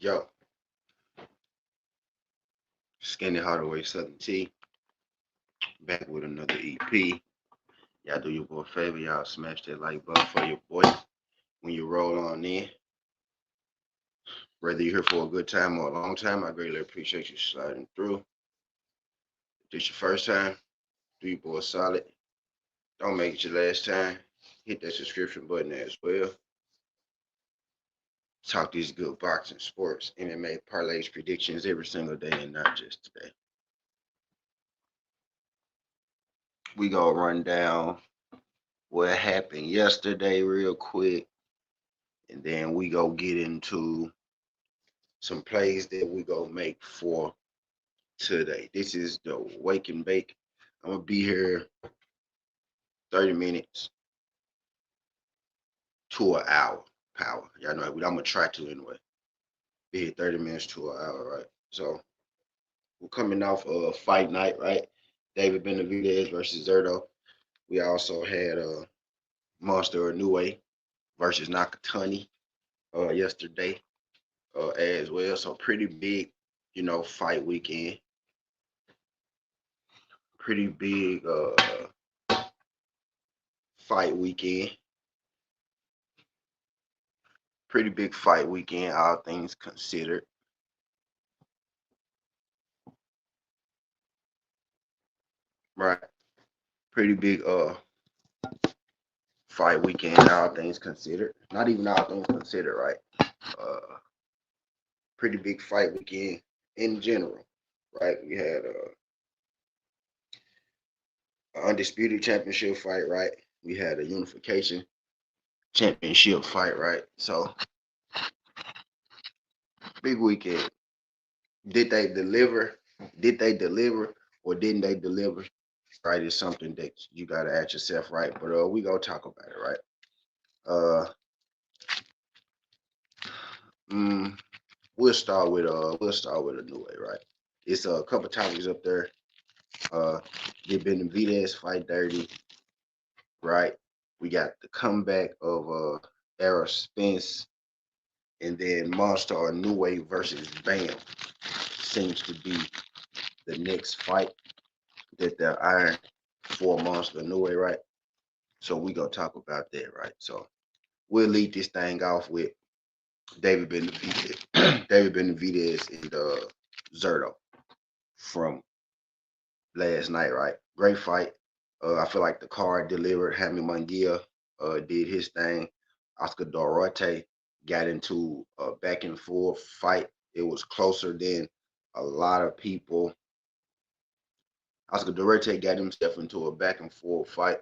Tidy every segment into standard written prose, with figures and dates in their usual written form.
Yo, Skinny Hardaway Southern T, back with another EP. Y'all do your boy a favor, y'all smash that like button for your boy when you roll on in. Whether you're here for a good time or a long time, I greatly appreciate you sliding through. If this your first time, do your boy solid. Don't make it your last time. Hit that subscription button as well. Talk these good boxing, sports, MMA, parlays, predictions every single day and not just today. We gonna run down what happened yesterday real quick, and then we go get into some plays that we go make for today. This is the wake and bake. I'm gonna be here 30 minutes to an hour power. Y'all know I'm gonna try to anyway. Be here 30 minutes to an hour, right? So we're coming off of fight night, right? David Benavidez versus Zerto. We also had Monster Inoue versus Nakatani yesterday as well. So pretty big, fight weekend. Pretty big fight weekend. Pretty big fight weekend, all things considered. Right. Pretty big fight weekend, all things considered. Not even all things considered, right? Pretty big fight weekend in general, right? We had an undisputed championship fight, right? We had a unification championship fight, right? So big weekend. Did they deliver? Did they deliver or didn't they deliver? Right, is something that you gotta ask yourself, right? But we gonna talk about it, right? Uh, mm, we'll start with a new way, right? It's a couple topics up there. Get Benavidez fight dirty, right? We got the comeback of Errol Spence, and then Monster or New Way versus Bam seems to be the next fight that they're eyeing for Monster New Way, right? So we gonna talk about that, right? So we'll lead this thing off with David Benavidez, David Benavidez and Zerto from last night, right? Great fight. I feel like the card delivered. Jaime Munguia did his thing. Oscar Dorate got into a back and forth fight. It was closer than a lot of people. Oscar Dorate got himself into a back and forth fight,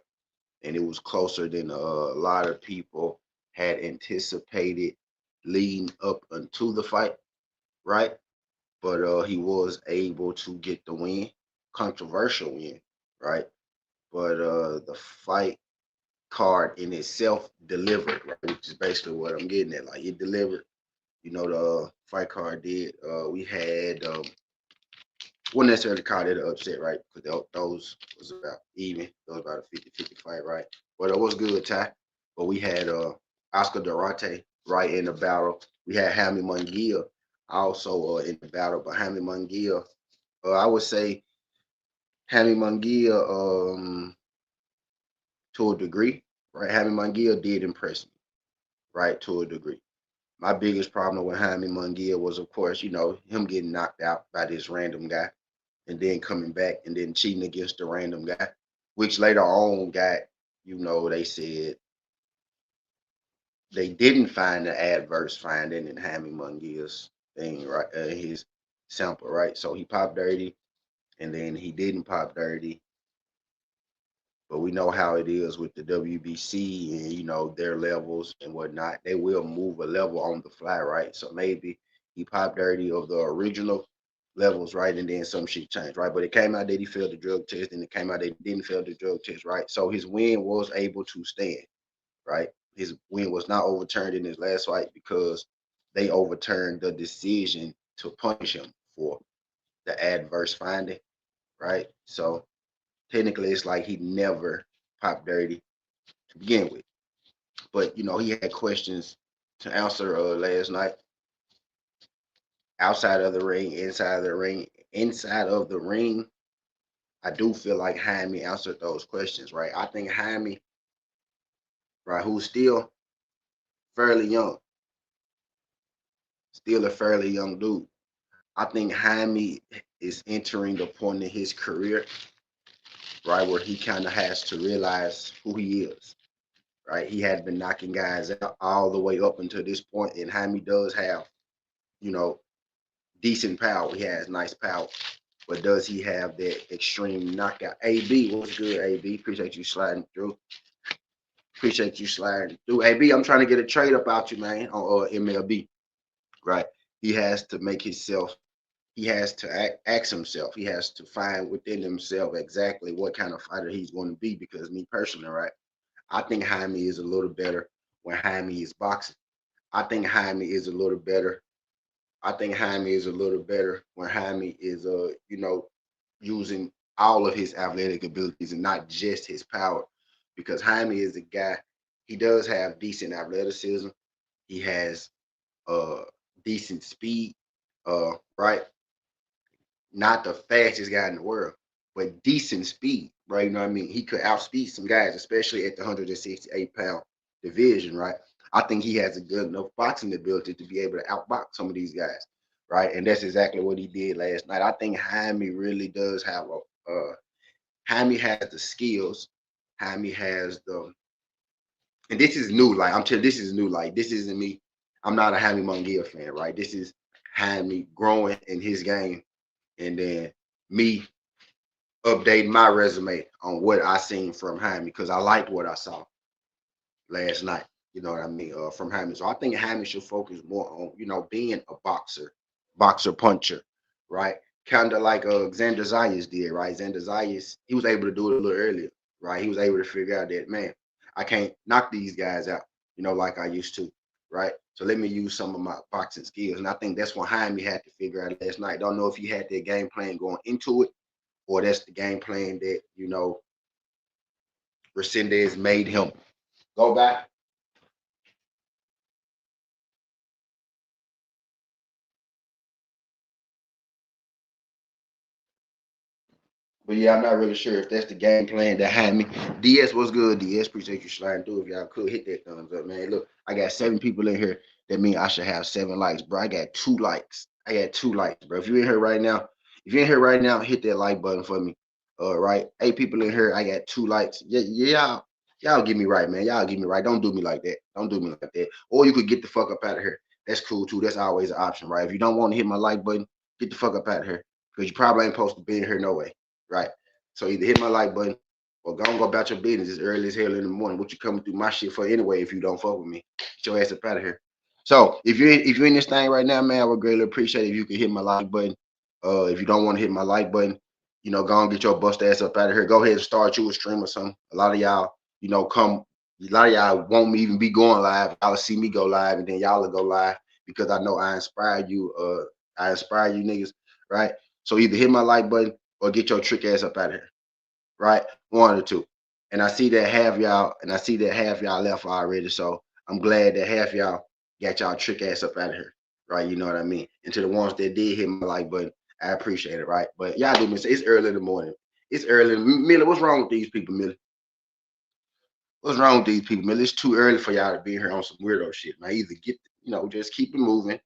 and it was closer than a lot of people had anticipated leading up until the fight, right? But he was able to get the win, controversial win, right? But the fight card in itself delivered, right? Which is basically what I'm getting at. Like it delivered. The fight card did. We had wouldn't necessarily call it an upset, right? Because those was about even. Those about a 50-50 fight, right? But it was good, Ty. But we had Oscar Durante right in the battle. We had Jaime Munguia also in the battle, but Jaime Munguia, I would say Jaime Munguia, to a degree, right? Jaime Munguia did impress me, right, to a degree. My biggest problem with Jaime Munguia was, of course, him getting knocked out by this random guy and then coming back and then cheating against the random guy, which later on got, they said they didn't find the adverse finding in Jaime Munguia's thing, right? His sample, right? So he popped dirty and then he didn't pop dirty. But we know how it is with the WBC and their levels and whatnot. They will move a level on the fly, right? So maybe he popped dirty of the original levels, right? And then some shit changed, right? But it came out that he failed the drug test, and it came out that he didn't fail the drug test, right? So his win was able to stand, right? His win was not overturned in his last fight because they overturned the decision to punish him for the adverse finding, right? So technically it's like he never popped dirty to begin with. But he had questions to answer last night. outside of the ring, inside of the ring, inside of the ring, I do feel like Jaime answered those questions, right? I think Jaime, right, who's fairly young, still a fairly young dude. I think Jaime is entering the point in his career, right, where he kind of has to realize who he is, right? He had been knocking guys out all the way up until this point, and Jaime does have, you know, decent power. He has nice power, but does he have that extreme knockout? AB, what's good, AB? Appreciate you sliding through. Appreciate you sliding through. AB, I'm trying to get a trade up out you, man, on MLB, right? He has to make himself, he has to ask himself, he has to find within himself exactly what kind of fighter he's going to be. Because me personally, right, I think Jaime is a little better when Jaime is boxing. I think Jaime is a little better. I think Jaime is a little better when Jaime is, using all of his athletic abilities and not just his power. Because Jaime is a guy, he does have decent athleticism. He has uh decent speed, right? Not the fastest guy in the world, but decent speed, right? You know what I mean? He could outspeed some guys, especially at the 168-pound division, right? I think he has a good enough boxing ability to be able to outbox some of these guys, right? And that's exactly what he did last night. I think Jaime really does have Jaime has the skills. Jaime has and this is new. Like I'm telling, this is new. Like this isn't me. I'm not a Jaime Munguia fan, right? This is Jaime growing in his game, and then me updating my resume on what I seen from Jaime because I liked what I saw last night. You know what I mean? From Jaime. So I think Jaime should focus more on, being a boxer puncher, right? Kind of like Xander Zayas did, right? Xander Zayas, he was able to do it a little earlier, right? He was able to figure out that, man, I can't knock these guys out, like I used to, right? So let me use some of my boxing skills. And I think that's what Jaime had to figure out last night. Don't know if he had that game plan going into it, or that's the game plan that, Resendez made him go back. But yeah, I'm not really sure if that's the game plan that had me. DS, what's good? DS, appreciate you sliding through. If y'all could hit that thumbs up, man. Look, I got 7 people in here. That means I should have 7 likes, bro. I got 2 likes. I got 2 likes, bro. If you're in here right now, hit that like button for me. Right, 8 people in here. I got 2 likes. Yeah, yeah, y'all get me right, man. Y'all get me right. Don't do me like that. Don't do me like that. Or you could get the fuck up out of here. That's cool too. That's always an option, right? If you don't want to hit my like button, get the fuck up out of here because you probably ain't supposed to be in here no way. Right. So either hit my like button or go about your business. It's early as hell in the morning. What you coming through my shit for anyway if you don't fuck with me? Get your ass up out of here. So if you're in this thing right now, man, I would greatly appreciate it if you could hit my like button. If you don't want to hit my like button, go and get your bust ass up out of here. Go ahead and start you a stream or something. A lot of y'all, come. A lot of y'all won't even be going live. Y'all see me go live, and then y'all will go live because I know I inspire you. I inspire you niggas, right? So either hit my like button or get your trick ass up out of here, right? One or two. And I see that half y'all left already. So I'm glad that half y'all got y'all trick ass up out of here, right? You know what I mean? And to the ones that did hit my like button, I appreciate it, right? But y'all do me say it's early in the morning. It's early. Millie, what's wrong with these people, Millie? What's wrong with these people, Millie? It's too early for y'all to be here on some weirdo shit, man. Either get, just keep it moving,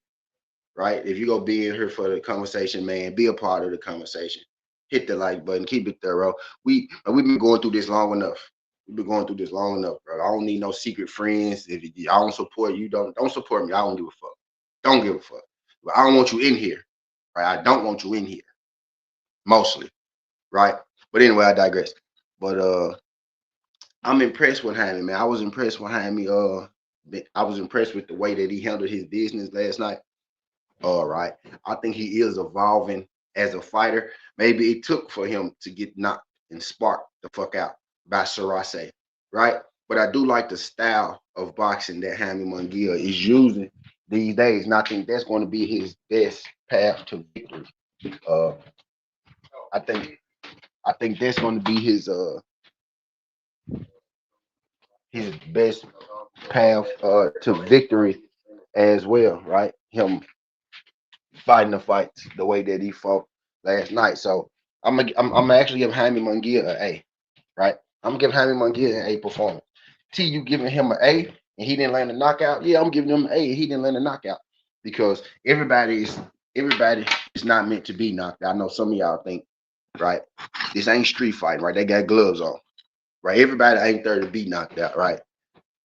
right? If you go be in here for the conversation, man, be a part of the conversation. Hit the like button, keep it thorough. We've been going through this long enough. We've been going through this long enough, bro. I don't need no secret friends. If I don't support you, don't support me. I don't give a fuck. Don't give a fuck. But I don't want you in here, right? I don't want you in here, mostly, right? But anyway, I digress. But I'm impressed with Jaime, man. I was impressed with Jaime. I was impressed with the way that he handled his business last night. All right. I think he is evolving as a fighter. Maybe it took for him to get knocked and sparked the fuck out by Sarase, right? But I do like the style of boxing that Jaime Munguia is using these days. And I think that's going to be his best path to victory. Uh, I think that's going to be his best path to victory as well, right? Him fighting the fights the way that he fought last night. So I'm actually giving Jaime Munguia an A, right? I'm gonna give Jaime Munguia an A performance. T, you giving him an A and he didn't land a knockout? Yeah, I'm giving him an A and he didn't land a knockout because everybody is not meant to be knocked out. I know some of y'all think, right? This ain't street fighting, right? They got gloves on, right? Everybody ain't there to be knocked out, right?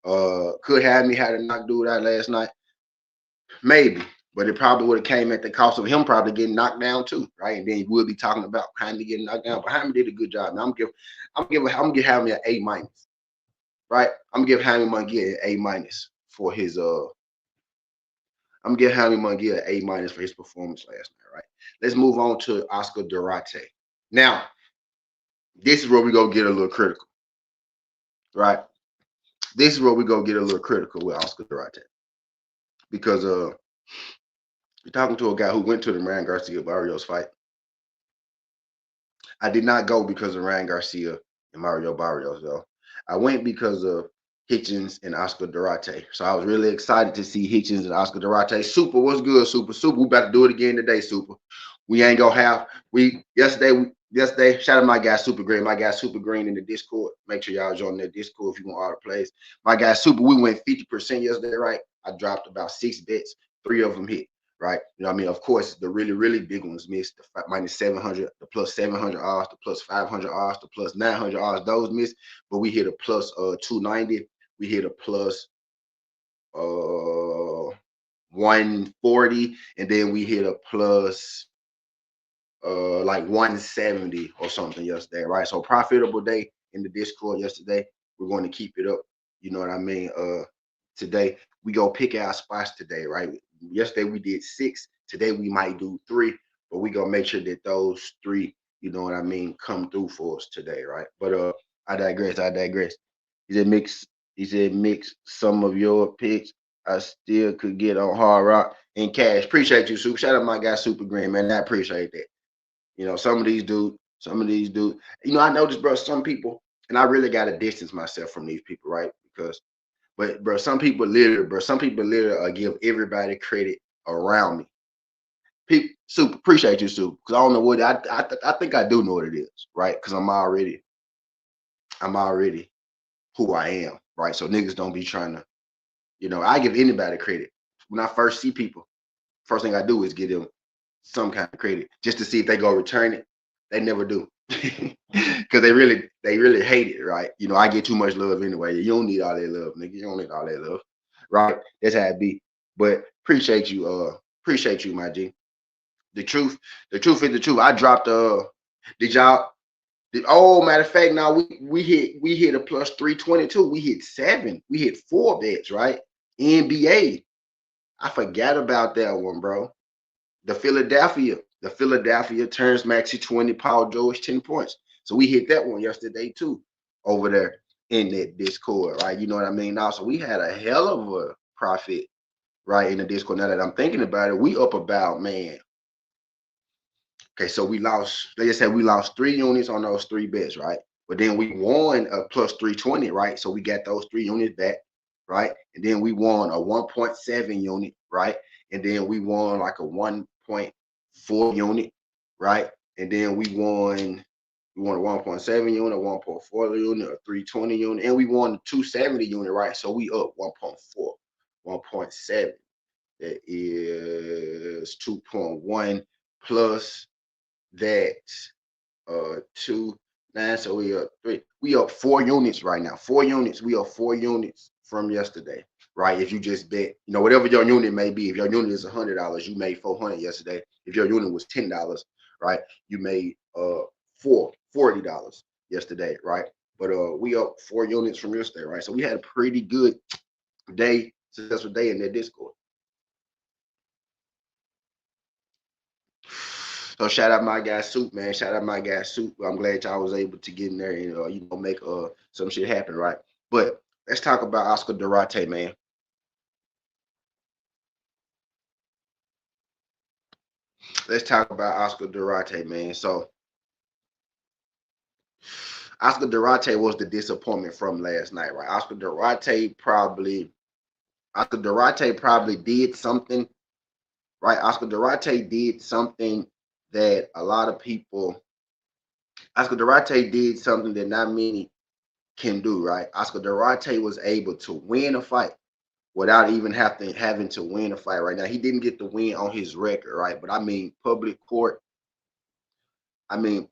Could have me had a knock dude out last night, maybe, but it probably would have came at the cost of him probably getting knocked down too, right? And then we'll be talking about Jaime getting knocked down, but Jaime did a good job. Now I'm giving Jaime an A minus, right? I'm giving Jaime Munguia an A minus for his I'm giving Jaime Munguia an A minus for his performance last night, right? Let's move on to Oscar Durate. Now, this is where we go get a little critical, right? This is where we go get a little critical with Oscar Durate because you're talking to a guy who went to the Ryan Garcia Barrios fight. I did not go because of Ryan Garcia and Mario Barrios, though. I went because of Hitchens and Oscar Durate. So I was really excited to see Hitchens and Oscar Durate. Super, what's good, Super? Super, we about to do it again today, Super. We ain't gonna have yesterday. Shout out my guy Super Green. My guy Super Green in the Discord. Make sure y'all join that Discord if you want all the plays. My guy Super, we went 50% yesterday, right? I dropped about 6 bets, 3 of them hit. Right, you know what I mean? Of course, the really big ones missed. The minus 700, the plus 700 odds, the plus 500 odds, the plus 900 odds. Those missed, but we hit a plus 290. We hit a plus 140, and then we hit a plus like 170 or something yesterday. Right, so profitable day in the Discord yesterday. We're going to keep it up. You know what I mean? Today we go pick our spots today, right? Yesterday we did 6. Today we might do 3, but we gonna make sure that those 3, you know what I mean, come through for us today, right? But I digress. He said mix some of your picks. I still could get on Hard Rock and cash. Appreciate you, Super. Shout out my guy Super Green, man. I appreciate that. You know, some of these dudes. You know, I noticed, bro, some people, and I really gotta distance myself from these people, right? But bro, some people literally give everybody credit around me. Super appreciate you, Super, because I don't know what I think I do know what it is, right? Because I'm already who I am, right? So niggas don't be trying to, you know, I give anybody credit. When I first see people, first thing I do is give them some kind of credit just to see if they go return it. They never do. Because they really hate it, right? You know, I get too much love anyway. You don't need all that love, nigga. You don't need all that love, right? That's how it be. But appreciate you, my G. The truth is the truth. I dropped did y'all matter of fact, now we hit a plus 322. We hit 7. We hit 4 bets, right? NBA. I forgot about that one, bro. The Philadelphia turns Maxi 20, Paul George 10 points. So we hit that one yesterday too, over there in that Discord, right? You know what I mean? Now, so we had a hell of a profit, right, in the Discord. Now that I'm thinking about it, we up about, man. Okay, so we lost, like I said, we lost 3 units on those 3 bets, right? But then we won a plus 320, right? So we got those 3 units back, right? And then we won a 1.7 unit, right? And then we won like a 1.4 unit, right? And then we won a 1.7 unit, a 1.4 unit, a 320 unit, and we won a 270 unit, right? So we up 1.4, 1.7. That is 2.1 plus that 2 9. So we up 3. We up 4 units right now. 4 units. We up 4 units from yesterday, right? If you just bet, you know, whatever your unit may be. If your unit is $100, you made 400 yesterday. If your unit was $10, right, you made $40 yesterday, right? But we up 4 units from yesterday, right? So we had a pretty good day, successful day in that Discord. So shout out my guy Soup, man. Shout out my guy Soup. I'm glad y'all was able to get in there and you know, make some shit happen, right? But let's talk about Oscar Durate, man. Let's talk about Oscar Durate, man. So Oscar Durate was the disappointment from last night, right? Oscar Durate probably did something right? Oscar Duarte did something that a lot of people. Oscar Duarte did something that not many can do, right? Oscar Duarte was able to win a fight without even having to win a fight. Right now, he didn't get the win on his record, right? But I mean, public court, public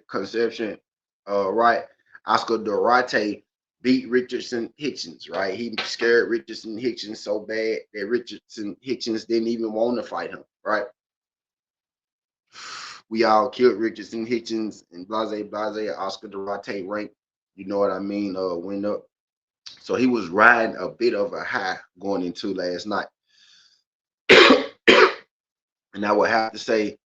conception, right? Oscar Duarte beat Richardson Hitchens, right? He scared Richardson Hitchens so bad that Richardson Hitchens didn't even want to fight him, right? We all killed Richardson Hitchens and blase. Oscar Duarte ranked, you know what I mean, went up. So he was riding a bit of a high going into last night. And I would have to say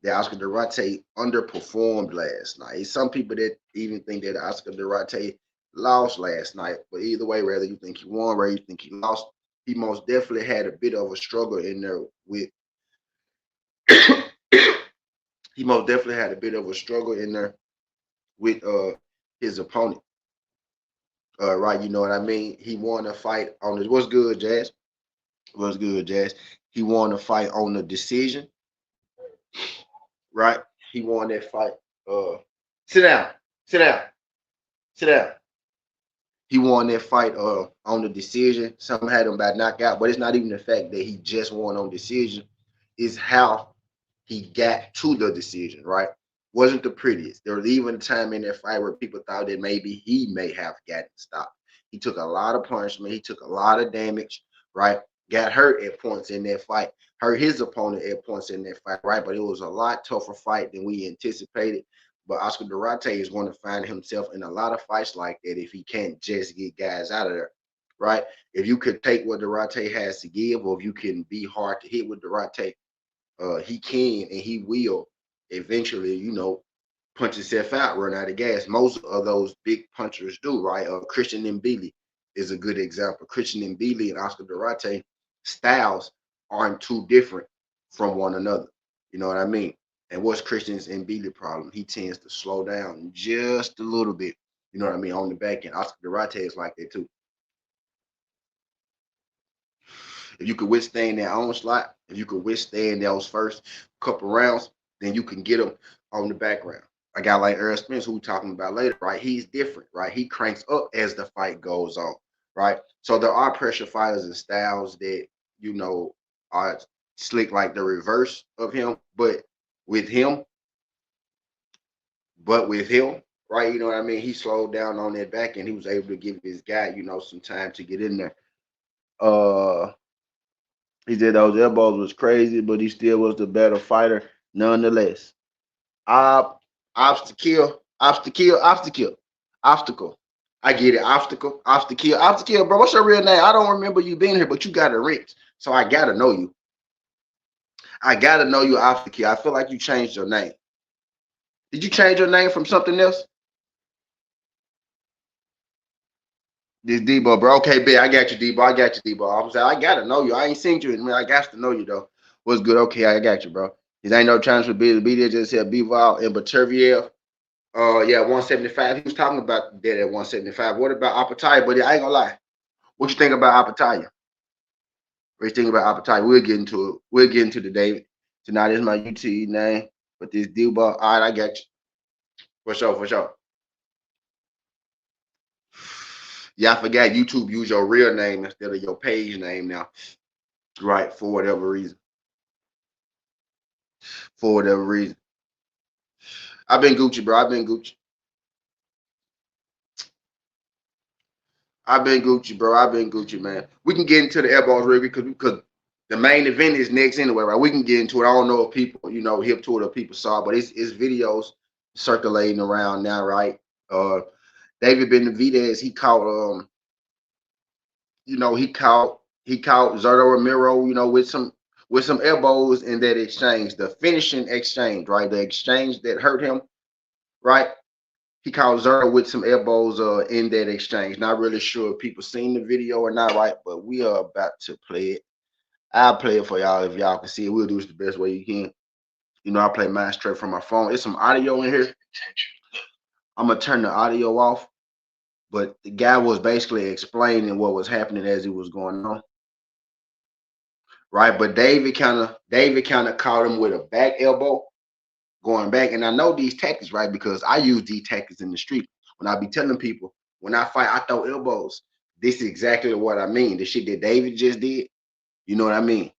that Oscar Duarte underperformed last night. Some people that even think that Oscar Duarte lost last night, but either way, whether you think he won, whether you think he lost, he most definitely had a bit of a struggle in there with. He most definitely had a bit of a struggle in there with his opponent. Right, you know what I mean? He won a fight on this. What's good, Jazz? What's good, Jazz? He won a fight on the decision, right? He won that fight. Uh, sit down, sit down, sit down. He won that fight on the decision. Some had him by knockout, but it's not even the fact that he just won on decision. It's how he got to the decision, right? Wasn't the prettiest. There was even a time in that fight where people thought that maybe he may have gotten stopped. He took a lot of punishment. He took a lot of damage, right? Got hurt at points in that fight. Hurt his opponent at points in that fight, right? But it was a lot tougher fight than we anticipated. But Oscar Duarte is going to find himself in a lot of fights like that if he can't just get guys out of there, right? If you could take what Duarte has to give, or if you can be hard to hit with Duarte, he can and he will eventually, punch himself out, run out of gas. Most of those big punchers do, right? Christian Mbili is a good example. Christian Mbili and Oscar Duarte styles aren't too different from one another. You know what I mean? And what's Christian's Mbili problem? He tends to slow down just a little bit. You know what I mean? On the back end, Oscar Duarte is like that too. If you could withstand that onslaught, if you could withstand those first couple rounds, then you can get them on the background. A guy like Errol Spence, who we're talking about later, right? He's different, right? He cranks up as the fight goes on, right? So there are pressure fighters and styles that, are slick like the reverse of him, with him, but with him, right? You know what I mean? He slowed down on that back and he was able to give his guy, some time to get in there. Uh He said those elbows was crazy, but he still was the better fighter nonetheless. Ob, obstacle. I get it. Obstacle, bro. What's your real name? I don't remember you being here, but you got a rinse, so I gotta know you. I gotta know you, obstacle. I feel like you changed your name. Did you change your name from something else? This Debo, bro. Okay, bet. I got you, Debo. I was like, I gotta know you. I ain't seen you in a minute. I got to know you though. What's good? Okay, I got you, bro. This ain't no chance for be there. Just said Bivol and Baterviev. Yeah, 175. He was talking about that at 175. What about Apataya? But I ain't gonna lie. What you think about Apataya? What you think about Apataya? We'll get into it. We'll get into the David. Tonight is my UT name, but this Debo. All right, I got you. For sure, for sure. Yeah, I forgot YouTube use your real name instead of your page name now. Right, for whatever reason. For whatever reason. I've been Gucci, bro. I've been Gucci, bro. I've been Gucci, man. We can get into the elbows really because the main event is next anyway, right? We can get into it. I don't know if people, hip to it or people saw, but it's videos circulating around now, right? Uh David Benavidez, he caught he caught Zerto Romero, with some elbows in that exchange, the finishing exchange, right? The exchange that hurt him, right? He caught Zerto with some elbows in that exchange. Not really sure if people seen the video or not, right? But we are about to play it. I'll play it for y'all if y'all can see it. We'll do this the best way you can. I play mine straight from my phone. It's some audio in here. I'm gonna turn the audio off, but the guy was basically explaining what was happening as it was going on. right? But David kind of caught him with a back elbow going back. And I know these tactics, right? Because I use these tactics in the street. When I be telling people, when I fight, I throw elbows. This is exactly what I mean. The shit that David just did, you know what I mean?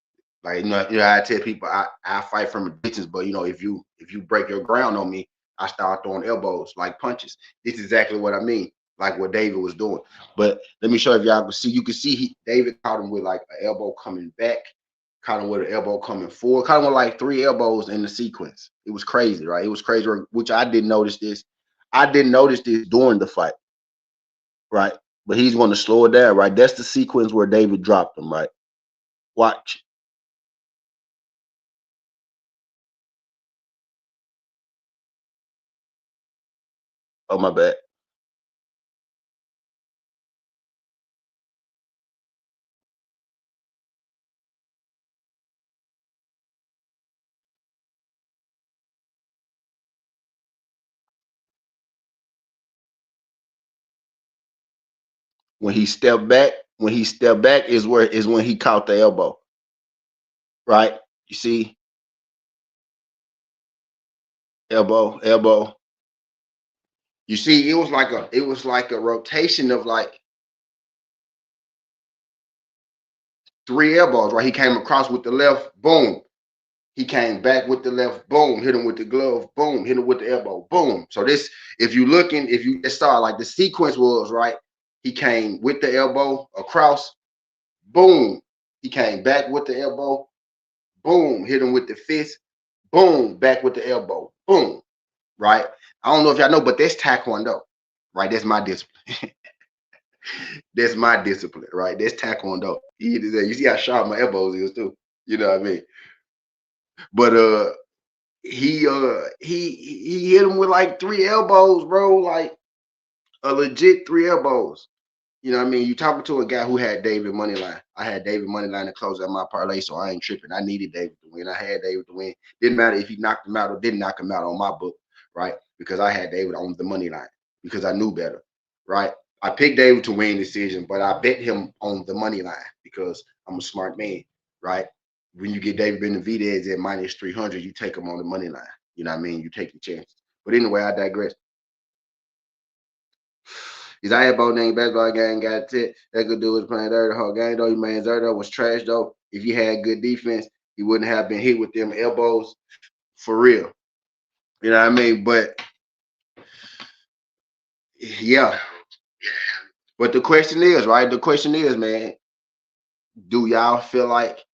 Like, I tell people I fight from a distance, but if you break your ground on me, I start throwing elbows like punches. This is exactly what I mean, like what David was doing. But let me show you if y'all can see. You can see David caught him with like an elbow coming back, caught him with an elbow coming forward, caught him with like 3 elbows in the sequence. It was crazy, right? It was crazy, which I didn't notice this. I didn't notice this during the fight, right? But he's going to slow it down, right? That's the sequence where David dropped him, right? Watch. Oh, my bad. When he stepped back is when he caught the elbow, right? You see, elbow. You see, it was like a rotation of like 3 elbows, right? He came across with the left, boom. He came back with the left, boom, hit him with the glove, boom, hit him with the elbow, boom. So this, if you just saw like the sequence was right, he came with the elbow across, boom. He came back with the elbow, boom, hit him with the fist, boom, back with the elbow, boom, right? I don't know if y'all know, but that's taekwondo, right? That's my discipline. That's my discipline, right? That's taekwondo. You see how sharp my elbows is too. You know what I mean? But he hit him with like 3 elbows, bro. Like a legit 3 elbows. You know what I mean? You talking to a guy who had David money line. I had David money line to close out my parlay, so I ain't tripping. I needed David to win. I had David to win. Didn't matter if he knocked him out or didn't knock him out on my book, right? Because I had David on the money line because I knew better, right? I picked David to win decision, but I bet him on the money line because I'm a smart man, right? When you get David Benavidez at minus 300, you take him on the money line. You know what I mean? You take your chances. But anyway, I digress. He's out here both name basketball game got it. That good dude was playing dirty the whole game though. He man Zerto was trash though. If he had good defense, he wouldn't have been hit with them elbows for real. You know what I mean? But yeah. But the question is, right? The question is, man, do y'all feel like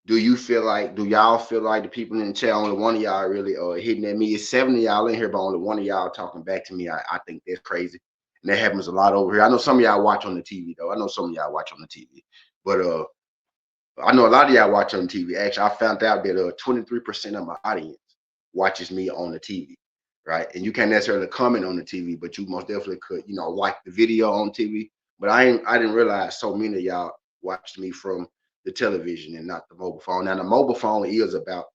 do y'all feel like the people in the chat, only one of y'all really are hitting at me? It's 70 y'all in here, but only one of y'all talking back to me. I think that's crazy. And that happens a lot over here. I know some of y'all watch on the TV though. I know some of y'all watch on the TV. But I know a lot of y'all watch on TV. Actually, I found out that 23% of my audience watches me on the TV, right? And you can't necessarily comment on the TV, but you most definitely could, like the video on TV. But I didn't realize so many of y'all watched me from the television and not the mobile phone. Now the mobile phone is about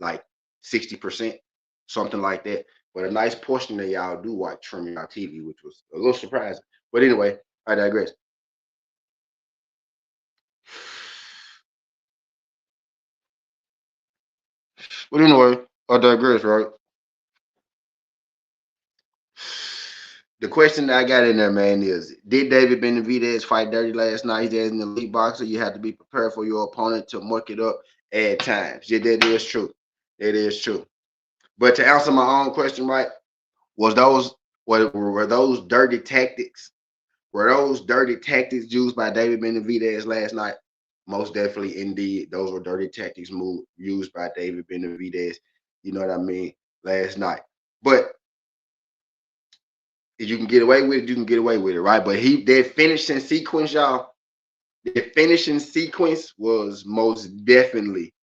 like 60%, something like that. But a nice portion of y'all do watch from y'all TV, which was a little surprising. But anyway, I digress. But anyway, I digress, right? The question that I got in there, man, is did David Benavidez fight dirty last night? He's an elite boxer. You have to be prepared for your opponent to muck it up at times. Yeah, that is true. That is true. But to answer my own question, right, was those were those dirty tactics? Were those dirty tactics used by David Benavidez last night? Most definitely, indeed, those were dirty tactics used by David Benavidez. You know what I mean? Last night. But if you can get away with it, you can get away with it, right? But that finishing sequence, y'all, the finishing sequence was most definitely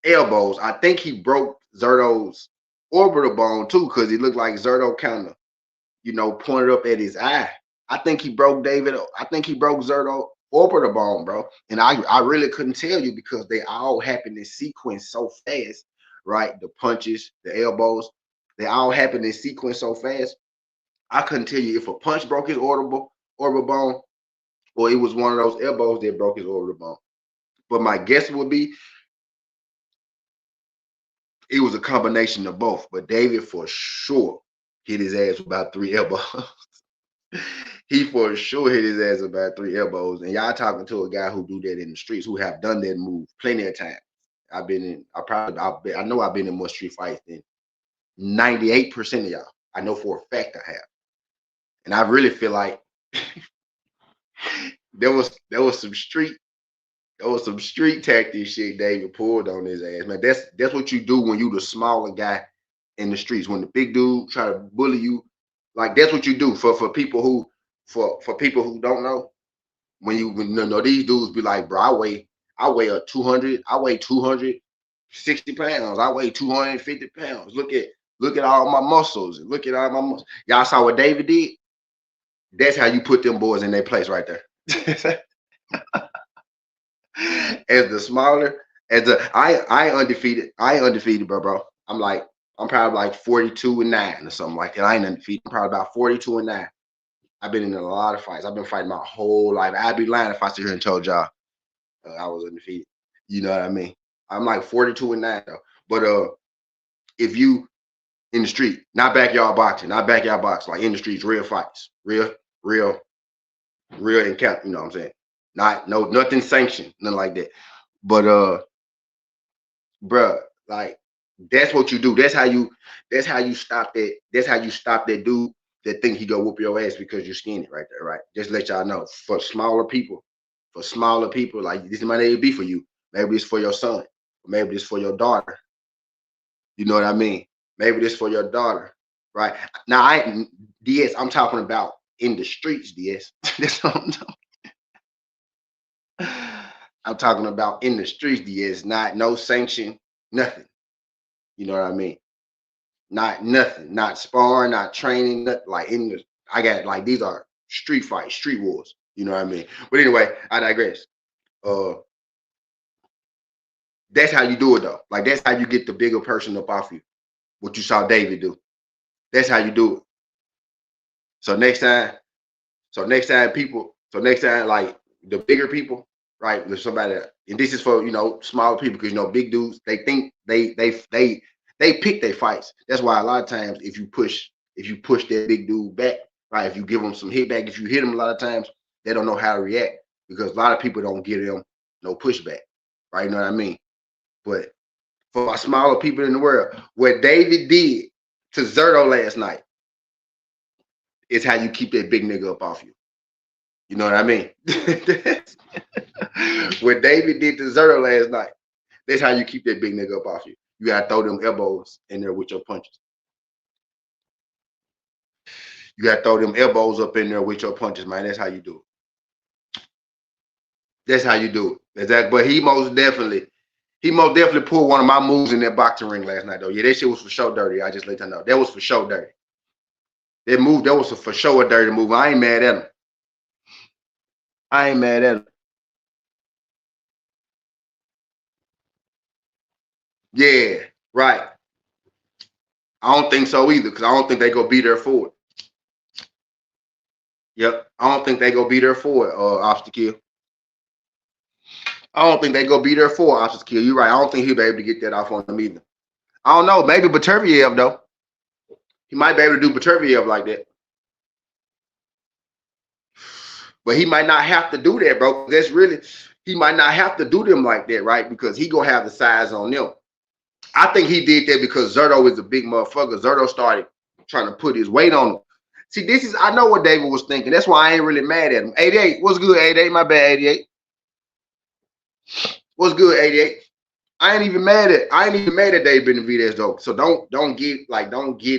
elbows. I think he broke Zerto's orbital bone too, because it looked like Zerto kind of, pointed up at his eye. I think he broke David. I think he broke Zerto orbital bone, bro. And I really couldn't tell you because they all happened in sequence so fast, right? The punches, the elbows, they all happened in sequence so fast. I couldn't tell you if a punch broke his orbital bone or it was one of those elbows that broke his orbital bone. But my guess would be it was a combination of both. But David for sure hit his ass with about 3 elbows. He for sure hit his ass about 3 elbows. And y'all talking to a guy who do that in the streets, who have done that move plenty of times. I know I've been in more street fights than 98% of y'all. I know for a fact I have. And I really feel like there was some street tactic shit David pulled on his ass, man. That's what you do when you the smaller guy in the streets. When the big dude try to bully you, like that's what you do for people who don't know. When you know these dudes be like, bro, I weigh a 200, I weigh 260 pounds, I weigh 250 pounds. Look at all my muscles, look at all my muscles. Y'all saw what David did? That's how you put them boys in their place right there. As the smaller, I ain't undefeated, bro. I'm probably like 42-9 or something like that. I ain't undefeated. I'm probably about 42-9. I've been in a lot of fights. I've been fighting my whole life. I'd be lying if I sit here and told y'all I was undefeated. You know what I mean? I'm like 42-9 though. But if you in the street, not backyard boxing, like in the streets, real fights, real encounter. You know what I'm saying? Nothing sanctioned, nothing like that. But bruh, like that's what you do. That's how you stop that. That's how you stop that dude that think he go whoop your ass because you're skinny right there, right? Just let y'all know. For smaller people, like this might not be for you. Maybe it's for your son. Maybe it's for your daughter. You know what I mean? Maybe this for your daughter, right? Now I'm talking about in the streets, DS. That's what I'm talking. I'm talking about in the streets, DS. Not no sanction, nothing. You know what I mean? Not nothing, not sparring, not training, nothing. Like I got like these are street fights, street wars. You know what I mean? But anyway, I digress. That's how you do it though. Like that's how you get the bigger person up off you. What you saw David do. That's how you do it. So next time, like the bigger people, right? There's somebody, and this is for smaller people because big dudes they think they pick their fights. That's why a lot of times if you push that big dude back, right? If you give them some hit back, if you hit them a lot of times, they don't know how to react because a lot of people don't give them no pushback, right? You know what I mean? But for my smaller people in the world, what David did to Zerto last night is how you keep that big nigga up off you. You know what I mean? What David did to Zerto last night, that's how you keep that big nigga up off you. You gotta throw them elbows in there with your punches. You gotta throw them elbows up in there with your punches, man. That's how you do it. That's how you do it. But he most definitely pulled one of my moves in that boxing ring last night, though. Yeah, that shit was for sure dirty. I just let you know. That was for sure dirty. That was for sure a dirty move. I ain't mad at him. Yeah, right. I don't think so either, because I don't think they go be there for it. Yep. I don't think they go be there for it, obstacle kill. I don't think they go be there for obstacle kill. You're right. I don't think he'll be able to get that off on them either. I don't know. Maybe Benavidez though. He might be able to do Benavidez like that. But he might not have to do that, bro. He might not have to do them like that, right? Because he gonna have the size on them. I think he did that because Zerto is a big motherfucker. Zerto started trying to put his weight on him. See, I know what David was thinking. That's why I ain't really mad at him. 88, what's good, 88? My bad, 88. What's good, 88? I ain't even mad at David Benavidez though. So don't get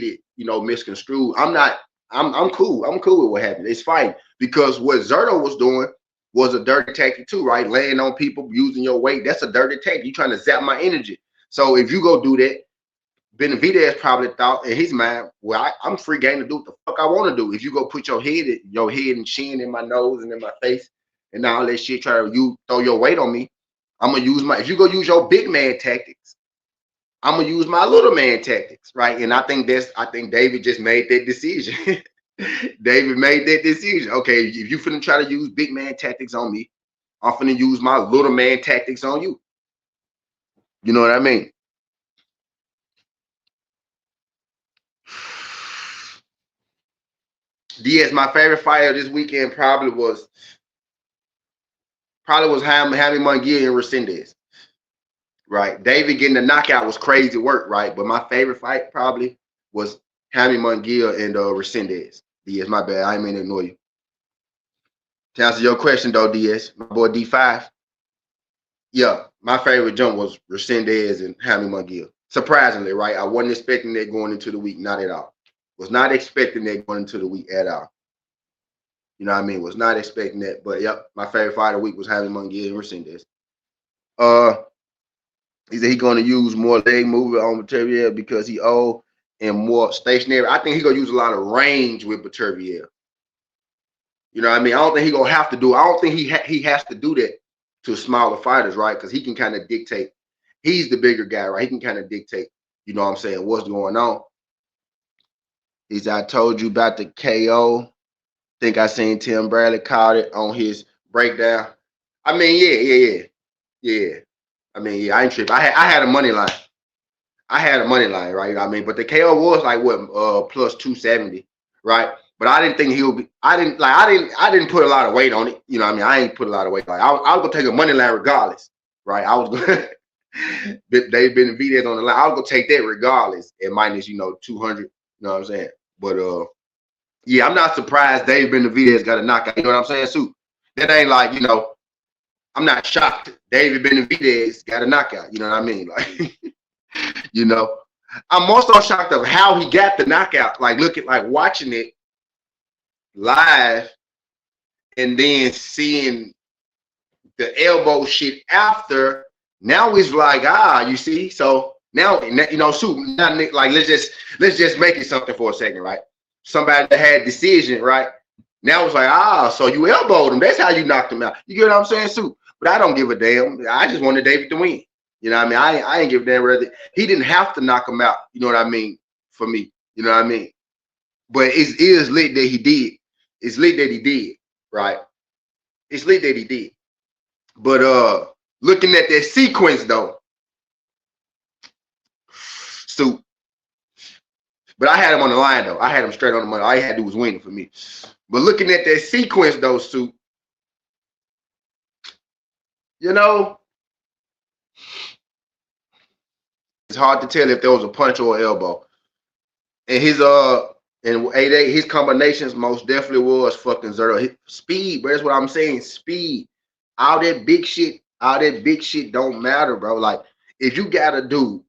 it, misconstrued. I'm cool. I'm cool with what happened. It's fine. Because what Zerto was doing was a dirty tactic too, right? Laying on people, using your weight. That's a dirty tactic. You trying to zap my energy. So if you go do that, Benavidez probably thought in his mind, well, I'm free game to do what the fuck I want to do. If you go put your head and chin in my nose and in my face and all that shit, try to throw your weight on me, I'm gonna use if you go use your big man tactics, I'm gonna use my little man tactics, right? And I think David just made that decision. David made that decision. Okay, if you finna try to use big man tactics on me, I'm finna use my little man tactics on you. You know what I mean? Diaz, my favorite fighter this weekend probably was Jaime Munguia and Resendez. Right. David getting the knockout was crazy work, right? But my favorite fight probably was Jaime Munguia and Resendez. Diaz, my bad. I didn't mean to ignore you. To answer your question though, Diaz, my boy D5. Yeah, my favorite jump was Resendez and Jaime Munguia. Surprisingly, right? I wasn't expecting that going into the week, not at all. Was not expecting that going into the week at all. You know what I mean? Was not expecting that. But yep, my favorite fight of the week was Jaime Munguia and Resendez. He said he's going to use more leg movement on Benavidez because he old and more stationary. I think he's going to use a lot of range with Benavidez. You know what I mean? I don't think he's going to have to do. I don't think he has to do that to smaller fighters, right? Because he can kind of dictate. He's the bigger guy, right? He can kind of dictate, you know what I'm saying, what's going on. He said, I told you about the KO. Think I seen Tim Bradley called it on his breakdown. I mean, yeah. I mean, yeah, I ain't tripping. I had a money line. Right? I mean, but the KO was like what plus 270, right? But I didn't think he would be. I didn't put a lot of weight on it. You know what I mean? I ain't put a lot of weight. Like I was gonna take a money line regardless, right? I was gonna they've been Benavidez on the line. I was gonna take that regardless at minus 200. You know what I'm saying? But yeah, I'm not surprised Dave Benavidez got a knockout. You know what I'm saying, Sue? That ain't like I'm not shocked. David Benavidez got a knockout. You know what I mean? Like, I'm more so shocked of how he got the knockout. Like, watching it live and then seeing the elbow shit after. Now it's like, you see. So now, Sue. Now, like, let's just make it something for a second, right? Somebody that had decision, right? Now it's like, so you elbowed him. That's how you knocked him out. You get what I'm saying, Sue? But I don't give a damn. I just wanted David to win. You know what I mean? I ain't give a damn whether he didn't have to knock him out. You know what I mean? For me, you know what I mean? But it is lit that he did. It's lit that he did, right? It's lit that he did. But looking at that sequence though, so. But I had him on the line though. I had him straight on the money. All he had to do was win for me. But looking at that sequence though, Sue, it's hard to tell if there was a punch or an elbow. And his his combinations most definitely was fucking zero. Speed, bro. That's what I'm saying. Speed. All that big shit don't matter, bro. Like, if you got a dude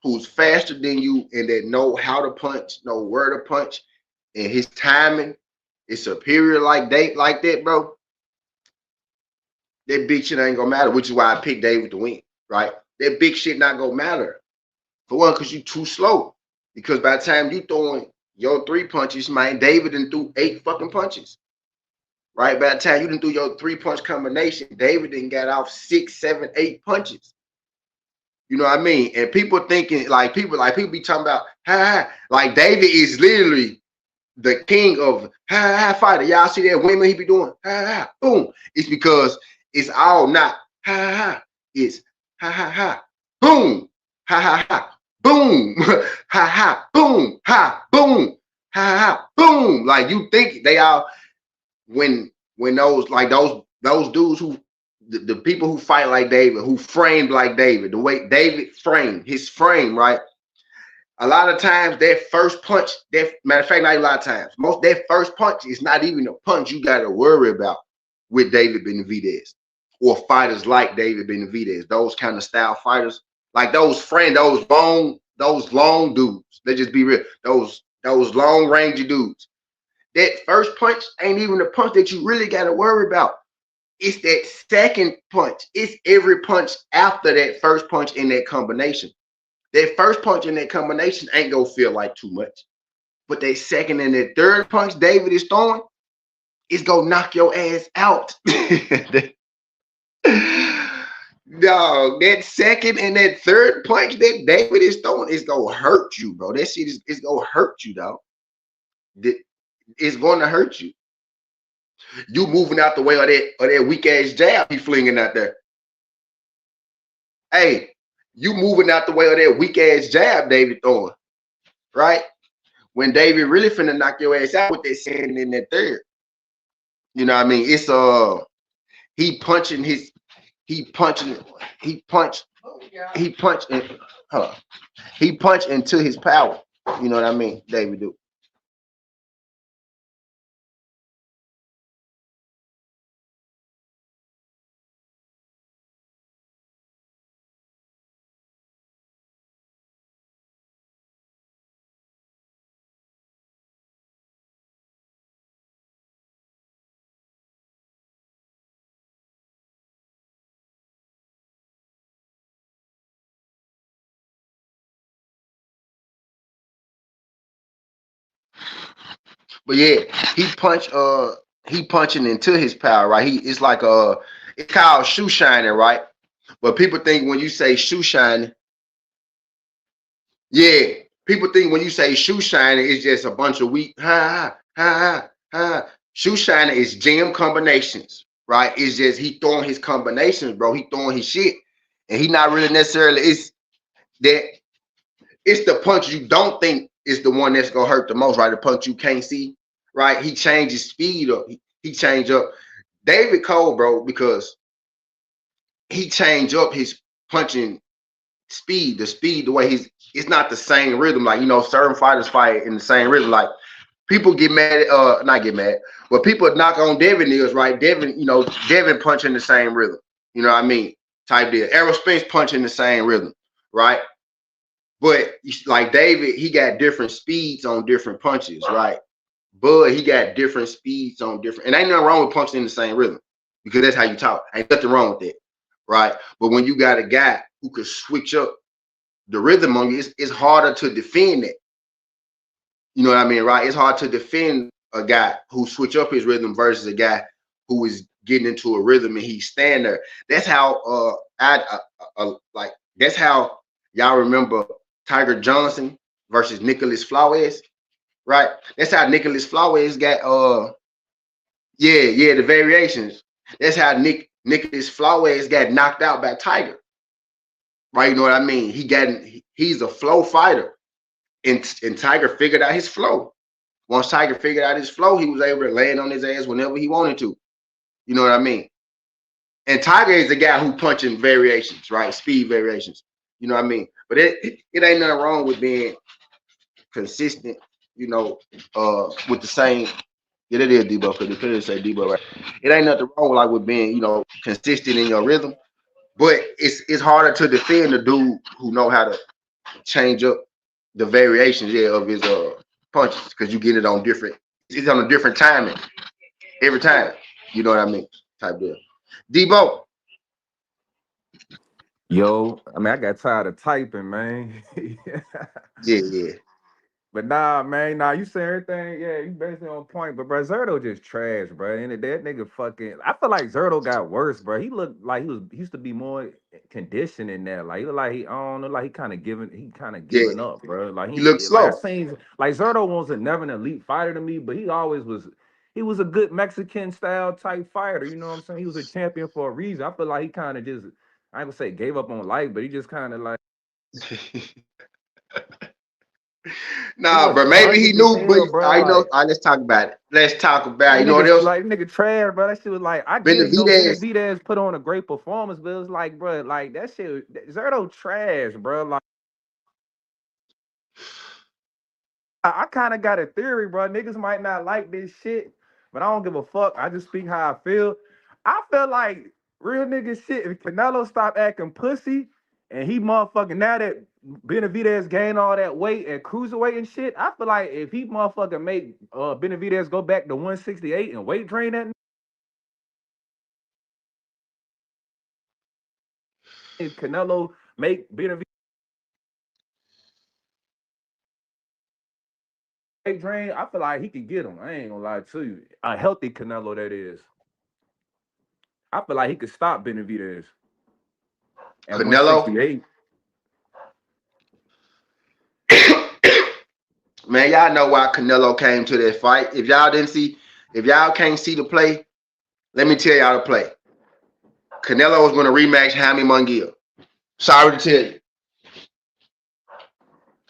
who's faster than you and that know how to punch, know where to punch, and his timing is superior like that, bro, that big shit ain't gonna matter, which is why I picked David to win, right? That big shit not gonna matter. For one, because you too slow. Because by the time you throwing your 3 punches, man, David done threw 8 fucking punches. Right? By the time you done threw your 3-punch combination, David done got off 6, 7, 8 punches. You know what I mean? And people thinking, people be talking about, like David is literally the king of fighter. Y'all see that women he be doing? Boom. It's because it's all not it's boom, boom, boom, boom. Like, you think they all when those dudes who the people who fight like David, who framed like David, the way David framed his frame, right? A lot of times that first punch, matter of fact, not a lot of times, that first punch is not even a punch you got to worry about with David Benavidez or fighters like David Benavidez, those kind of style fighters, like those long dudes. Let's just be real, those long range dudes. That first punch ain't even the punch that you really got to worry about. It's that second punch. It's every punch after that first punch in that combination. That first punch in that combination ain't gonna feel like too much. But that second and that third punch David is throwing, it's gonna knock your ass out. Dog, that second and that third punch that David is throwing is gonna hurt you, bro. That shit is gonna hurt you, dog. It's gonna hurt you. You moving out the way of that weak ass jab he flinging out there. Hey, you moving out the way of that weak ass jab David throwing, right? When David really finna knock your ass out with that second in that third. You know what I mean? It's he punching his he punching he punched he punched in, hold on. He punched into his power. You know what I mean? David do. But yeah, he punching into his power, right? It's like it's called shoe shining, right? But people think when you say shoe shining, yeah, people think when you say shoe shining, it's just a bunch of weak ha. Shoe shining is jam combinations, right? It's just he throwing his combinations, bro. He throwing his shit, and he not really necessarily. That it's the punch you don't think is the one that's gonna hurt the most, right? The punch you can't see, right? He changes speed up. He changed up David Cole, bro, because he changed up his punching speed, the way it's not the same rhythm. Like, certain fighters fight in the same rhythm. Like, people get mad, not get mad, but people knock on Devin is right. Devin punching the same rhythm. You know what I mean? Type deal. Errol Spence punching the same rhythm, right? But like David, he got different speeds on different punches, right? Bud, he got different speeds on different, and ain't nothing wrong with punching in the same rhythm because that's how you talk. Ain't nothing wrong with that, right? But when you got a guy who could switch up the rhythm on you, it's harder to defend it. You know what I mean, right? It's hard to defend a guy who switch up his rhythm versus a guy who is getting into a rhythm and he's standing there. That's how like that's how y'all remember Tiger Johnson versus Nicholas Flores, right? That's how Nicholas Flores got the variations. That's how Nicholas Flores got knocked out by Tiger. Right, you know what I mean? He's a flow fighter. And Tiger figured out his flow. Once Tiger figured out his flow, he was able to land on his ass whenever he wanted to. You know what I mean? And Tiger is the guy who punching variations, right? Speed variations. You know what I mean? But it ain't nothing wrong with being consistent, with the same. Yeah, it is Debo, because they could say Debo, right? It ain't nothing wrong with with being, consistent in your rhythm. But it's harder to defend the dude who know how to change up the variations, of his punches, because you get it on different. It's on a different timing every time. You know what I mean? Type deal. Debo. Yo, I mean, I got tired of typing, man. Yeah. But nah, man, nah, you say everything. Yeah, you basically on point. But bro, Zerto just trash, bro. And that nigga fucking. I feel like Zerto got worse, bro. He looked like he used to be more conditioned in there. Like he look like I don't know, like he kind of Yeah. giving up, bro. Like He looks like I slow. seen, like Zerto wasn't never an elite fighter to me, but he always was. He was a good Mexican style type fighter. You know what I'm saying? He was a champion for a reason. I feel like he kind of just, I ain't gonna say gave up on life, but he just kind of like. He Nah, was bro. Maybe he sluggish as knew, but hell, bro. I know. Like All right, let's talk about it. Let's talk about it. that You know what nigga, else? like nigga trash, bro. That shit was like I get it. You know, Benavidez. Benavidez put on a great performance, but it was like, bro, like that shit, Zerto trash, bro. Like I kind of got a theory, bro. Niggas might not like this shit, but I don't give a fuck. I just speak how I feel. I feel like real nigga shit. If Canelo stopped acting pussy, and he motherfucking now that Benavidez gained all that weight and cruiserweight and shit, I feel like if he motherfucking make Benavidez go back to 168 and weight train that Canelo make Benavidez weight train, I feel like he could get him. I ain't gonna lie to you. A healthy Canelo, that is. I feel like he could stop Benavidez at Canelo. 168. Man, y'all know why Canelo came to that fight. If y'all didn't see, If y'all can't see the play, let me tell y'all the play. Canelo was going to rematch Jaime Munguia. Sorry to tell you.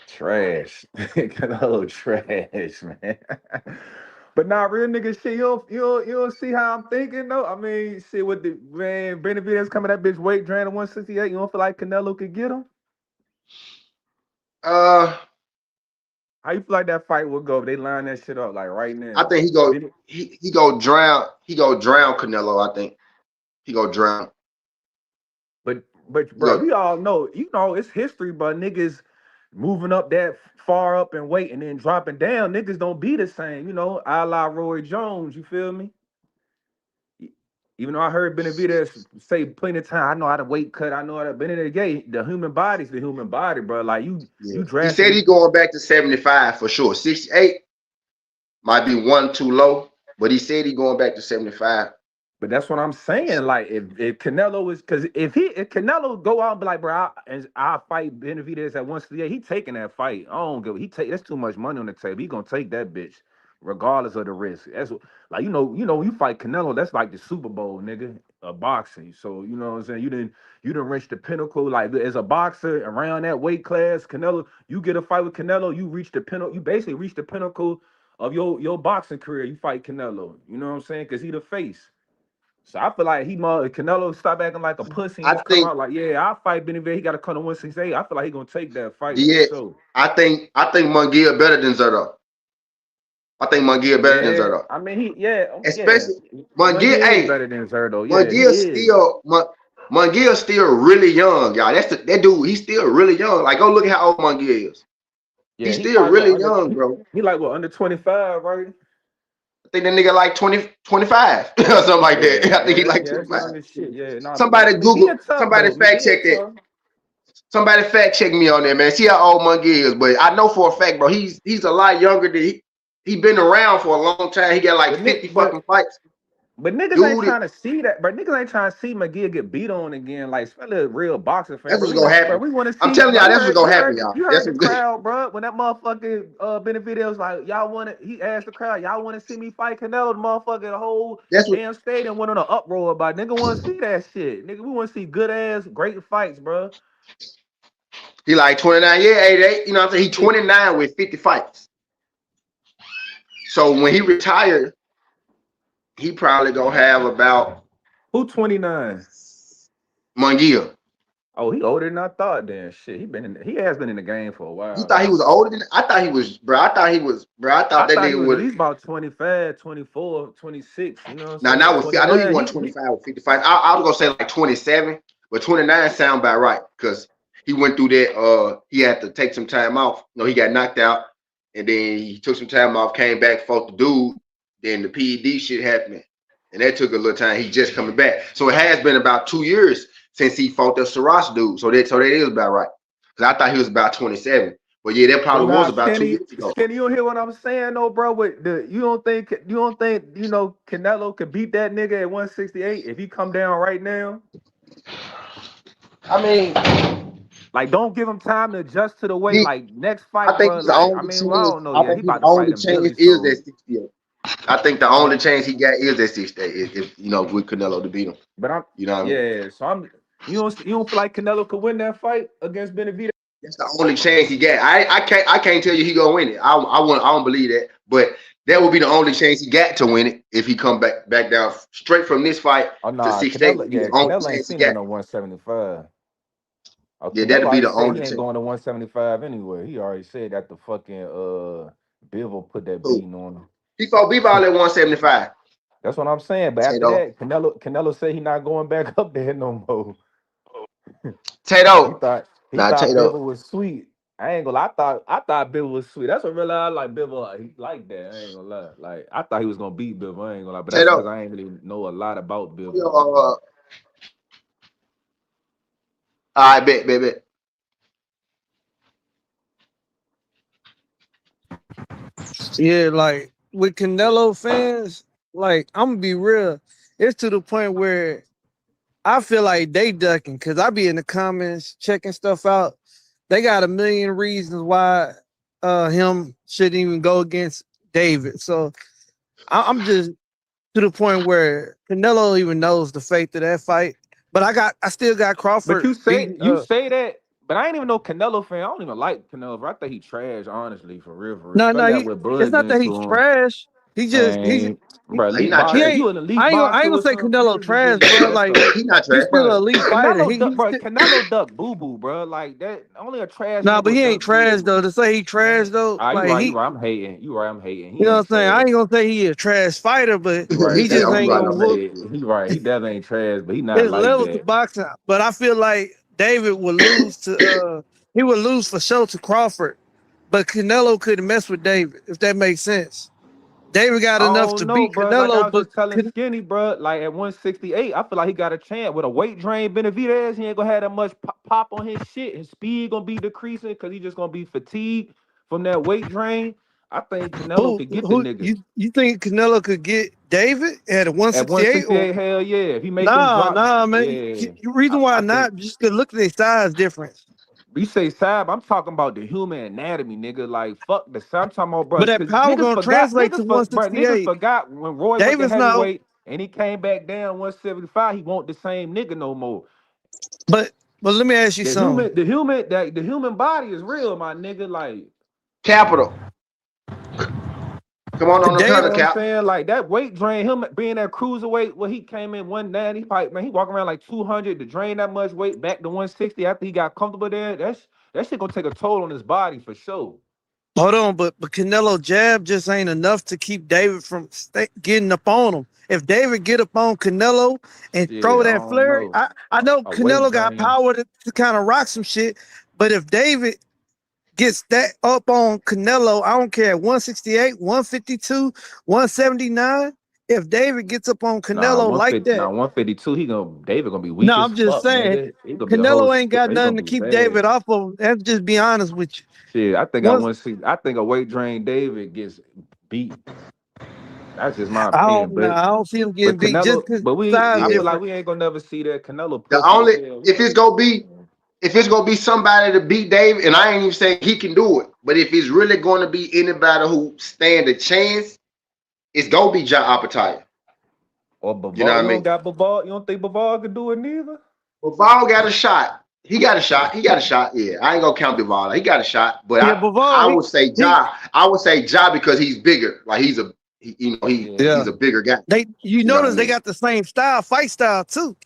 Trash. Canelo trash, man. But nah, real nigga shit, you don't see how I'm thinking though. I mean, shit with the man Benavidez coming that bitch weight drain to 168. You don't feel like Canelo could get him? Uh, How you feel like that fight would go if they line that shit up like right I now? think he go Ben- he go drown. He go drown Canelo. I think he go drown. but He bro, go. we all know, it's history, but niggas moving up that far up and weight and then dropping down, niggas don't be the same, a la Roy Jones, you feel me? Even though I heard Benavidez say plenty of time, I know how to weight cut. I know how to. But in the day, the human body's the human body, bro. Like you Yeah. He said drastically. he going back to 75 for sure. 68 might be one too low, but he said he going back to 75. But that's what I'm saying. Like if Canelo is, because if Canelo go out and be like, bro, I fight Benavidez at 168, he taking that fight. I don't give. He take that's too much money on the table. He gonna take that bitch, regardless of the risk. That's like when you fight Canelo, that's like the Super Bowl, nigga, of boxing. So you know what I'm saying. You didn't reach the pinnacle. Like as a boxer around that weight class, Canelo, you get a fight with Canelo, you reach the pinnacle. You basically reach the pinnacle of your boxing career. You fight Canelo. You know what I'm saying? Because he the face. So I feel like Canelo stop acting like a pussy and I just come think out like, yeah, I'll fight Benavidez. He got to come to 168. I feel like he gonna take that fight for yeah. sure. I think Munguia better than Zerto. I think Munguia better than Yeah, Zerto. I mean yeah. Especially Munguia Munguia. is Hey, better than Zerto. Yeah, he Munguia is. still Munguia still really young, y'all. That dude. He's still really young. Like go look at how old Munguia is. Yeah, He's he still probably what really under young, bro. he like what under 25, right? I think that nigga like 20, 25 or something like that. Yeah, I think he like that's 25. young as shit. Yeah, nah, Somebody Miguel Google, tough though. Miguel tough. somebody fact check me on that, man. See how old Monk is. But I know for a fact, bro, he's a lot younger than he been around for a long time. He got like But 50 Nick, fucking fights. But niggas ain't Dude, trying to see that, bro. Niggas ain't trying to see McGill get beat on again. Like, especially a real boxing fan, that's bro. what's gonna happen. We want to I'm see, telling bro. y'all, You that's what's heard, gonna happen, y'all. you That's heard the what's crowd, bro. When that motherfucking Benavidez was like, y'all want to, he asked the crowd, y'all want to see me fight Canelo? The motherfucking whole that's what damn stadium went on an uproar about. Nigga want to see that shit. Nigga, we want to see good ass, great fights, bro. he like 29, yeah, 88. You know what I'm saying? He It, 29 with 50 fights. So when he retired, he probably gonna have about who 29? Munguia. Oh, he older than I thought. Then shit, he has been in the game for a You while thought he though. was older than I thought he was, bro. I I thought that thought he nigga was at would. least about 25, 24, 26. You know what I'm Now, saying? now with I know you 29. want 25 with 55. I was gonna say like 27, but 29 sound about right because he went through that. He had to take some time off. You know, he got knocked out, and then he took some time off, came back, fought the dude. Then the PED shit happened, and that took a little time. He just coming back, so it has been about 2 years since he fought the Saras dude. So that is about right. Because I thought he was about 27, but yeah, that But probably was nah, about two Skinny, years ago. Skinny, you don't hear what I'm saying, though, bro. With the you don't think Canelo could beat that nigga at 168 if he come down right now? I mean, Like, don't give him time to adjust to the weight. he, Like next I fight, think bro. his Like, I only mean, well, I chance. don't know I yet. He think his about to fight only him chance Billy, is that so 68. I think the I only don't. chance he got is that 68. If you know with Canelo to beat him, But I'm you know what I mean. yeah. So I'm. You don't feel like Canelo could win that fight against Benavidez? That's the only chance he got. I can't tell you he gonna win it. I don't believe that, but that would be the only chance he got to win it if he come back down straight from this fight Oh to nah, 68 Canelo. would be Yeah, the only Canelo ain't chance he seen him got. in no 175. Oh, Yeah, Canelo that'd be already the said he only ain't chance. going to 175 anyway. He already said that the fucking Bivol put that Who? beating on him. He fought B-Ball at 175. That's what I'm saying. But after Tato. that, Canelo said he not going back up there no more. He Tato. thought he Nah, thought Tato. Bivol was sweet. I ain't gonna lie. I thought Bivol was sweet. That's what really I like Bivol. He like that. I ain't gonna lie. Like I thought he was gonna beat Bivol. I ain't gonna lie. But that's Tato. because I ain't really know a lot about Yo, Bivol. all right, bet. Yeah, like with Canelo fans, like I'm gonna be real. It's to the point where I feel like they ducking because I be in the comments checking stuff out. They got a million reasons why him shouldn't even go against David. So I'm just to the point where Canelo even knows the fate of that fight. But I still got But Crawford beating. you say that, but I ain't even no Canelo fan. I don't even like Canelo. Bro. I think he trash, honestly, for real, for real. No, Especially no, that he. with It's Bud not getting that to he's him. trash. He's Man, he, bro, He elite not he boxer. trash. ain't. You an elite I boxer ain't gonna or say something. You Canelo really trash, just bro. trash Like though. He not he's trash. still an Bro, elite fighter. Bro, Canelo duck boo boo, bro. Like that. Only a trash Nah, nigga but would he ain't duck boo trash boo. though. To say he trash though, Ah, you like right, he, I'm hating. You right, I'm hating. you He know what ain't I'm saying. I trash. ain't gonna say he a trash fighter, but You right. he That's just Yeah, what you I'm ain't right gonna gonna on that. whoop. say. Yeah. He right. He definitely ain't trash, but he not His like levels to that. boxing, but I feel like David would lose to he would lose for sure to Crawford, but Canelo couldn't mess with David if that makes sense. David got I enough to don't know, beat bro. Like I Canelo, was but just telling Skinny, bro. Like at 168, I feel like he got a chance with a weight drain. Benavidez, he ain't gonna have that much pop on his shit. His speed gonna be decreasing because he just gonna be fatigued from that weight drain. I think Canelo could get the who nigga you think Canelo could get David at a at 168 or 168. Hell yeah, if he make him nah drop, nah man? yeah. The reason why I think not just cause look at their size difference. you say Sab. I'm talking about the human anatomy, nigga. Like fuck the Sab. I'm talking about, bro. But that Because power gonna translate to niggas 168. forgot when Roy went to Davis no, heavyweight and he came back down 175. He won't the same nigga no more. but let me ask you something. The human body is real, my nigga. Like, Capital. Come on Could the you know counter, David what I'm Cap. saying? Like that weight drain, him being that cruiserweight, when he came in 190, man, he walking around like 200 to drain that much weight back to 160 after he got comfortable there. That shit gonna take a toll on his body for sure. hold on, but Canelo jab just ain't enough to keep David from getting up on him. If David get up on Canelo and Shit, throw I that don't flurry, know. I know A weight Canelo got drain. power to kind of rock some shit, but if David gets that up on Canelo, I don't care 168, 152, 179. If David gets up on Canelo like that, 152, David gonna be no, weak as I'm just fuck, saying nigga. He gonna be a whole Canelo ain't got he gonna nothing to be keep bad. David off of. Let's just be honest with you. Shit, Once I think a weight drain David gets beat. That's just my opinion. I don't see him getting But beat just Canelo, because size Yeah. I feel like different. we ain't gonna never see that Canelo The pussy as only hell. if it's gonna be if it's gonna be somebody to beat Dave, and I ain't even saying he can do it, but if it's really going to be anybody who stand a chance, it's gonna be Ja Apatow. Or You know Bavard, what you I don't mean? got Bavard, you don't think Bavard could do it neither? But Ball got a shot. He got a shot. He got a shot. Yeah, I ain't gonna count Bivol. He got a shot, but Yeah, I Bivol, would say he Ja. I would say Ja because he's bigger. Like he's Yeah. a bigger guy. you You know what I notice they mean? got the same fight style too.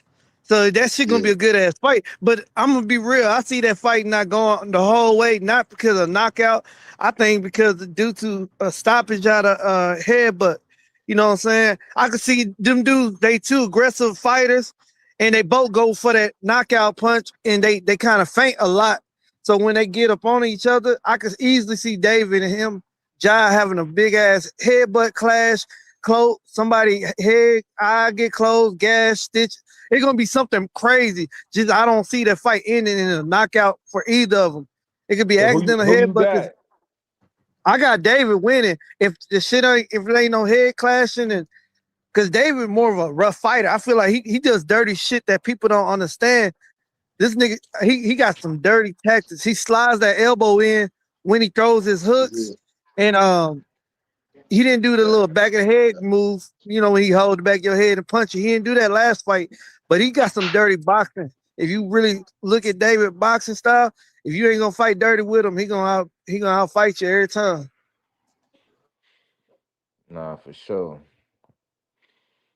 So that shit gonna Yeah. be a good ass fight. But I'm gonna be real. I see that fight not going the whole way, not because of knockout. I think because due to a stoppage out of head, but you know what I'm saying? I could see them dudes, they two aggressive fighters, and they both go for that knockout punch and they kind of faint a lot. So when they get up on each other, I could easily see David and him, Jai having a big ass headbutt clash, close somebody head, eye get closed, gas, stitch. It's gonna be something crazy. Just I don't see that fight ending in a knockout for either of them. It could be So accidental who you headbutt because got? I got David winning. If the shit ain't, if it ain't no head clashing, and because David more of a rough fighter, I feel like he does dirty shit that people don't understand. This nigga, he got some dirty tactics. He slides that elbow in when he throws his hooks, and he didn't do the little back of the head move. You know when he hold the back of your head and punch you. He didn't do that last fight, but he got some dirty boxing. If you really look at David boxing style, if you ain't gonna fight dirty with him, he gonna out fight you every time. Nah, for sure.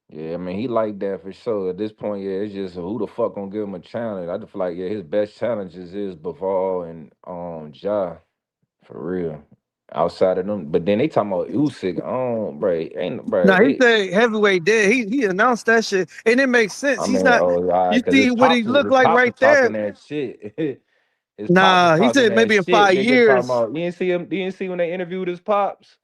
Yeah, I mean he like that for sure. At this point, yeah, it's just who the fuck gonna give him a challenge. I just feel like his best challenges is Bavard and Ja, for real. Outside of them, but then they talking about Usyk. Bro, ain't bro. Now he They, said heavyweight dead. He announced that shit, and it makes sense. I He's mean, not. oh, all You right, cause see what he look his like pops right was talking there. that shit. His pops was Nah, he talking said that maybe in shit. five Nigga talking years. about you didn't see him. You didn't see when they interviewed his pops.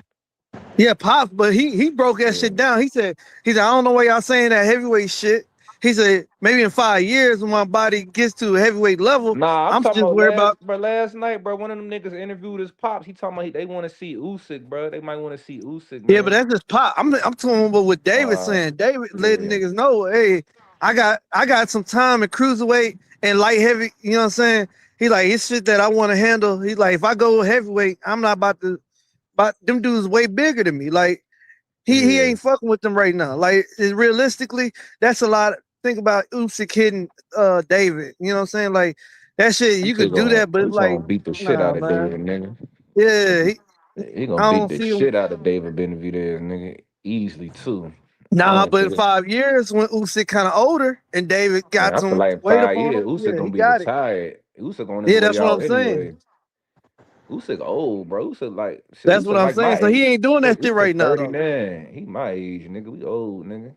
Yeah, Pops, but he broke that Yeah. shit down. He said I don't know why y'all saying that heavyweight shit. He said maybe in 5 years when my body gets to a heavyweight level, Nah, I'm I'm talking just about worried about. last night, bro. One of them niggas interviewed his pops. He talking about they want to see Usyk, bro. They might want to see Usyk, Yeah, but man. that's just Pop. I'm talking about what David Uh, saying. David letting yeah. niggas know, hey, I got some time in cruiserweight and light heavy. You know what I'm saying? He like it's shit that I want to handle. He like if I go heavyweight, I'm not about to. But them dudes way bigger than me. Like He Yeah. ain't fucking with them right now. Like realistically, that's a lot. Think about Usyk hitting David. You know what I'm saying? Like that shit, you could do that, but it's Usyk like, gonna beat the shit nah, out of man. David, nigga. Yeah, He gonna I beat don't the see him. shit out of David Benavidez, nigga, easily too. I Nah, don't but see in it. 5 years when Usyk kind of older and David Man, got I feel some like in weight up 5 years, on him, Usyk yeah, gonna he be got it. retired. Usyk on his Yeah, way that's what I'm out saying. anyway. Usyk old, bro. Usyk like shit. That's what Usyk I'm like saying. my So age. he ain't doing that shit Usyk right now though. 39. He my age, nigga. We old, nigga.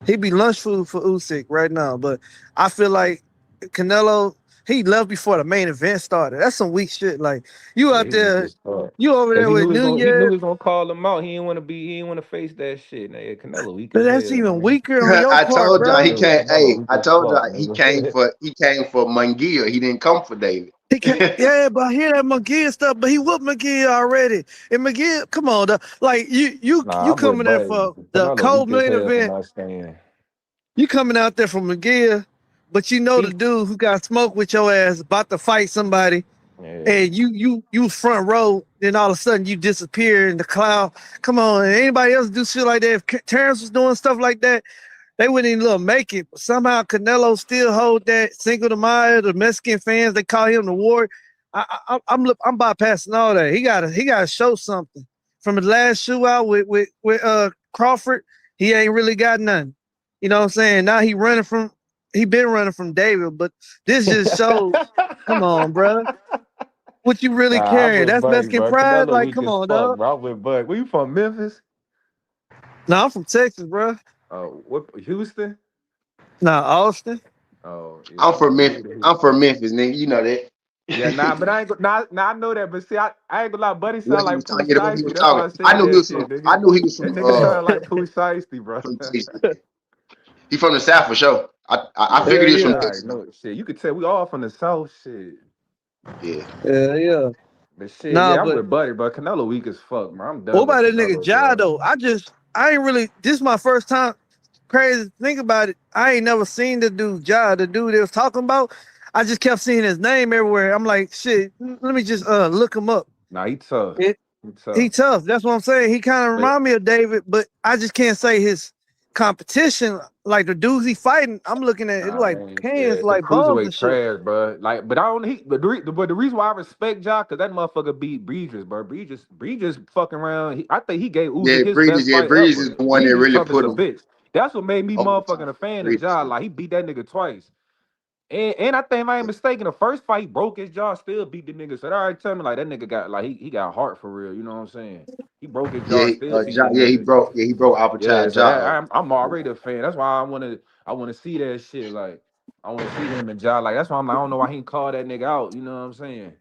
He be lunch food for Usyk right now. But I feel like Canelo, he left before the main event started. That's some weak shit. Like you Yeah, out he weak there, as fuck. you over Cause there with he knew Nunez. he was gonna call him out. He ain't wanna face that shit. Nigga, Canelo weak But as that's hell, even man. weaker on your I part, told y'all he bro. can't. Canelo Hey, weak I as told fuck, y'all nigga. he came for Mungia. He didn't come for David. He can't. Yeah, but I hear that McGee stuff. But he whooped McGee already. And McGee, come on, like Nah, you I'm with coming there Buddy. for the Canelo cold weak as main hell for event. not staying. You coming out there from McGee, but you know the He dude who got smoked with your ass about to fight somebody, yeah. and you front row. Then all of a sudden you disappear in the cloud. Come on, and anybody else do shit like that? If Terrence was doing stuff like that, they wouldn't even let him make it. But somehow Canelo still hold that Cinco de Mayo. The Mexican fans they call him the war. I'm bypassing all that. He gotta show something from the last shootout with Crawford. He ain't really got nothing. You know what I'm saying? Now he been running from David, but this just shows. Come on, bro. What you really Nah, I'm carrying? with That's Buddy, Mexican bro. pride. Canelo Like, weak come as on, fuck, dog. bro. I'm with Buddy. Where you from? Memphis? No, I'm from Texas, bro. What Houston? Nah, Austin. Oh, yeah, I'm I'm from from Memphis. I'm from Memphis, nigga. You know that. Yeah, nah, but I ain't nah, I know that, but see, I ain't gonna lie, Buddy What sound he was like Pooh talking, yeah, the way he Shiesty. was That's why talking. I said that shit, I nigga. knew he was That from nigga sound like Pooh Shiesty, bro. from Texas. He from the South for sure. I Yeah, figured he was yeah, from Yeah, I Texas. know shit. You could tell we all from the South, shit. Yeah. yeah. But shit, Nah, yeah, I'm but with Buddy, bro. Canelo weak as fuck, bro. I'm what done with about that nigga Canelo, Ja bro. though? I ain't really. This is my first time. Crazy. To think about it. I ain't never seen the dude Ja, the dude they was talking about. I just kept seeing his name everywhere. I'm like, shit. Let me just look him up. Nah, he tough. It, He he tough. tough. That's what I'm saying. He kind of But remind me of David, but I just can't say his competition. Like the dudes he fighting, I'm looking at it nah, like man, hands, yeah, the like bums cruiserweight and shit. trash, bro. Like, but I don't. But the reason why I respect Ja, cause that motherfucker beat Bridges, bro. Bridges fucking around. I think he gave Usyk his best Yeah, fight Breeze ever. is the one that Bridges really tough as put a him bitch. That's what made me over the motherfucking top. a fan of Breeze. Ja. Like he beat that nigga twice. And I think if I ain't mistaken, the first fight he broke his jaw, still beat the nigga. So that already tell me like that nigga got like he got heart for real. You know what I'm saying? He broke his jaw, still beat the nigga. He broke Yeah, Albertine so that jaw. I'm already a fan. That's why I wanna see that shit. Like I wanna see him and Ja. Like that's why I'm like, I don't know why he didn't call that nigga out. You know what I'm saying?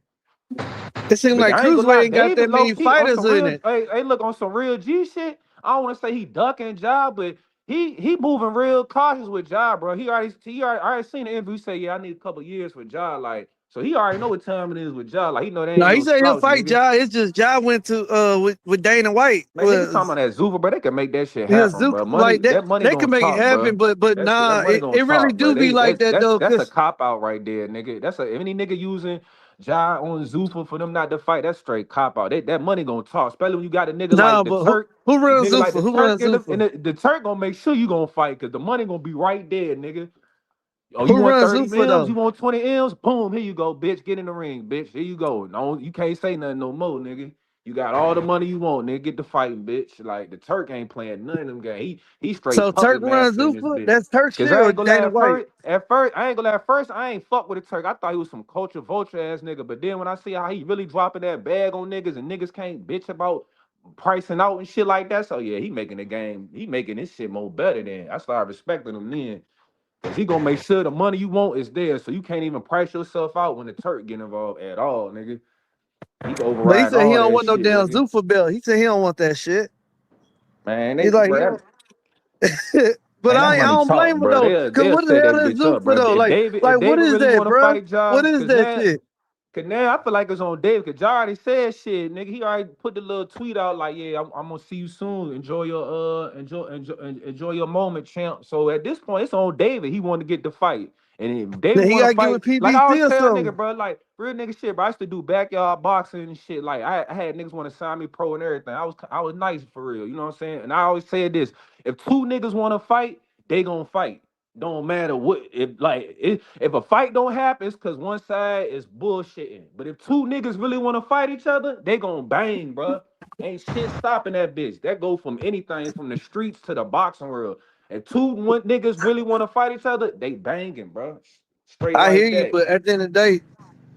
It seems But like I ain't gonna lie, cruiserweight ain't got David that low many key on fighters some in real. it. Hey, look on some real G shit. I don't want to say he ducking Ja, but he moving real cautious with Ja, bro. He already seen the interview say, yeah, I need a couple years for Ja, like so he already know what time it is with Ja. Like he know they No, ain't he no said he'll slouch, fight nigga. Ja. It's just Ja went to with Dana White. Man, nigga talking about that Zufa, bro. They can make that shit His happen, Zuka bro. like that. That money They gonna can make it talk, bro. happen, but That nah, money it, gonna it really talk, bro. do be They like that though. that's a Cause cop out right there, nigga. That's any nigga using Ja on Zufa for them not to fight. That's straight cop out. That money gonna talk, especially when you got a nigga nah, like the but Turk. who The runs nigga like Zufa? the Who Turk runs and Zufa? the Turk gonna make sure you gonna fight because the money gonna be right there, nigga. Oh, you Who want runs 30 Zufa M's? You though? want 20 M's? Boom, here you go, bitch. Get in the ring, bitch. Here you go. No, you can't say nothing no more, nigga. You got all the money you want, nigga. Get the fighting, bitch. Like the Turk ain't playing none of them games. He straight So Turk puppet runs master in this Zufa. bitch. That's Turk Cause shit I or ain't gonna lie, Dana White? I ain't gonna lie, at first, I ain't fuck with the Turk. I thought he was some culture vulture ass nigga. But then when I see how he really dropping that bag on niggas and niggas can't bitch about pricing out and shit like that. So yeah, he making the game, he making this shit more better than I started respecting him then. Cause he gonna make sure the money you want is there, so you can't even price yourself out when the Turk get involved at all, nigga. He can But he override said he all don't that want no shit, damn nigga. Zufa belt. He said he don't want that shit. Man, He's like he bro, don't. but that I money don't talk, blame him bro. though. Cause They'll what the set hell that is bitch up, Zufa bro. though? If Like what David is really that, want to bro? fight Ja, What is that shit? cause now I feel like it's on David. Cause Ja already said shit, nigga. He already put the little tweet out like, yeah, I'm gonna see you soon. Enjoy your enjoy your moment, champ. So at this point, it's on David. He wanted to get the fight. And if David Then he want to gotta get fight, with like I always PBC or tell something. nigga, bro, like real nigga shit, bro. I used to do backyard boxing and shit. Like I had niggas want to sign me pro and everything. I was nice for real, you know what I'm saying? And I always said this: if two niggas want to fight, they gonna fight. Don't matter what if a fight don't happen, it's cause one side is bullshitting. But if two niggas really want to fight each other, they gonna bang, bro. Ain't shit stopping that bitch. That go from anything from the streets to the boxing world. If niggas really want to fight each other, they banging, bro. Straight I hear like you, that. but at the end of the day,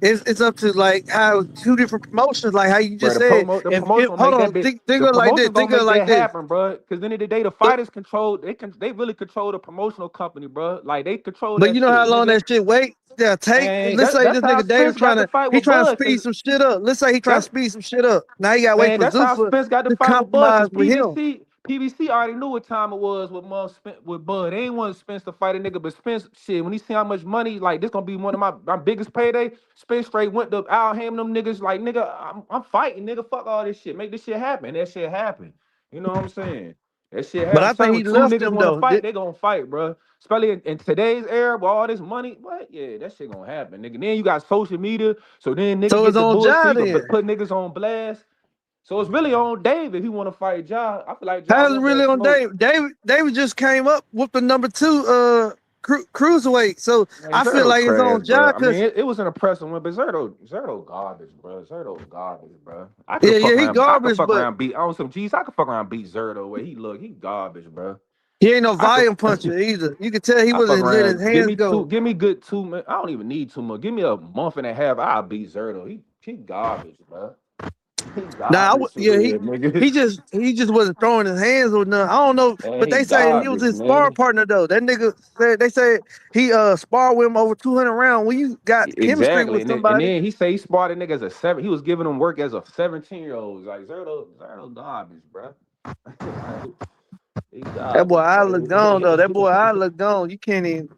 it's up to like how two different promotions, like how you Bro, just said. the If promotion gonna hold make that on, bitch. think The of it like this, promotion gonna think of it make like that this. happen, bro. Because end of the day, the But fighters control. They really control the promotional company, bro. Like they control but that you know how shit, long nigga. that shit wait? Yeah, take. Man, Let's say that's this how nigga David Spence got the fight he with trying to Bud. speed Cause some shit up. Let's say he trying to that's speed some shit up. Now he got to wait Man, for that's how Zuffa Spence got the to fight with Bud, cause compromise with him. PBC already knew what time it was with Bud. They ain't want Spence to fight a nigga, but Spence, shit, when he see how much money, like this gonna be one of my biggest payday. Spence straight went to Al Hammond them niggas, like nigga, I'm fighting, nigga, fuck all this shit, make this shit happen. And that shit happen. You know what I'm saying? That shit But happen. I think Son, he when two left niggas him want to though. fight, they gonna fight, bro. Especially in today's era with all this money, what? Yeah, that shit gonna happen, nigga. Then you got social media, so then nigga So get it's the on bullshit. Ja You can then. put niggas on blast. So it's really on Dave if he want to fight Ja. I feel like Ja How's it want really that on smoke. David? David just came up with the number two cruiserweight. So Man, I feel Zerto like it's trash, on Ja bro. I mean, because it was an impressive win, but Zerto garbage, bro. Zerto garbage, bro. yeah, he I could garbage, fuck but around beat on some G's. I could fuck around beat Zerto where he look. He garbage, bro. he ain't no I could. volume puncher either. You could tell he I fuck wasn't letting his around. hands go. Give me good 2 months. I don't even need 2 months. Give me a month and a half. I'll beat Zerto. He garbage, bro. He Nah, garbage for yeah, real, nigga. he just wasn't throwing his hands or nothing. I don't know, Man, but he they say he was garbage, his sparring man. partner though. That nigga said they said he sparred with him over 200 rounds. When you got chemistry Exactly, with and somebody, then he say he sparred a nigga as a seven. He was giving him work as a 17-year-old. Like Zerto garbage, bro. Like he that boy garbage, I look man. gone though. That boy I look gone. You can't even.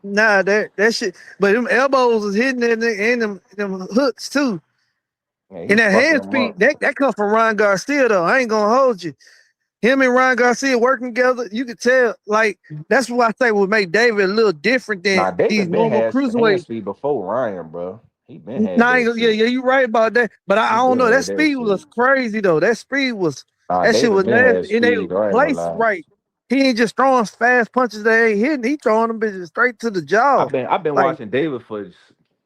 Nah, that shit. But them elbows was hitting that nigga and them hooks too. Yeah, he And that fucking hand him speed up. that comes from Ryan Garcia though. I ain't gonna hold you. Him and Ryan Garcia working together, you could tell. Like that's what I say would make David a little different than Nah, these David been normal had hand cruiserweights. speed before Ryan, bro. He been had Nah, that yeah, shit. yeah, you right about that. But I He don't been know. That had that speed shit. was crazy though. Nah, That shit David was been had nasty. And they speed. I ain't gonna placed lie. right. He ain't just throwing fast punches that ain't hitting. He throwing them bitches straight to the jaw. I've been Like, watching David for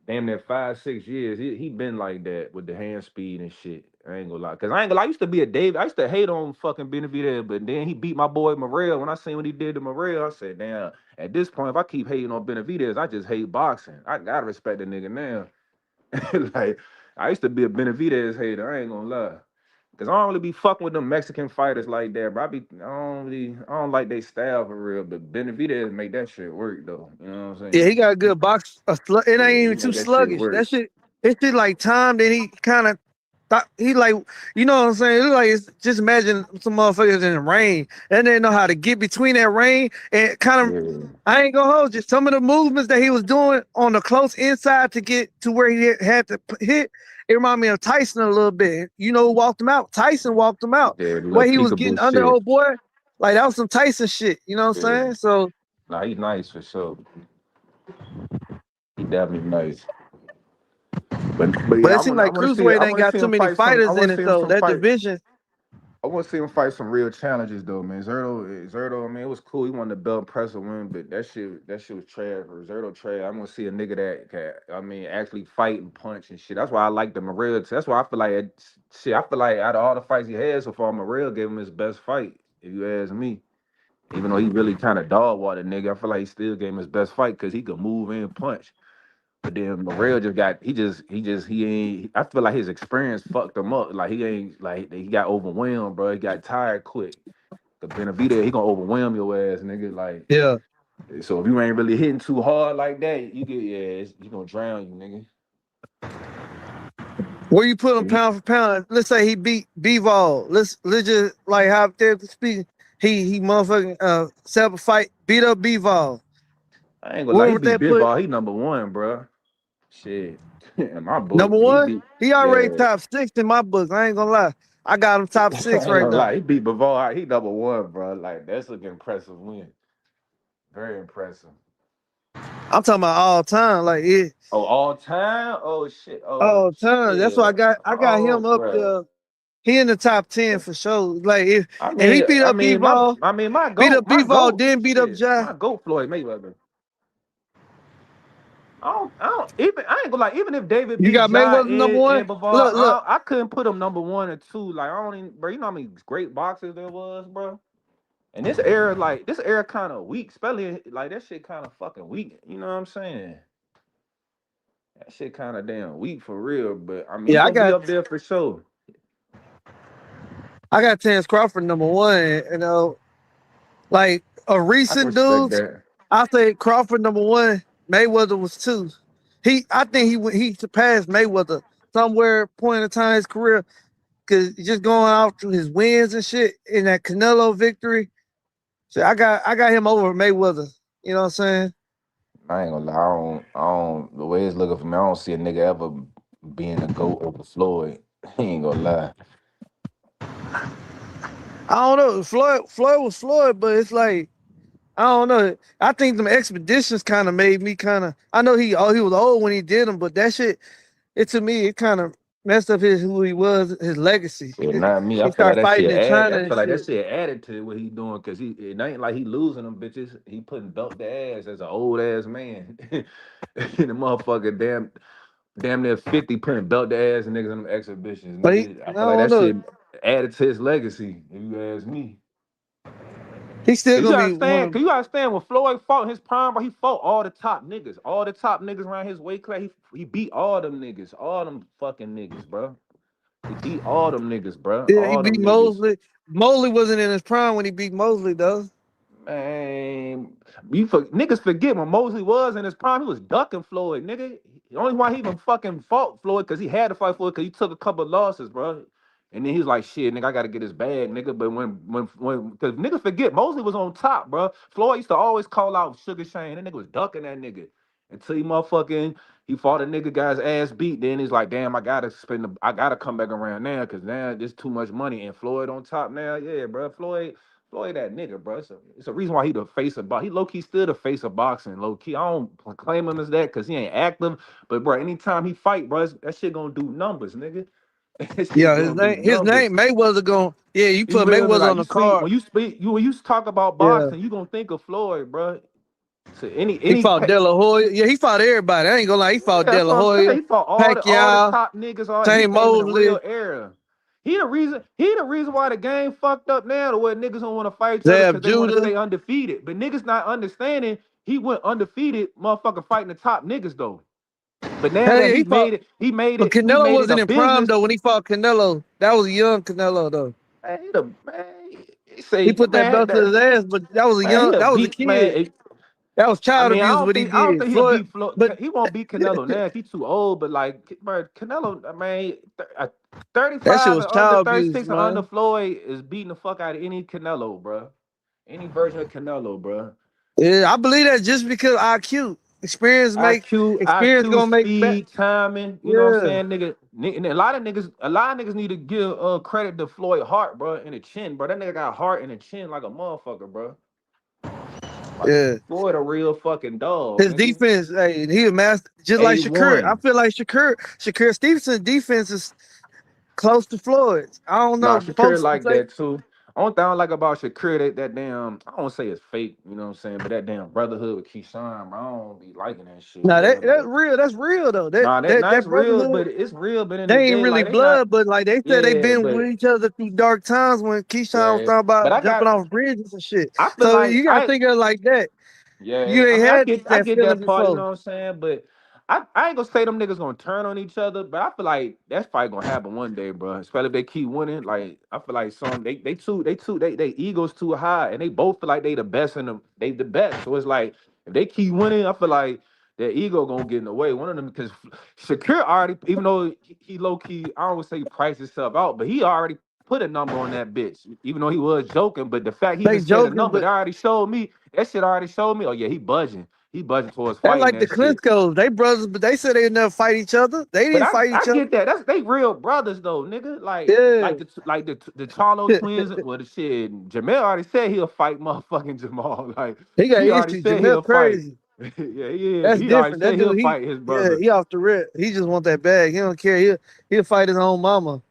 damn near 5 6 years. He been like that with the hand speed and shit. I ain't gonna lie, cause I ain't gonna lie. I used to be a David. I used to hate on fucking Benavidez, but then he beat my boy Morrell. When I seen what he did to Morrell, I said, damn. At this point, if I keep hating on Benavidez, I just hate boxing. I gotta respect the nigga now. Like I used to be a Benavidez hater. I ain't gonna lie. Cause I don't really be fucking with them Mexican fighters like that, bro. I don't like they style for real. But Benavidez make that shit work though. You know what I'm yeah, he saying? got a good box. It Yeah, ain't he even too make that shit sluggish. work. It shit like time. Then he kind of thought he like, you know what I'm saying? It look like it's, just imagine some motherfuckers in the rain and they know how to get between that rain and kind of. Yeah, I ain't gonna hold you. Some of the movements that he was doing on the close inside to get to where he had to hit, it reminded me of Tyson a little bit. You know who walked him out? Tyson walked him out. yeah, The little way he was peekaboo getting under shit. old boy, like that was some Tyson shit. You know what I'm Yeah. saying? So, Nah, he nice for sure. He definitely nice. But but yeah, it seemed like I cruiserweight ain't want to got see too him many fight some. I fighters want in to it see him though. some That fight. division. I want to see him fight some real challenges though, man. Zerto. I mean, it was cool. He won the belt press win, but that shit was trash. For Zerto trash. I want to see a nigga that can, I mean, actually fight and punch and shit. That's why I like the Morrell. That's why I feel like shit. I feel like out of all the fights he had so far, Morrell gave him his best fight. If you ask me, even though he really kind of dog water nigga, I feel like he still gave him his best fight because he could move and punch. But then Morrell just got he ain't. I feel like his experience fucked him up. Like he ain't like he got overwhelmed, bro. He got tired quick. The Benavidez, he gonna overwhelm your ass, nigga. Like Yeah. so, if you ain't really hitting too hard like that, he gonna drown you, nigga. Where you put him If you, pound for pound? Let's say he beat Bivol. Let's just like hypothetically speaking, he motherfucking set up a fight, beat up Bivol. I ain't gonna lie, Where he would beat that put Bivol. He number one, bro. Shit, in my book, number he one? beat. He already Yeah, top six in my book. I ain't gonna lie. I got him top I six ain't right gonna now. lie, he beat Bivol. He number one, bro. Like that's an impressive win. Very impressive. I'm talking about all time. Like it Oh, all time? Oh shit. Oh all time. That's why shit. I got him Oh, up bro. there. He in the top 10 for sure. Like I if he mean, beat I up mean, my, B-Ball, I mean, my beat goat, up my B-Ball, goat, then beat up shit, Ja. my goat, Floyd Mayweather. I don't even. I ain't gonna like. Even if David You beat got Ja Mayweather number and one. Bivol, Look, I couldn't put him number one or two. Like I don't even, bro. You know how many great boxers there was, bro. And this era kind of weak, especially like that shit kind of fucking weak. You know what I'm saying? That shit kind of damn weak for real. But I mean, he yeah, I gonna be got up there for sure. I got Terence Crawford number one. You know, like a I can recent respect dudes, that. I say Crawford number one. Mayweather was two. I think he surpassed Mayweather somewhere point in time in his career because just going off to his wins and shit in that Canelo victory. So I got him over Mayweather. You know what I'm saying? I ain't gonna lie. I don't. The way it's looking for me, I don't see a nigga ever being a goat over Floyd. I ain't gonna lie. I don't know. Floyd was Floyd, but it's like I don't know. I think them expeditions kind of made me kind of. I know he was old when he did them, but that shit to me it kind of messed up his who he was, his legacy. Yeah, not me. I He feel like started that fighting shit in add. China I and feel like that shit. shit added to what he doing because it ain't like he losing them bitches. He putting belt the ass as an old ass man. And the motherfucker damn near 50 putting belt the ass and niggas in them exhibitions. But Nigga, I I feel like don't that know. shit added to his legacy. If you ask me. He's still Cause you gonna be one understand, of. cause you understand when Floyd fought in his prime, bro, he fought all the top niggas around his weight class. He beat all them niggas, all them fucking niggas, bro. He beat all them niggas, bro, Yeah, he all beat them niggas. Mosley. Mosley wasn't in his prime when he beat Mosley though. Man, niggas forget when Mosley was in his prime, he was ducking Floyd, nigga. The only why he even fucking fought Floyd, cause he had to fight Floyd, cause he took a couple of losses, bro. And then he was like, "Shit, nigga, I gotta get his bag, nigga." But cause niggas forget Mosley was on top, bro. Floyd used to always call out Sugar Shane. That nigga was ducking that nigga until he fought a nigga, got his ass beat. Then he's like, "Damn, I gotta come back around now, cause now there's too much money." And Floyd on top now, yeah, bro. Floyd, that nigga, bro. It's a reason why he the face of boxing. He low key still the face of boxing, low key. I don't claim him as that because he ain't active. But bro, anytime he fight, bro, that shit gonna do numbers, nigga. That shit Yeah, gonna do his numbers. name Mayweather going. Yeah, you You put feel me? Mayweather Like on you the see, card. when you talk about Yeah, boxing, you gonna think of Floyd, bro. To any he any fought pa- De La Hoya. Yeah, he fought everybody. I ain't gonna lie. He Yeah, fought De that's La what I'm saying. Hoya, He fought all the Pacquiao, top niggas. All he Shane came in a real Mosley, era. He the reason why the game fucked up now to where niggas don't want to fight each other Zab because they want to Judah. stay undefeated. But niggas not understanding he went undefeated, motherfucker fighting the top niggas though. But now Hell that yeah, he fought. But he Canelo made it a wasn't in prime business. though when he fought Canelo. That was a young Canelo though. He He say, put that man, belt to his ass, but that was a man, young. he'll That was a beat, man. kid. That was I child mean, abuse what he I don't did. think he'll Floyd, beat Floyd. but He won't beat Canelo now. He too old. But like, bro, Canelo, I mean, that shit 35 was and under, child abuse, 36 and under man. Floyd is beating the fuck out of any Canelo, bro. Any version of Canelo, bro. Yeah, I believe that just because IQ experience IQ, gonna make back. speed, timing. You know what I'm Yeah, saying, nigga? And a lot of niggas need to give credit to Floyd Hart, bro, and the chin, bro. That nigga got heart and a chin like a motherfucker, bro. Like yeah. Floyd a real fucking dog, His nigga. defense, hey, he a master, just like Shakur. I A1. feel like Shakur Stevenson's defense is close to Floyd's. I don't Nah, know, Shakira folks like say. that too. Only thing I don't like about Shakira, that damn, I don't say it's fake, you know what I'm saying, but that damn brotherhood with Keyshawn, bro, I don't be liking that shit, Now bro. that's Like, real. That's real though. That nah, that that's that real, brotherhood. but it's real, but in the They ain't day, really like they not, blood, but like they said, they yeah, been with each other through dark times when Keyshawn was yeah. talking But about jumping off bridges and shit. I feel So like you gotta think of it like that. yeah, You I ain't mean, had I that get feeling that part, you know before. what I'm saying, but I ain't gonna say them niggas gonna turn on each other, but I feel like that's probably gonna happen one day, bro. Especially if they keep winning. Like I feel like they egos too high, and they both feel like they the best in them. They the best, so it's like if they keep winning, I feel like their ego gonna get in the way. One of them because Shakir already, even though he low key, I don't want to say he priced himself out, but he already put a number on that bitch, even though he was joking. But the fact he even They said a joking, number, but that shit already showed me. Oh yeah, he budging. He budging towards that's fighting like the that shit. Klitschko's. They brothers, but they said they never fight each other. They But didn't I, fight I each other. get that. That's they real brothers though, nigga. Yeah. Like the Charlo twins. Well, the shit. Jamel already said he'll fight motherfucking Jamal. Like He got he already issues. said Jamel he'll fight. crazy. Yeah, he is. That's He already different. That said he'll dude, fight his yeah, brother. he off the rip. He just want that bag. He don't care. He'll fight his own mama.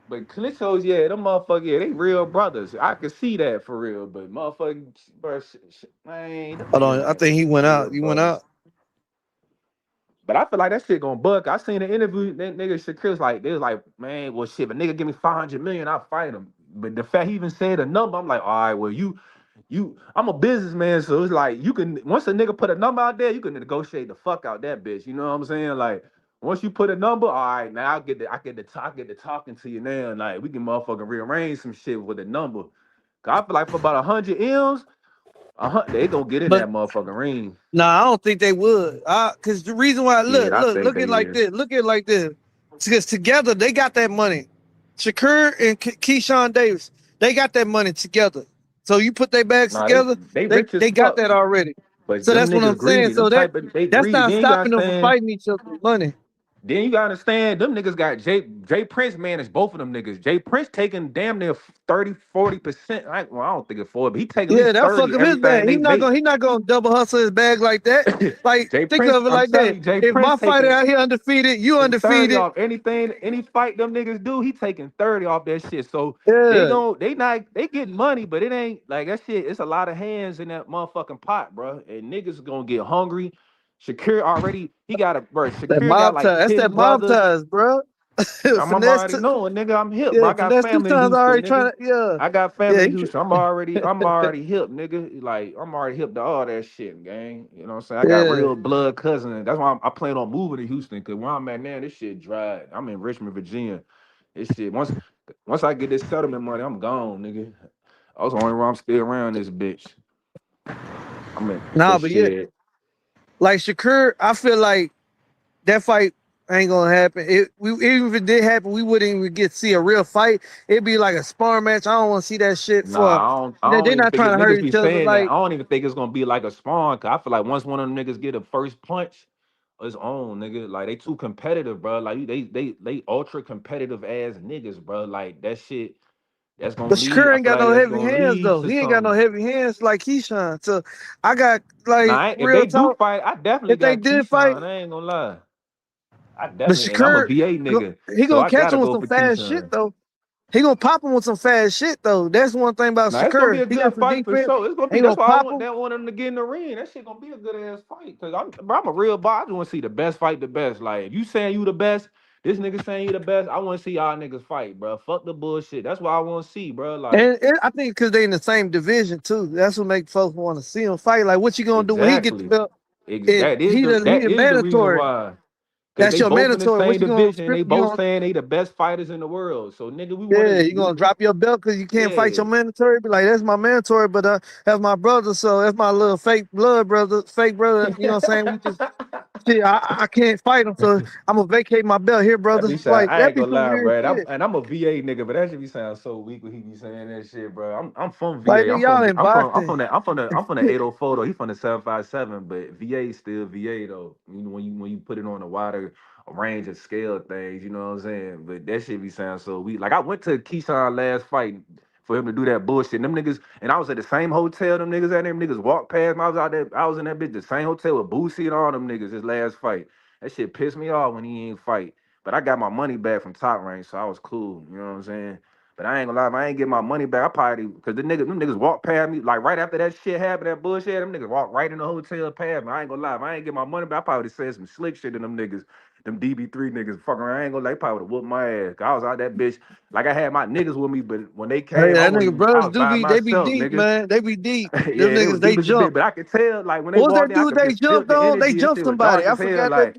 But Klitschko's, yeah, them motherfuckers, yeah, they real brothers. I can see that for real. But motherfucking, bro, man, them Hold niggas on, I ain't think he went real out. You went brothers. out. But I feel like that shit gonna buck. I seen an interview, that nigga Shakur was like, they was like, man, well shit, but nigga give me 500 million, I'll fight him. But the fact he even said a number, I'm like, all right, well, I'm a businessman, so it's like you can once a nigga put a number out there, you can negotiate the fuck out that bitch. You know what I'm saying? Like once you put a number, all right, now I get the talking to you now. Like we can motherfucking rearrange some shit with a number. Cause I feel like for about 100 M's, they gonna get in But that motherfucking ring. nah, I don't think they would. Cause the reason why, Shit, I think look they at it like is. this. Look at it like this. Because together they got that money. Shakur and Keyshawn Davis, they got that money together. So you put their bags Nah, they together, they they rich as they got fuck, that already. but So them that's what niggas I'm saying. greedy. Them So type of they that's greedy. not Then you gotta stopping them from understand. fighting each other for money. Then you gotta understand. Them niggas got Jay Prince managed both of them niggas. Jay Prince taking damn near 30-40%. Well, I don't think it's 40, but he taking at Yeah, least that fuck 30 up his everything bag. they make. He not gonna double hustle his bag like that. Like Jay think Prince, of it I'm like telling that. you, Jay If Prince my fighter taking out here undefeated, you taking 30 undefeated. off anything, any fight them niggas do, he taking 30 off that shit. So Yeah, they getting money, but it ain't like that shit. It's a lot of hands in that motherfucking pot, bro. And niggas gonna get hungry. Shakir already, he got a bro. that Shakir got mob like ties. That's 10 that mob brothers. ties, bro. I'm Finesse. already knowing, nigga. I'm hip, bro. Yeah, I got finesse two family in times Houston, already nigga. trying to. Yeah, I got yeah. family in Houston. I'm already hip, nigga. Like I'm already hip to all that shit, gang. You know what I'm saying? I got Yeah. real blood cousins. That's why I plan on moving to Houston. Cause where I'm at now, this shit dry. I'm in Richmond, Virginia. This shit once I get this settlement money, I'm gone, nigga. I was the only reason I'm still around this bitch. I'm in, Nah, but but yeah, shit. like Shakur, I feel like that fight ain't gonna happen. Even if it did happen, we wouldn't even get to see a real fight. It'd be like a spar match. I don't want to see that shit for. Nah, I don't They're even not think trying it, to niggas hurt be each other. saying that. I Like don't even think it's gonna be like a spawn. Cause I feel like once one of them niggas get a first punch, it's on, nigga. Like they too competitive, bro. Like they ultra competitive ass niggas, bro. Like that shit, that's but gonna lead. Shakur I ain't feel got like no that's heavy gonna hands lead though. to He ain't got no something. heavy hands like Keyshawn. So I got like Nah, if real they do talk. fight, I definitely If they got did fight, Keyshawn. I ain't gonna lie. I but definitely, and I'm a Shakur, VA nigga, he so gonna I catch gotta him with go some for fast shit Keyshawn. though. He gonna pop him with some fast shit though. That's one thing about Now it's gonna be Shakur. a He got good some fight for defense. sure. It's gonna He be. gonna That's why I pop want him. that one of them to get in the ring. That shit gonna be a good ass fight. Cause I'm a real boy. I just want to see the best fight the best. Like if you saying you the best, this nigga saying you the best. I want to see y'all niggas fight, bro. Fuck the bullshit. That's what I want to see, bro. Like And I think because they in the same division too. That's what makes folks want to see him fight. Like, what you gonna do when he get the exactly. belt? And That is the he that the is the reason mandatory. why. Cause That's they your both in the mandatory. What same you gonna division. script? They You both gonna saying they the best fighters in the world. So nigga, we want yeah, to you gonna drop your belt because you can't fight yeah. your mandatory. Be like, that's my mandatory, but that's my brother. So that's my little fake blood brother, fake brother. You know what I'm saying? We just shit. I can't fight him, so I'm gonna vacate my belt here, That brother. be sound. Like I that ain't be gonna some lie, weird bro. shit. And I'm a VA nigga, but that should be sound so weak when he be saying that shit, bro. I'm from Like VA. nigga, y'all in boxing. I'm from the 804 though. He from the 757, but VA still VA though. You know when you put it on a wider range of scale things, you know what I'm saying. But that shit be sound so weak. Like I went to Keyshawn last fight for him to do that bullshit. Them niggas, and I was at the same hotel. Them niggas at them niggas walked past me. I was out there. I was in that bitch, the same hotel with Boosie and all them niggas. His last fight. That shit pissed me off when he ain't fight. But I got my money back from Top Rank, so I was cool. You know what I'm saying? But I ain't gonna lie, if I ain't get my money back, I probably because them niggas walked past me like right after that shit happened, that bullshit. Them niggas walked right in the hotel past me. I ain't gonna lie, if I ain't get my money back, I probably would have said some slick shit to them niggas. Them DB3 niggas fucking around. I ain't gonna lie, they probably would have whooped my ass. 'Cause I was out that bitch. Like I had my niggas with me, but when they Hey, came, that nigga I brothers was do by be they be myself, deep, nigga. man. They be deep. Them Yeah, they was niggas they deep as a bit, jump. but I could tell, like when they What was that walked in, I dude could they just feel jumped the on? They energy and jumped shit was somebody. dark I as hell. forgot that.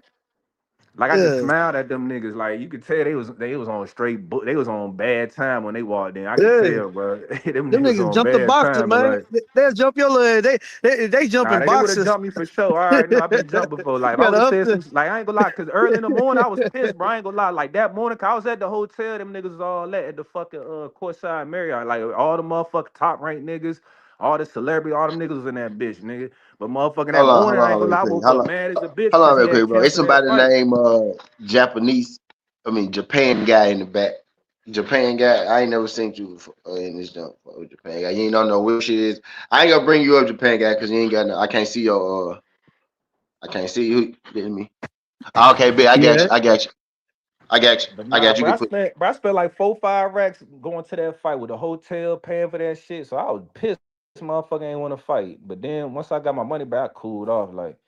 Like I just Yeah, smiled at them niggas. Like you could tell they was on straight. They was on bad time when they walked in. I could yeah. tell, bro. Them Them niggas niggas on jumped the bad boxer, time. But man. like, They'll jump your leg. They nah, jumping they would have boxers. jumped me for sure. I already know I've been jumped before. Like if You I would gotta have up said some, the. like I ain't gonna lie, cause early in the morning I was pissed, bro. I ain't gonna lie. Like that morning, 'cause I was at the hotel. Them niggas was all at the fucking courtside Marriott. Like all the motherfucking top ranked niggas. All the celebrity, all them niggas was in that bitch, nigga. But motherfucking that Hold morning, I ain't on, gonna real lie, I quick. woke up mad as a bitch Hold because on, he real had quick, bro. It's canceled that somebody fight. named Japanese. I mean Japan guy in the back. Japan guy. I ain't never seen you before, in this jump with Japan guy. You ain't don't know what shit is. I ain't gonna bring you up Japan guy because you ain't got no. I can't see your. I can't see you. Getting me. Okay, big. I got Yeah. you. I got you. I got you. But I nah, got you. bro, You can put. I spent like 4-5 racks going to that fight with a hotel, paying for that shit. So I was pissed, motherfucker ain't want to fight. But then once I got my money back, I cooled off. Like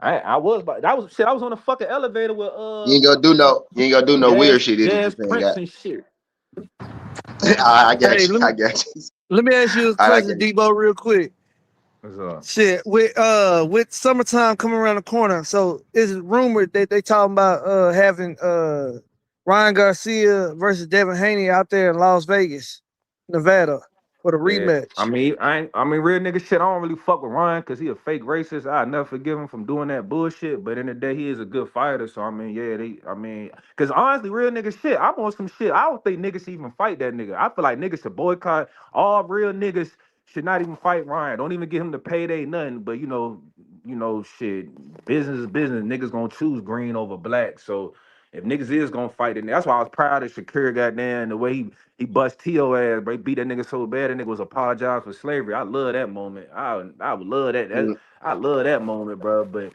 I was, but that was shit. I was on the fucking elevator with You ain't gonna do no. You ain't gonna do no weird shit in the Jazz Japan Prince guy. and shit. I got Hey, you. I got you. let me ask you a I question, got you. Debo, real quick. What's up? Shit, with summertime coming around the corner, so it's rumored that they talking about having Ryan Garcia versus Devin Haney out there in Las Vegas, Nevada, for the Yeah, I rematch. mean, I mean, real nigga shit. I don't really fuck with Ryan because he a fake racist. I never forgive him from doing that bullshit. But in the day, he is a good fighter. So I mean, yeah, because honestly, real nigga shit. I'm on some shit. I don't think niggas should even fight that nigga. I feel like niggas should boycott. All real niggas should not even fight Ryan. Don't even give him the payday, nothing. But shit. Business is business. Niggas gonna choose green over black. So if niggas is gonna fight it, that's why I was proud of Shakir. Goddamn, the way he bust T.O. ass, bro. He beat that nigga so bad. That nigga was apologize for slavery. I love that moment. I would love that. Mm. I love that moment, bro. But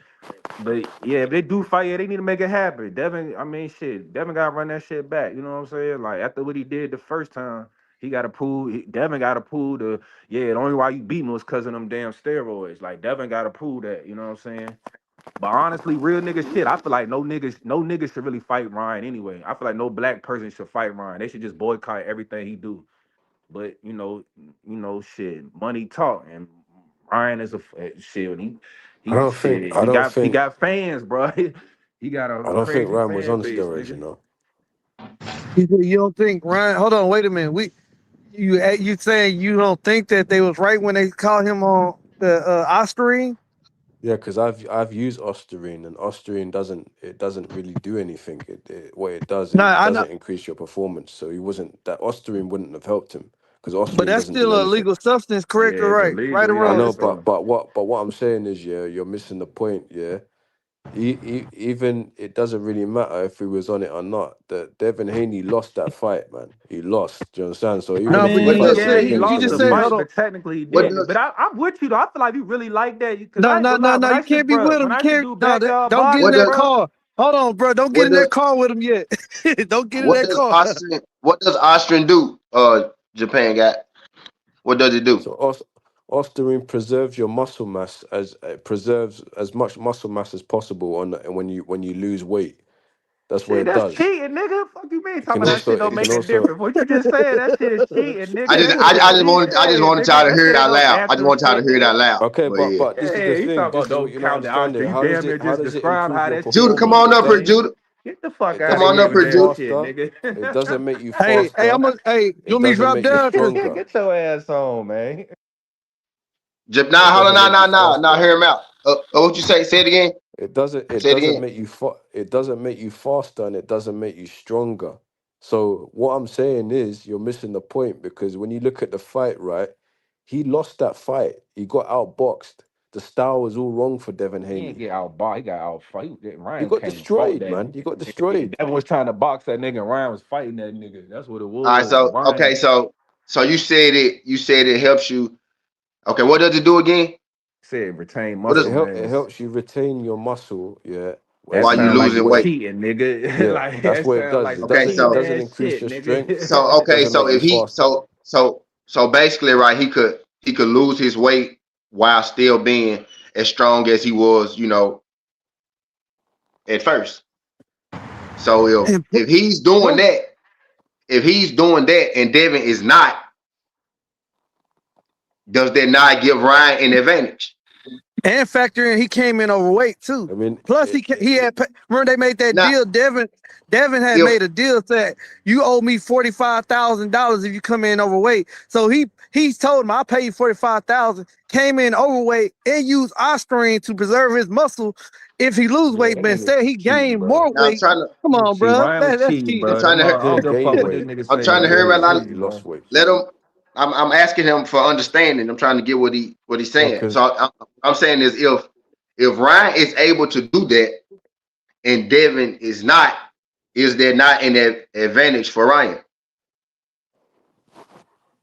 yeah, if they do fight, yeah, they need to make it happen. Devin, I mean, shit, Devin got to run that shit back. You know what I'm saying? Like after what he did the first time, he got to prove. Devin got to prove the only why you beat me was because of them damn steroids. Like Devin got to prove that. You know what I'm saying? But honestly, real nigga shit, I feel like no niggas should really fight Ryan anyway. I feel like no black person should fight Ryan. They should just boycott everything he do. But shit, money talk, and Ryan is shit. I He don't think shit. I don't He think got fans, bro. He got I a don't think crazy Ryan was fan on base, steroids, you nigga. know. You don't think Ryan? Hold on, wait a minute. You saying you don't think that they was right when they called him on the Ostarine? Yeah, because I've used Ostarine, and Ostarine doesn't really do anything. What it does, No, it I know, doesn't increase your performance. So he wasn't that Ostarine wouldn't have helped him because but Ostarine that's doesn't do still a anything. legal substance, Yeah, correct or it's right? Right illegal. or I wrong? Yeah, know, so but what I'm saying is, yeah, you're missing the point. Yeah, even it doesn't really matter if he was on it or not. That Devin Haney lost that fight, man. He lost. Do you understand? So I even No, if but he you What mean, just fights does him yeah, said he against you lost just the another said man, hold fight, on. but technically he what didn't. does But I'm with you though. I feel like you really like that because No, I ain't no, gonna no, lie. no. When I You used to, can't be bro, with when him. You I used to can't. do No, backyard don't get in what boxing, that does bro. car. Hold on, bro. Don't get what in does that car with him yet. Don't get in what that does car. Austrian do? Japan guy. What does it do? so Ostarine preserves your muscle mass as preserves as much muscle mass as possible on when you lose weight. That's what Shit, it that's does. cheating, nigga. Fuck you mean? It Talking can about that shit also don't it make can a also difference. What you just said, that shit is cheating, I nigga. just That I, shit I is just cheating, wanted to nigga. try to That hear it shit ain't out no loud. I just natural want to try to shit, hear it out nigga. loud. okay, But but yeah. but this is the Yeah, he talking thing. about This is what don't you're not count the oxygen. understanding. You How does damn near it how just does it describe improve how your that shit Judah, come performance? on cheating, It up here, does. man. Judah. Get the fuck It out Come of doesn't on here up make with here, you that Judah. shit, faster. nigga. It doesn't make you Hey, faster. you It want me to doesn't drop make you down? Cause stronger. Get your ass on, man. It Nah, hold on, doesn't nah, make you nah, nah, nah. faster. Hear him out. What you say? Say it again. It Say it doesn't again. make you it doesn't make you faster, and it doesn't make you stronger. So what I'm saying is you're missing the point because when you look at the fight, right, he lost that fight. He got outboxed. The style was all wrong for Devin He ain't Haney. get out box. He got out fight. He Ryan got came and fought destroyed, that man. He got nigga. destroyed. Devin was trying to box that nigga, and Ryan was fighting that nigga. That's what it All right, was. so okay, Ryan so you said it helps you. Okay, what does it do again? said retain What muscle does It mass. helps you retain your muscle, yeah, That as while you you sound like lose losing you weight? weight. cheating, nigga. Yeah, Like that's that what it sound does. like It some Okay, doesn't it cheating doesn't ass increase shit, your nigga. strength. so It okay, doesn't so make you if he faster. so basically, right, he could lose his weight while still being as strong as he was, at first. So and if he's doing plus, that, and Devin is not, does that not give Ryan an advantage? and factor in he came in overweight too. I mean, Plus he had remember they made that Now, deal. Devin had if made a deal that you owe me $45,000 if you come in overweight. So he's told him I'll pay you 45,000. Came in overweight and used Ostarine to preserve his muscle if he lose Yeah, weight, that but nigga instead he cheating, gained bro. more now I'm weight. trying to Come on, See, bro. Ryan was That's cheating, cheating. I'm bro. trying to I he don't didn't give a gain fuck what this weight. nigga I'm He say, trying didn't to hear gain him bro. weight. out. He Cheating, lost bro. weight. Let him. I'm asking him for understanding. I'm trying to get what he's No, saying. because So I'm saying is if Ryan is able to do that and Devin is not, is there not an advantage for Ryan?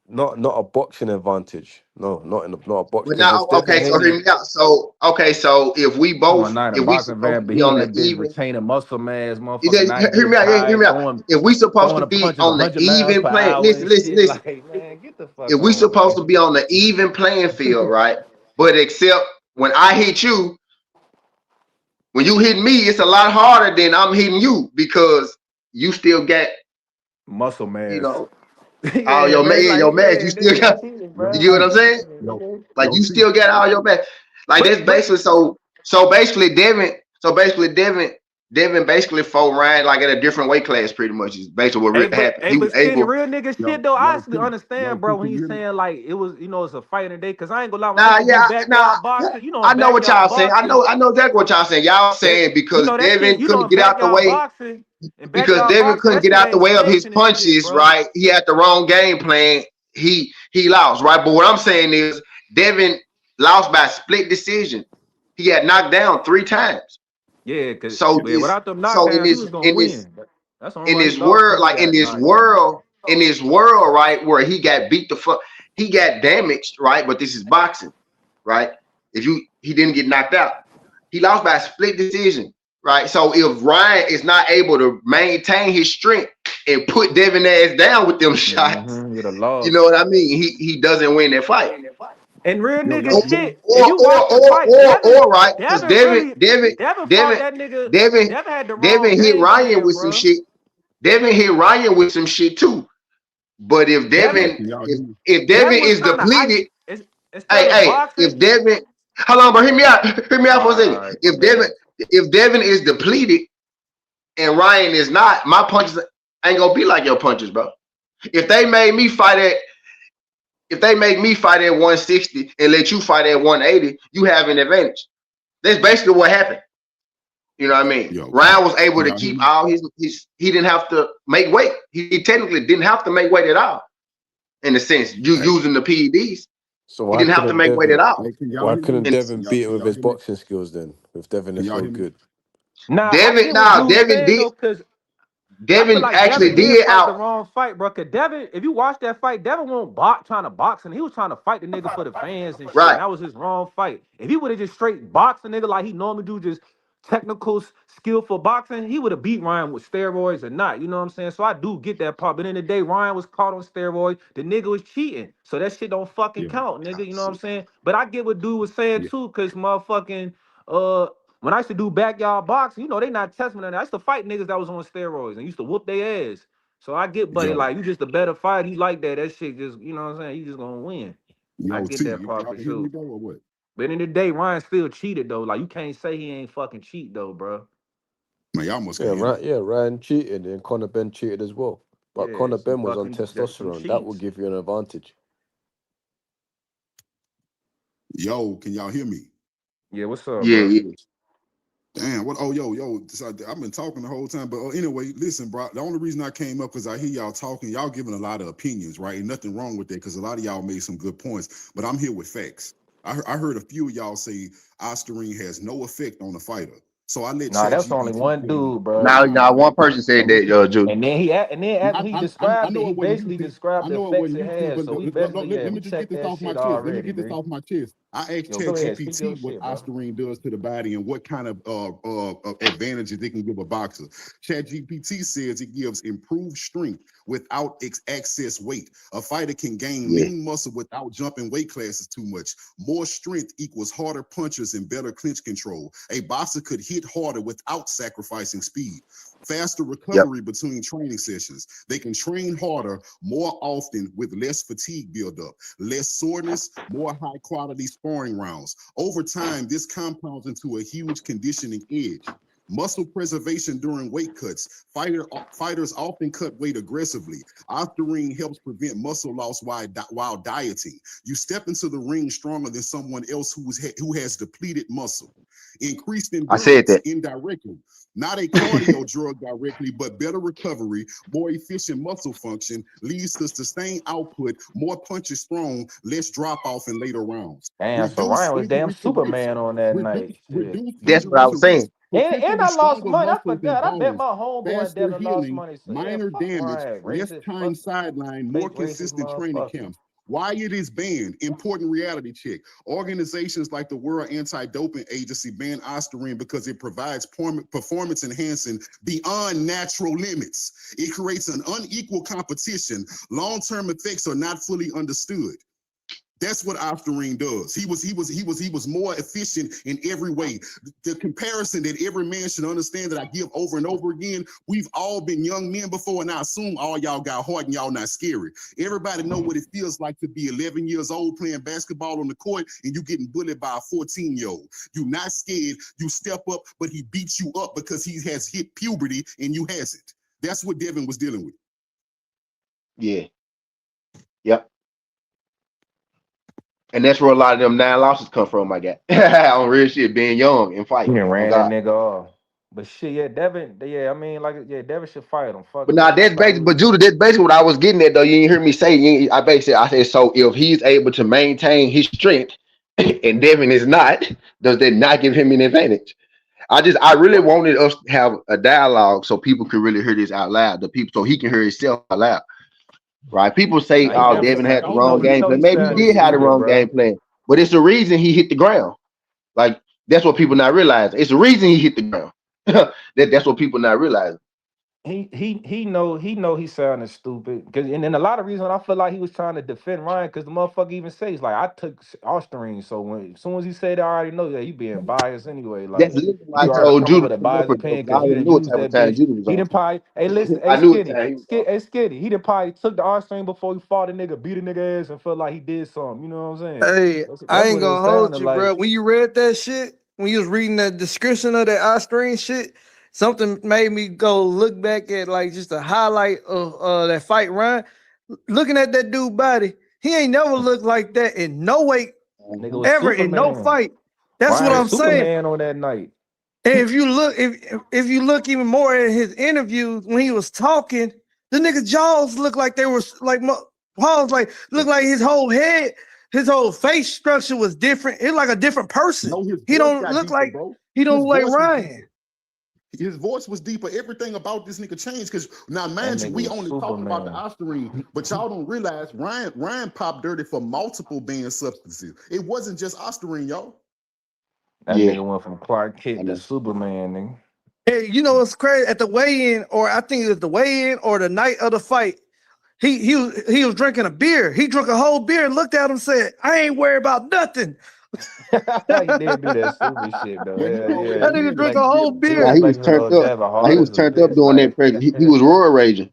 Not a boxing advantage. No, not a box. But Because now, if Devin okay, so hear Haney, me out. So, okay, so Come on, not in a if we boxing supposed van, to but be he in on the that bitch even, retaining muscle mass, motherfucker, not hear getting me out, hear me tired, out. throwing If we supposed to throwing the be punches on the 100 miles even per playing, hour and shit. listen. Like, man, get the fuck If we on, supposed to man. be on the even playing field, right? But except when I hit you, when you hit me, it's a lot harder than I'm hitting you because you still got, Muscle you mass. know, all Yeah, man. your Like, match. You yeah, still nigga, you got, cheating, you bro. get what I'm Like, saying? nigga. Like you still got all your match. Like that's But basically Devin basically fought Ryan like at a different weight class, pretty much is basically what hey, happened. He was skinny, able. real nigga shit though. I actually understand, bro, when he's saying like it was, it's a fight in the day. Cause I ain't gonna lie, when I used Nah, to do yeah, nah. backyard boxing, I in know what backyard y'all saying. boxing, I know exactly what y'all saying. Y'all that saying because that shit, Devin couldn't in get out the backyard way boxing, That ain't way of his sanctioned and shit, punches, bro. right? He had the wrong game plan. He lost, right? But what I'm saying is Devin lost by split decision. He got knocked down 3 times. Yeah, cause So yeah, this without them so knockdowns, he was gonna win. That's the only in why he this lost, world, cause he like got knocked down. in this world, right, where he got beat the fuck, he got damaged, right? But this is boxing, right? If you he didn't get knocked out, he lost by a split decision, right? So if Ryan is not able to maintain his strength and put Devin ass down with them shots, You'd have you know lost. what I mean? He doesn't win that fight. And real nigga Or shit, if you watch the fight, right, because Devin really, Devin fought Devin, that nigga. Devin, Devin had the wrong Devin hit game Ryan plan, with some bro. shit. Devin hit Ryan with some shit too. But if Devin, Devin, if Devin Devin was is trying to ice depleted, instead of boxing. if Devin, hold on, bro, hear me out for a All second. right, my bad. If Devin is depleted and Ryan is not, my punches ain't gonna be like your punches, bro. If they made me fight at, if they make me fight at 160 and let you fight at 180, you have an advantage. That's basically what happened. You know what I mean? Ryan was able to keep all his he didn't have to make weight. He technically didn't have to make weight at all. In a sense, you using the PEDs, so he didn't have to make weight at all. why couldn't And Devin beat him with his boxing skills then? If Devin is so good. Nah, I Devin, get what now dude was Devin saying did though, cause I feel Devin like actually Devin did did fight the out. wrong fight, bro. Cause Devin, if you watch that fight, Devin won't trying to box, and he was trying to fight the nigga for the fans and shit. Right. And that was his wrong fight. If he would have just straight boxed the nigga like he normally do, just technical, skillful boxing, he would have beat Ryan with steroids or not. You know what I'm saying? So I do get that part. But in the day, Ryan was caught on steroids. The nigga was cheating. So that shit don't fucking count, nigga. You know what I'm saying? But I get what dude was saying too, cause motherfucking when I used to do backyard boxing, they not testing me. I used to fight niggas that was on steroids and used to whoop their ass. So I get, buddy, like you just a better fighter. You like that. That shit just, you know what I'm saying? You just gonna win. I get that part for sure. But in the day, Ryan still cheated though. Like you can't say he ain't fucking cheat though, bro. Ryan cheated and Conor Ben cheated as well. But Yeah, Conor some Ben was on fucking some testosterone. That will cheats. give you an advantage. Yeah, what's up, Yeah, bro? yeah. Nah, that's only one dude, bro. Now one person said that, Juice. And then after he described it, he basically described the effects it has. So we basically, yeah, we checked that shit already, man. Yo, go ahead, speak your shit, bro. Yeah. Yep. I said that. Damn, so Ryan was damn Superman on that night. Shit. That's what I was saying. And potentially I lost stronger money. I muscles and forgot. I bet bones, my homeboy in faster Devin lost healing, money. So yeah, minor fuck damage, Ryan, less racist, time fuck sideline, more fake racist consistent training motherfucker. camps. Why it is banned? Important reality check. Organizations like the World Anti-Doping Agency ban Ostarine because it provides performance enhancing beyond natural limits. It creates an unequal competition. Long-term effects are not fully understood. That's what Ostarine does. He was more efficient in every way. The comparison that every man should understand that I give over and over again. We've all been young men before, and I assume all y'all got heart and y'all not scary. Everybody know what it feels like to be 11 years old playing basketball on the court and you getting bullied by a 14-year-old. You not scared. You step up, but he beats you up because he has hit puberty and you hasn't. That's what Devin was dealing with. Yeah. Yep. And that's where a lot of them 9 losses come from, I got. On real shit, being young and He fighting. done On ran that God. nigga off. But shit, yeah, Devin, yeah, I mean, like, yeah, Devin should fight him. Fuck But it. now I that's thought he basically, was. but Judah, that's basically what I was getting at though. You didn't hear me say. I said so. If he's able to maintain his strength, and Devin is not, does that not give him an advantage? I really Right. wanted us to have a dialogue so people could really hear this out loud. The people, so he can hear himself out loud. Right? People say, Nah, he "Oh, Like definitely Devin like had sound. the y'all wrong know He game he know plan." he Maybe he sounding did have the stupid, wrong bro. game plan, but it's the reason he hit the ground. Like that's what people not realizing. It's the reason he hit the ground. That's what people not realizing. He know he sounded stupid. Cause and then a lot of reason I feel like he was trying to defend Ryan because the motherfucker even says like I took Osterine. So when as soon as he said I already know that he being biased anyway. That's Like literally why I you already told come up Judah with to a come up biased with though, opinion because I because you already didn't knew what use type of that time bitch. Judah was He on. didn't probably hey listen, hey I knew what skinny. time he was on. Hey skinny. He didn't probably took the Osterine before he fought a nigga, beat a nigga ass and felt like he did something. You know what I'm saying? Hey, That's I ain't what it gonna hold sounded you, like. bro. When you read that shit, when you was reading the description of that Austrian shit, something made me go look back at like just a highlight of that fight run. Looking at that dude body, he ain't never looked like that in no way Nigga was ever in no Superman. fight. That's what Ryan I'm was saying. Superman on that night. And if you look even more at his interviews when he was talking, the nigga jaws look like they were like Paul's like look like his whole head, his whole face structure was different. It's like a different person. no, his He voice don't got look deeper, like bro. he don't His look like voice was Ryan. deeper. His voice was deeper. Everything about this nigga changed. Because now, That mind you, nigga we was only talking about the Superman. Ostarine, but y'all don't realize Ryan popped dirty for multiple banned substances. It wasn't just Ostarine, y'all. That Yeah, nigga went from Clark I Kent to know. Superman, nigga. Hey, you know what's crazy? At the weigh-in, or I think it was the weigh-in or the night of the fight, he was drinking a beer. He drank a whole beer and looked at him and said, "I ain't worried about nothing." He did do that stupid shit though. Yeah, he Yeah, already That yeah. nigga admitted that drank he a whole did it. He Now was beer. he was making turned little up. Devin Now he hard was as a turned up bitch. doing that. Like He was road raging.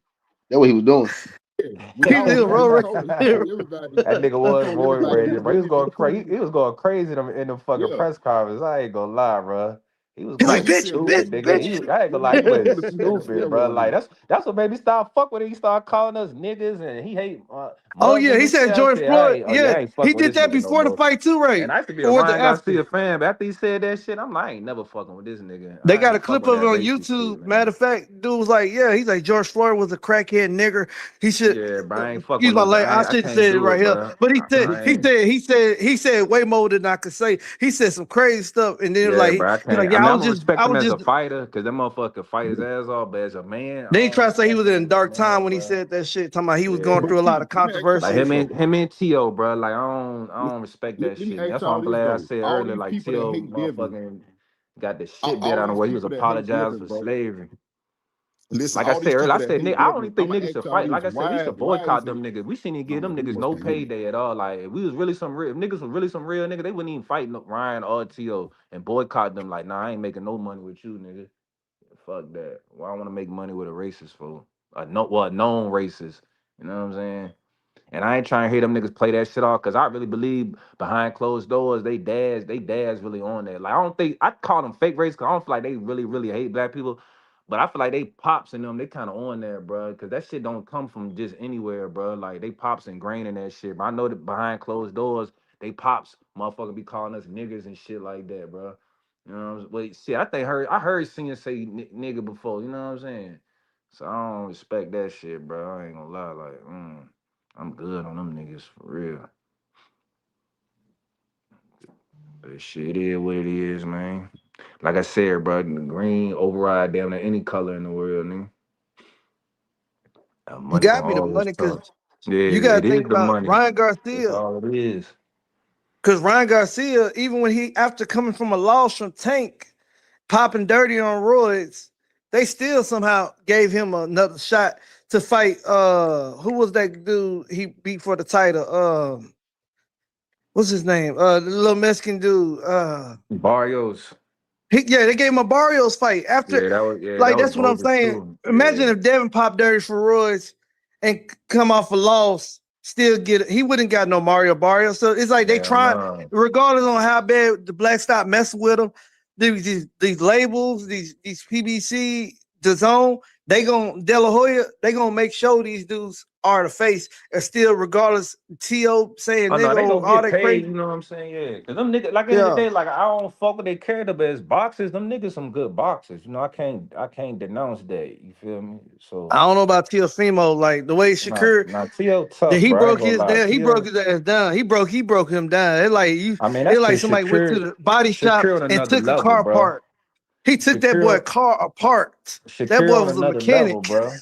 That's what he was doing. Yeah. When He y'all was remember, roll he right. told everybody, that nigga he was told boy everybody he raging, was but he was ready to going crazy. prove. He was going crazy in the fucking Yeah, press conference. I ain't gonna lie, bro. He was He's yeah. like, going He bitch, said what bitch, he stupid, was nigga. bitch. doing. I ain't gonna lie, he He was went really putting that stupid, bro. steroid Like in. that's what made me start fuck with it. He started calling us niggas and he hate Oh yeah, Muslims he and shit. said I George said, Floyd. I Yeah, ain't he fucking with did this that nigga no before the more. fight too, And right? I used to be a Or was it Ryan after? Garcia fan, but after he said that shit, I'm like, I ain't never fucking with this nigga. They I got a ain't fucking clip with of it that on racist shit, YouTube. Matter man. of fact, dude was like, yeah, he's like George Floyd was a crackhead nigger. He should Yeah, bro, I ain't fuck excuse with my little. language. I I should have can't said it do right it, here. bro. But I ain't. he said way more than I could say. He said some crazy stuff, and then Yeah, like bro, I he's like, can't. I yeah, mean, I'm gonna respect I him was as just. a fighter because that motherfucker could fight his ass off. But as a man, I Then he don't tried to say he respect was him in a as a dark time man, when he bro. said that shit. Talking about he was going Yeah, But through a lot Q, of let me ask y'all like controversy this and though. shit. him and T.O., bro. Like I don't respect that Let me shit. ask That's why y'all I'm this glad I though. said All earlier, these like people that T.O. hate Devin, motherfucking got the shit bit all out of these where he was people that hate apologizing Devin, for bro. slavery. Listen, Like I all said these earlier, I people that said hate nigga, I don't Devin, even I'm think gonna niggas ask should y'all fight. this. Like I said, we should Why is boycott it? them niggas. We shouldn't even give them No, we niggas must no be hating. payday at all. Like if we was really some real if niggas was really some real nigga, they wouldn't even fight no Ryan or T.O. and boycott them. Like, nah, I ain't making no money with you, nigga. Fuck that. Why I want to make money with a racist fool? A known racist. You know what I'm saying? And I ain't trying to hear them niggas play that shit off because I really believe behind closed doors, they dads really on that. Like I don't think I call them fake race because I don't feel like they really, really hate black people. But I feel like they pops in them, they kind of on there, bro. Cause that shit don't come from just anywhere, bro. Like they pops ingrained in that shit. But I know that behind closed doors, they pops motherfucker be calling us niggers and shit like that, bro. You know what I'm saying? But shit, I heard singers say nigga before, you know what I'm saying? So I don't respect that shit, bro. I ain't gonna lie, like, I'm good on them niggas for real. But shit is what it is, man. Like I said, bro, green override damn near any color in the world, nigga. You Money gotta gonna be the always money talk. because Yeah, you gotta it is think the about money. Ryan That's Garcia. all it is. Because Ryan Garcia, even when he after coming from a loss from Tank, popping dirty on roids, they still somehow gave him another shot to fight. Who was that dude he beat for the title? What's his name? The little Mexican dude. Barrios. Yeah, they gave him a Barrios fight after. That Like was that's what I'm bogus saying. too. Imagine Yeah. if Devin popped dirty for roids and come off a loss, still get it. He wouldn't got no Mario Barrios. So it's like they Hell trying, no. regardless on how bad the Black stop messing with them, these labels, these PBC, the zone, they gonna De La Hoya, they gonna make sure these dudes are the face, and still regardless, T.O. saying Oh no, they nigga, gonna all get that paid, crazy. you know what I'm saying? Yeah. Cause them niggas, like in the Yeah. day, like I don't fuck with their character, but as boxers, them niggas some good boxers. You know, I can't denounce that. You feel me? I So don't know about Teofimo, like the way nah, Shakur, nah, Tio that tough, he bro. I ain't broke gonna his lie. down, he broke Tio, his ass down. He broke him down. It like you, I mean, it that's like cause somebody went to the body shop Shakir on and another took a level, car bro. apart. He took that boy Shakir, car apart. That Shakir boy on was a another level, mechanic. bro.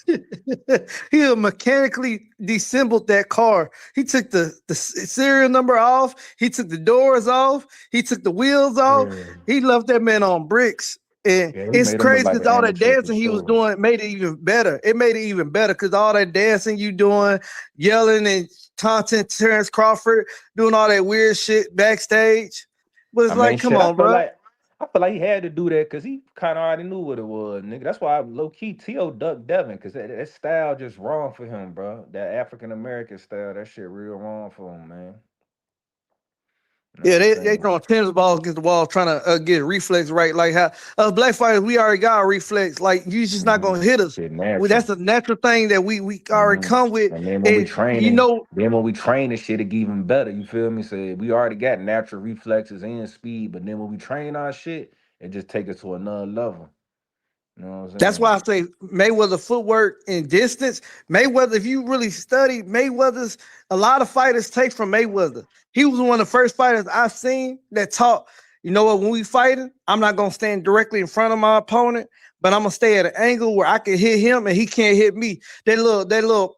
He mechanically disassembled that car. He took the serial number off. He took the doors off. He took the wheels off. Yeah. He left that man on bricks. And Yeah, he it's made him look crazy like because an all that amateur for dancing he was sure. doing made it even better. It made it even better because all that dancing you doing, yelling and taunting Terrence Crawford, doing all that weird shit backstage. But I it's mean, like, come shit. on, bro. I feel like he had to do that because he kind of already knew what it was, nigga. That's why I low key T.O. ducked Devin because that style just wrong for him, bro. That African American style, that shit real wrong for him, man. You know what Yeah, I'm they saying? throwing tennis balls against the wall trying to get a reflex right. Like how black fighters, we already got a reflex. Like you just not Mm-hmm. gonna hit us. Shit Well, natural. that's a natural thing that we already Mm-hmm. come with. And then when we And you training, know, this shit it get even better. You feel me? So we already got natural reflexes and speed, but then when we train our shit, it just take us to another level. You know what I'm that's why saying? I say Mayweather footwork and distance. Mayweather, if you really study Mayweather's, a lot of fighters take from Mayweather. He was one of the first fighters I've seen that taught, you know what, when we fighting, I'm not gonna stand directly in front of my opponent, but I'm gonna stay at an angle where I can hit him and he can't hit me. That little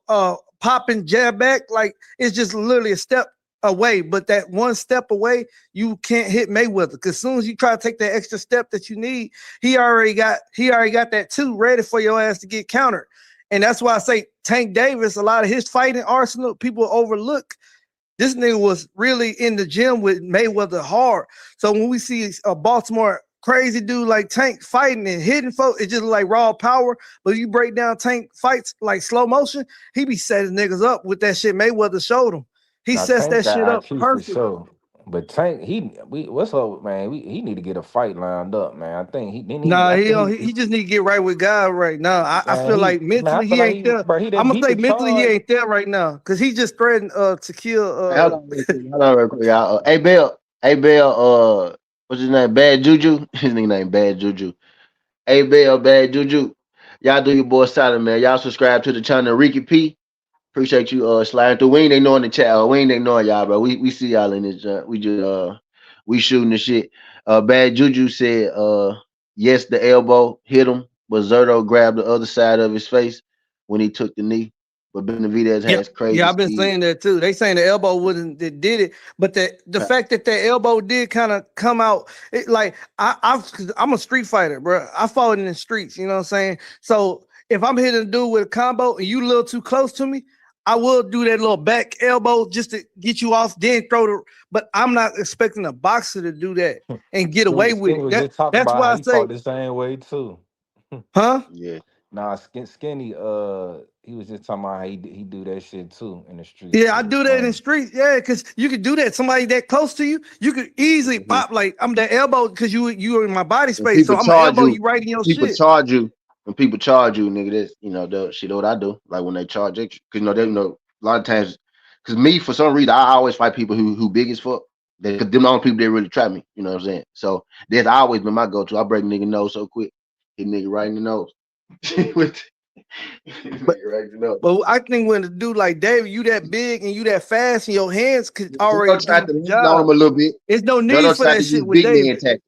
popping jab back, like it's just literally a step away, but that one step away, you can't hit Mayweather. Because as soon as you try to take that extra step that you need, he already got that two ready for your ass to get countered. And that's why I say Tank Davis, a lot of his fighting arsenal, people overlook. This nigga was really in the gym with Mayweather hard. So when we see a Baltimore crazy dude like Tank fighting and hitting folks, it's just like raw power. But you break down Tank fights like slow motion, he be setting niggas up with that shit Mayweather showed him. He Now sets Tank that got shit up IQ for perfect. sure. But Tank, what's up, man? He need to get a fight lined up, man. I think he didn't he Nah, I he think don't, he just need to get right with God right now. I man, feel like I mentally feel he like ain't there. he I'm didn't gonna beat say the mentally he charge. ain't there right now because he just threatened to Hey, kill hold on real quick. Hold on real quick, y'all. Hey Bell, what's his name? Bad Juju. His name Bad Juju. Hey Bell, Bad Juju. Y'all do your boy solid, man. Y'all subscribe to the channel Ricky P. Appreciate you sliding through. We ain't ignoring the chat. We ain't ignoring y'all, bro. We see y'all in this we just we shooting the shit. Bad Juju said yes, the elbow hit him, but Zerto grabbed the other side of his face when he took the knee. But Benavidez Yeah, has crazy yeah, I've been speed. saying that too. They saying the elbow wouldn't that did it, but the fact that the elbow did kind of come out, like I'm a street fighter, bro. I fought in the streets, you know what I'm saying. So if I'm hitting a dude with a combo and you a little too close to me, I will do that little back elbow just to get you off, then throw the. But I'm not expecting a boxer to do that and get away with Skinny it. was just talking That's about how why I he fought say, the same way too. huh? Yeah. Nah, Skinny, he was just talking about how he do that shit too in the streets. Yeah, I It was do that in the funny. street. Yeah, because you could do that. Somebody that close to you, you could easily Mhm. pop like I'm the elbow because you are in my body When space. So people I'm gonna charge elbow you, you right in when your people shit. charge you, when people charge you, nigga, that's the shit what I do. Like when they charge extra, because they a lot of times, because me for some reason I always fight people who big as fuck. They, cause them the only people that really try me. You know what I'm saying? So that's always been my go-to. I break nigga nose so quick, hit nigga right in the nose. With But nigga right in the nose. but I think when a dude like David, you that big and you that fast, and your hands could already Zero tried do to the lean on job. him a little bit. There's no need Zero for tried that to shit use with big man David. tactics.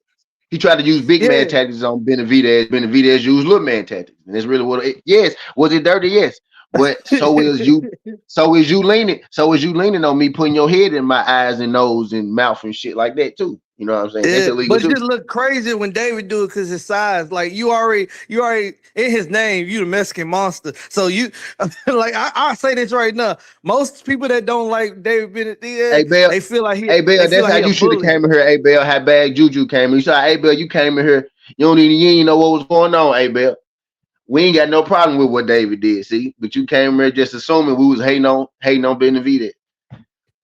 He tried to use big man Yeah, tactics on Benavidez. Benavidez used little man tactics, and that's really what. Yes, was it dirty? Yes, but so is you. So is you leaning. So is you leaning on me, putting your head in my eyes and nose and mouth and shit like that too. You know what I'm saying? That's yeah, illegal but it too. just look crazy when David do it because his size. Like you already in his name. You the Mexican monster. So you, like I say this right now. Most people that don't like David Hey Benavidez, Bell, hey they Bell, feel that's like how he a you should have bully. came in here. Hey Bell, how bad Juju came in. You said, hey Bell, you came in here. You ain't know what was going on. Hey Bell, we ain't got no problem with what David did. See, but you came in here just assuming we was hating on Benavidez.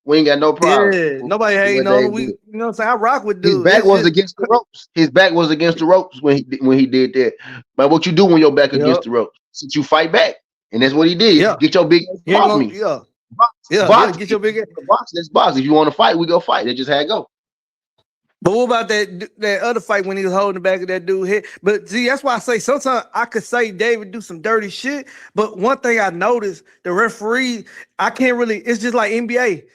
We ain't got no problem Yeah, with nobody what hating on him. David We, did. you know what I'm saying? I rock with His dude. back It's was just, against the ropes. His back was against the ropes when he did that. But what you do when your back yep, against the ropes? Since you fight back, and that's what he yeah, did. Get your big ass you ain't off gonna, me. yeah, Box, yeah. box. Get If your big. you want to box, let's box. If you want to fight, we go fight. That's just how it go. But what about that other fight when he was holding the back of that dude head? But see, that's why I say sometimes I could say David do some dirty shit. But one thing I noticed, the referee, I can't really. It's just like NBA.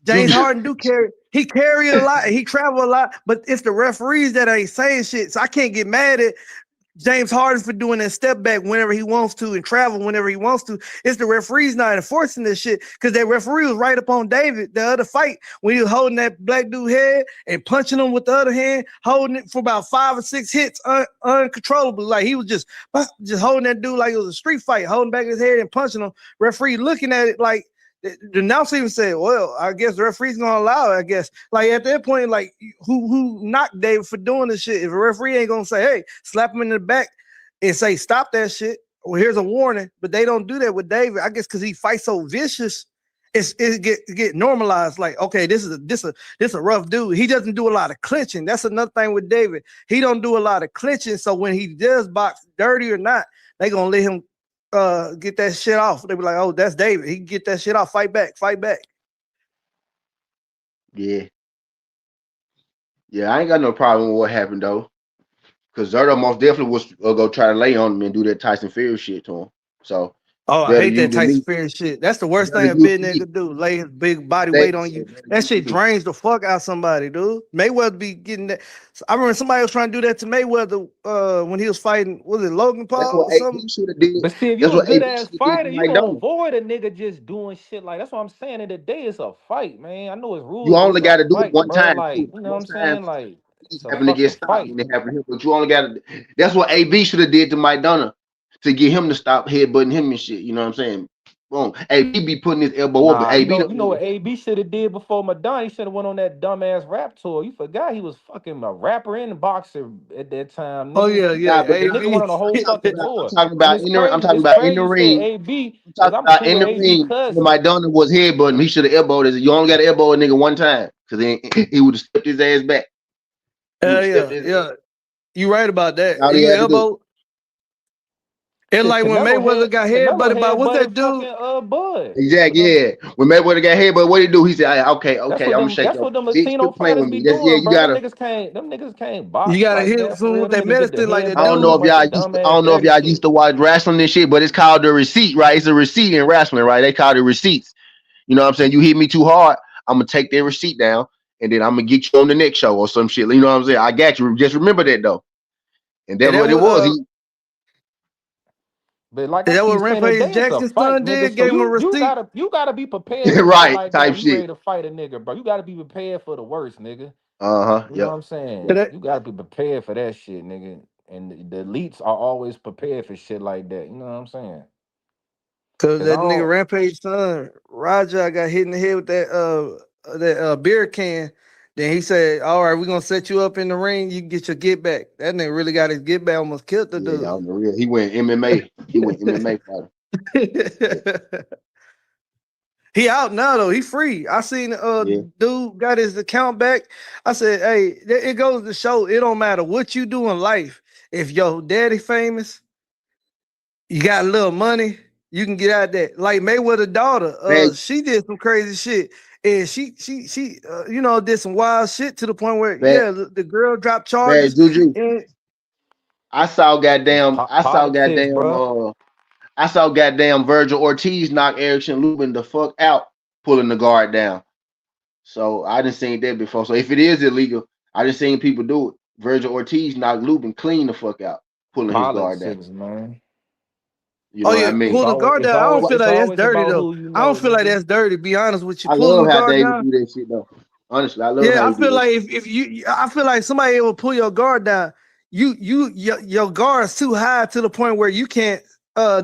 James Juju. Harden do carry. He carry a lot. He travel a lot. But it's the referees that ain't saying shit. So I can't get mad at James Harden for doing that step back whenever he wants to and travel whenever he wants to. It's the referees not enforcing this shit because that referee was right up on David the other fight when he was holding that black dude head and punching him with the other hand, holding it for about 5 or 6 hits uncontrollably. Like he was just holding that dude like it was a street fight, holding back his head and punching him. Referee looking at it like the announcer even said, "Well, I guess the referee's gonna allow it." I guess, like at that point, like who knocked David for doing this shit? If a referee ain't gonna say, "Hey, slap him in the back," and say, "Stop that shit," well, here's a warning. But they don't do that with David. I guess because he fights so vicious, it get normalized. Like, okay, this a rough dude. He doesn't do a lot of clinching. That's another thing with David. He don't do a lot of clinching. So when he does box, dirty or not, they gonna let him get that shit off. They be like, oh, that's David. He can get that shit off. Fight back, fight back. Yeah, yeah. I ain't got no problem with what happened though, because Zerto most definitely was go try to lay on him and do that Tyson Fury shit to him. So Oh, I better hate you that than Tyson me. Fury shit. That's the worst Better thing a you big than me. nigga do. Lay his big body They weight on you. said better That you than shit me. drains the fuck out somebody, dude. Mayweather be getting that. I remember somebody was trying to do that to Mayweather when he was fighting. Was it Logan That's Paul what or AB something? should have did. But see, if That's you a what good AB ass should have did fighter, to you gonna Maidana. avoid a nigga just doing shit like that's what I'm saying. In the day, it's a fight, man. I know it's You rules, but only it's a got to do it fight, one bro. time Like, too. you know what I'm Most times saying? Like, it it's a happen to get fucking stopped fight. when it happened to him. But you only got to. That's what AB should have did to Maidana to get him to stop headbutting him and shit. You know what I'm saying? Boom. AB be putting his elbow up, but Nah, AB you don't know give what a fuck. AB should have did before Madonna? He should have went on that dumbass rap tour. You forgot he was fucking a rapper and a boxer at that time, Oh nigga. yeah, Nah, yeah. but The nigga went AB. on a whole fucking I'm tour. talking And about in the I'm talking it's about in crazy the you said ring. AB, I'm because talking I'm about cool in with the AB ring when cousin. Maidana was headbutting. He should have elbowed his. You only got to elbow a nigga one time because he would have stepped his ass back. He would have stepped Yeah, his ass. yeah. You right about that. All he You had to do. elbow. It's Shit, like when Mayweather got headbutted by Canelo what's butted that dude? fucking Bud. Exactly. Yeah. When Mayweather got hit, but what he do? He said, Okay, okay, I'm gonna shake That's your what them bitch. Latino Quit playing fighters with be me. That's yeah. doing, You bro. gotta. Them niggas can't You box gotta like hit that for someone real. with Them that niggas get the medicine like that I don't headbutt know doing dude. if like the y'all used to. I dumbass don't know if dirty y'all used shit. to watch wrestling and shit, but it's called the receipt, right? It's a receipt in wrestling, right? They call it receipts. You know what I'm saying? You hit me too hard, I'm gonna take that receipt down, and then I'm gonna get you on the next show or some shit. You know what I'm saying? I got you. Just remember that though, and And that's what it was. He But like is I that what keep saying, Rampage today it's a Jackson's fight, son nigga. did? So Gave him a you receipt. gotta be prepared for shit right like that type when you shit. ready to fight a nigga, bro. You gotta be prepared for the worst, nigga. Uh huh. You know what Yep. I'm saying? Yep. That You gotta be prepared for that shit, nigga. And the elites are always prepared for shit like that. You know what I'm saying? Cause Cause I that nigga don't. Rampage son, Roger got hit in the head with that beer can. Then he said, all right, we're gonna set you up in the ring, you can get your get back. That nigga really got his get back, almost killed the Yeah. dude. On the real, he went MMA. He went MMA fighter. Yeah. He out now though. He free. I seen Yeah. dude got his account back. I said, hey, it goes to show it don't matter what you do in life. If your daddy famous, you got a little money, you can get out there. Like Mayweather daughter, Bad. she did some crazy shit. And she did some wild shit to the point where, Bad. yeah, the girl dropped Bad charges. juju. And I saw It's goddamn. I saw politics, goddamn. bro. I saw goddamn Virgil Ortiz knock Erickson Lubin the fuck out, pulling the guard down. So I didn't seen that before. So if it is illegal, I just seen people do it. Virgil Ortiz knocked Lubin clean the fuck out, pulling his guard down. Politics, man. You Oh know what I yeah, mean? pull the guard down. I don't feel It's like that's always dirty about though. who you I don't know, feel like nigga. that's dirty. Be honest with you, I pulling love the how guard David down. do that shit though. Honestly, I love how Yeah, I he do feel that like shit. if you, I feel like somebody will pull your guard down. Your guard's too high to the point where you can't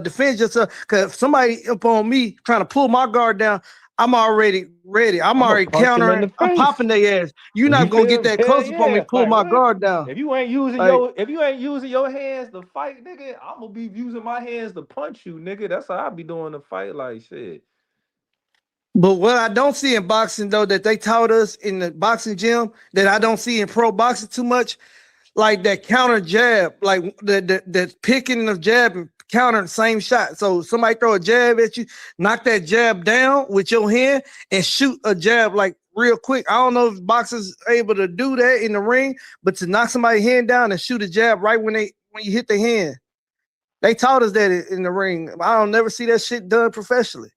defend yourself. Cause if somebody up on me trying to pull my guard down, I'm already ready. I'm I'm gonna already punch him in countering. the I'm face. popping their ass. You're You not gonna feel get me? that Hell close up on me. yeah. Pull Like my what? guard down. Like, If you ain't using your hands to fight, nigga, I'm gonna be using my hands to punch you, nigga. That's how I be doing the fight. Like shit. but what I don't see in boxing though that they taught us in the boxing gym that I don't see in pro boxing too much like that counter jab, like the picking of jab and counter the same shot. So somebody throw a jab at you, knock that jab down with your hand and shoot a jab like real quick. I don't know if boxers are able to do that in the ring, but to knock somebody's hand down and shoot a jab right when you hit the hand. They taught us that in the ring. I don't never see that shit done professionally.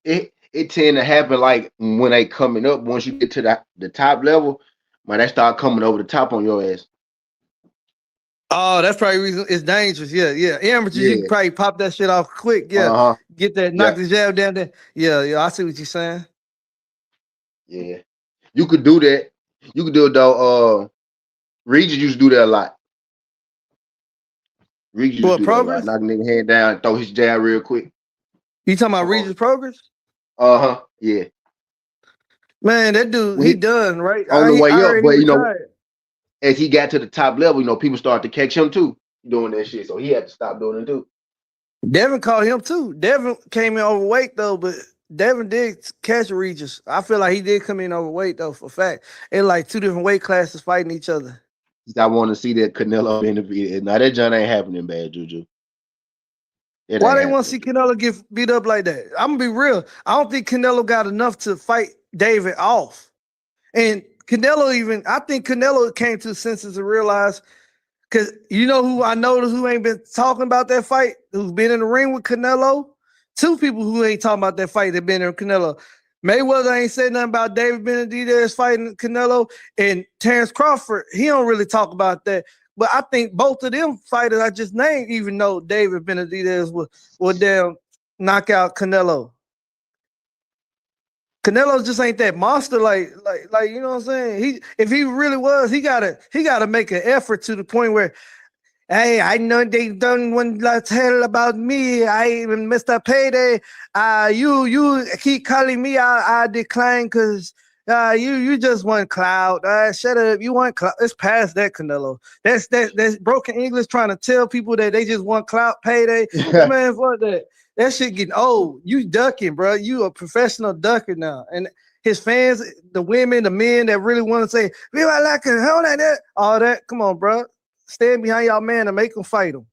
It tend to happen like when they coming up. Once you get to the top level, man, they start coming over the top on your ass. Oh, that's probably the reason it's dangerous. Yeah, yeah. Amateurs, you can Yeah. probably pop that shit off quick. Yeah. Uh huh. Get that, knock Yeah. the jab down there. Yeah, yeah. I see what you're saying. Yeah. You could do that. You could do it though. Regis used to do that a lot. Regis used What, to do that a lot. progress? Knock a nigga hand down, throw his jab real quick. You talking about Uh Regis Progress? huh. Yeah. Man, that dude, When he he done, right? on the I way up, heard he but retired. as he got to the top level, people started to catch him too doing that shit. So he had to stop doing it too. Devin caught him too. Devin came in overweight though, but Devin did catch Regis. I feel like he did come in overweight though, for fact. In like two different weight classes fighting each other. I want to see that Canelo Benavidez. Now that John ain't happening, bad juju. It Why ain't they want to happening. see Canelo get beat up like that? I'm gonna be real. I don't think Canelo got enough to fight David off. And Canelo even, I think Canelo came to the senses and realized, because you know who I noticed who ain't been talking about that fight, who's been in the ring with Canelo? Two people who ain't talking about that fight that been in Canelo. Mayweather ain't said nothing about David Benavidez fighting Canelo, and Terrence Crawford, he don't really talk about that. But I think both of them fighters I just named, even though David Benavidez will damn knock out Canelo. Canelo just ain't that monster, like you know what I'm saying. If he really was, he gotta make an effort to the point where, hey, I know they done one tell about me. I even missed a payday. You keep calling me. I decline because you just want clout. Shut up. You want clout. It's past that, Canelo. That's broken English trying to tell people that they just want clout payday. Man, fuck that. That shit getting old. You ducking, bro. You a professional ducker now. And his fans, the women, the men that really want to say, "We like it, hold on that," all that. Come on, bro. Stand behind y'all man and make him fight him.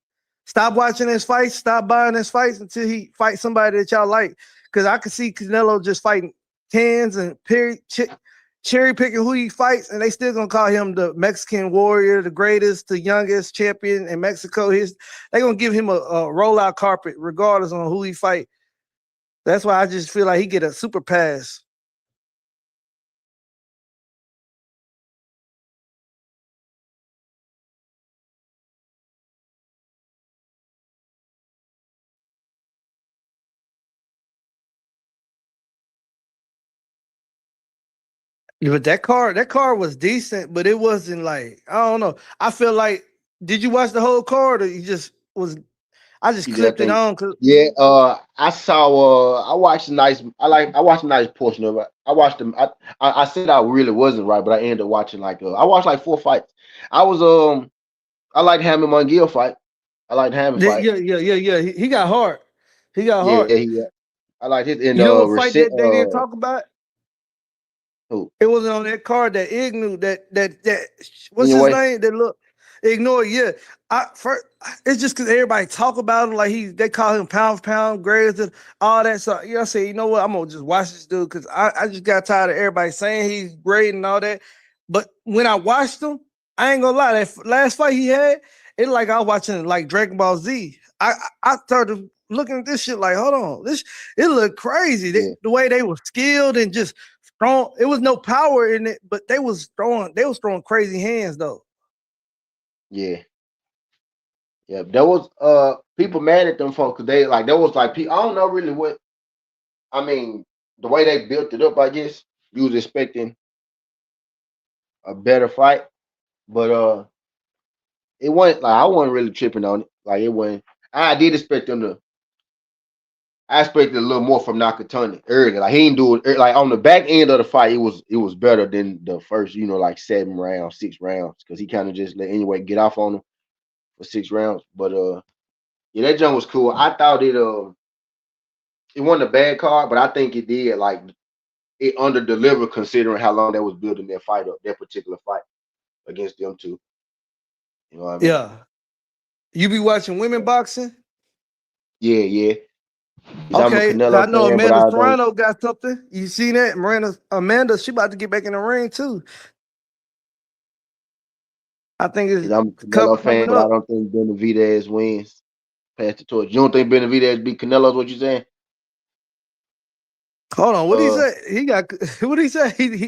Stop watching his fights. Stop buying his fights until he fights somebody that y'all like. Because I can see Canelo just fighting cans and cherry picking who he fights, and they still gonna call him the Mexican warrior, the greatest, the youngest champion in Mexico. They gonna give him a rollout carpet regardless on who he fight. That's why I just feel like he get a super pass. But that card was decent, but it wasn't like, I don't know. I feel like, did you watch the whole card or you just was? I just You did, I clipped it think. on because Yeah, I saw I watched a nice portion of it. I watched them. I said I really wasn't right, but I ended up watching I watched like 4 fights. I was I liked Hammond Mungiel fight. I liked Hammond fight. yeah. He got hard. He got Yeah, hard. I liked his in You know what fight reset that they didn't talk about? who It wasn't on that card that Ignu that what's his anyway. name? That look ignore it. Yeah. It's just because everybody talk about him like they call him pound for pound greatest and all that. So I say, you know what? I'm gonna just watch this dude because I just got tired of everybody saying he's great and all that. But when I watched him, I ain't gonna lie, that last fight he had, it like I was watching like Dragon Ball Z. I started looking at this shit like, hold on, it looked crazy. Yeah, The way they were skilled and just strong. It was no power in it, but they was throwing crazy hands though. Yeah, yeah. There was people mad at them folks because they like there was like I don't know really what I mean the way they built it up. I guess you was expecting a better fight, but it wasn't like I wasn't really tripping on it. Like it wasn't. I did expect them to. I expected a little more from Nakatani early. Like he didn't do it like on the back end of the fight. It was better than the first, like 7 rounds, 6 rounds, because he kind of just let anyway get off on him for 6 rounds. But yeah, that jump was cool. I thought it wasn't a bad card, but I think it did like it under delivered considering how long that was building that fight up, that particular fight against them two. You know what I mean? Yeah. You be watching women boxing? Yeah, yeah. Because I'm a Okay, I Canelo know fan, but Amanda I don't. Serrano got something. You seen that? Amanda, she about to get back in the ring too. I think Because it's I'm a Canelo fan, coming but I up. don't think Benavidez wins. Pass the torch. You don't think Benavidez beat Canelo? Is what you saying? Hold on, what did he Uh, say? He got what did he say? He said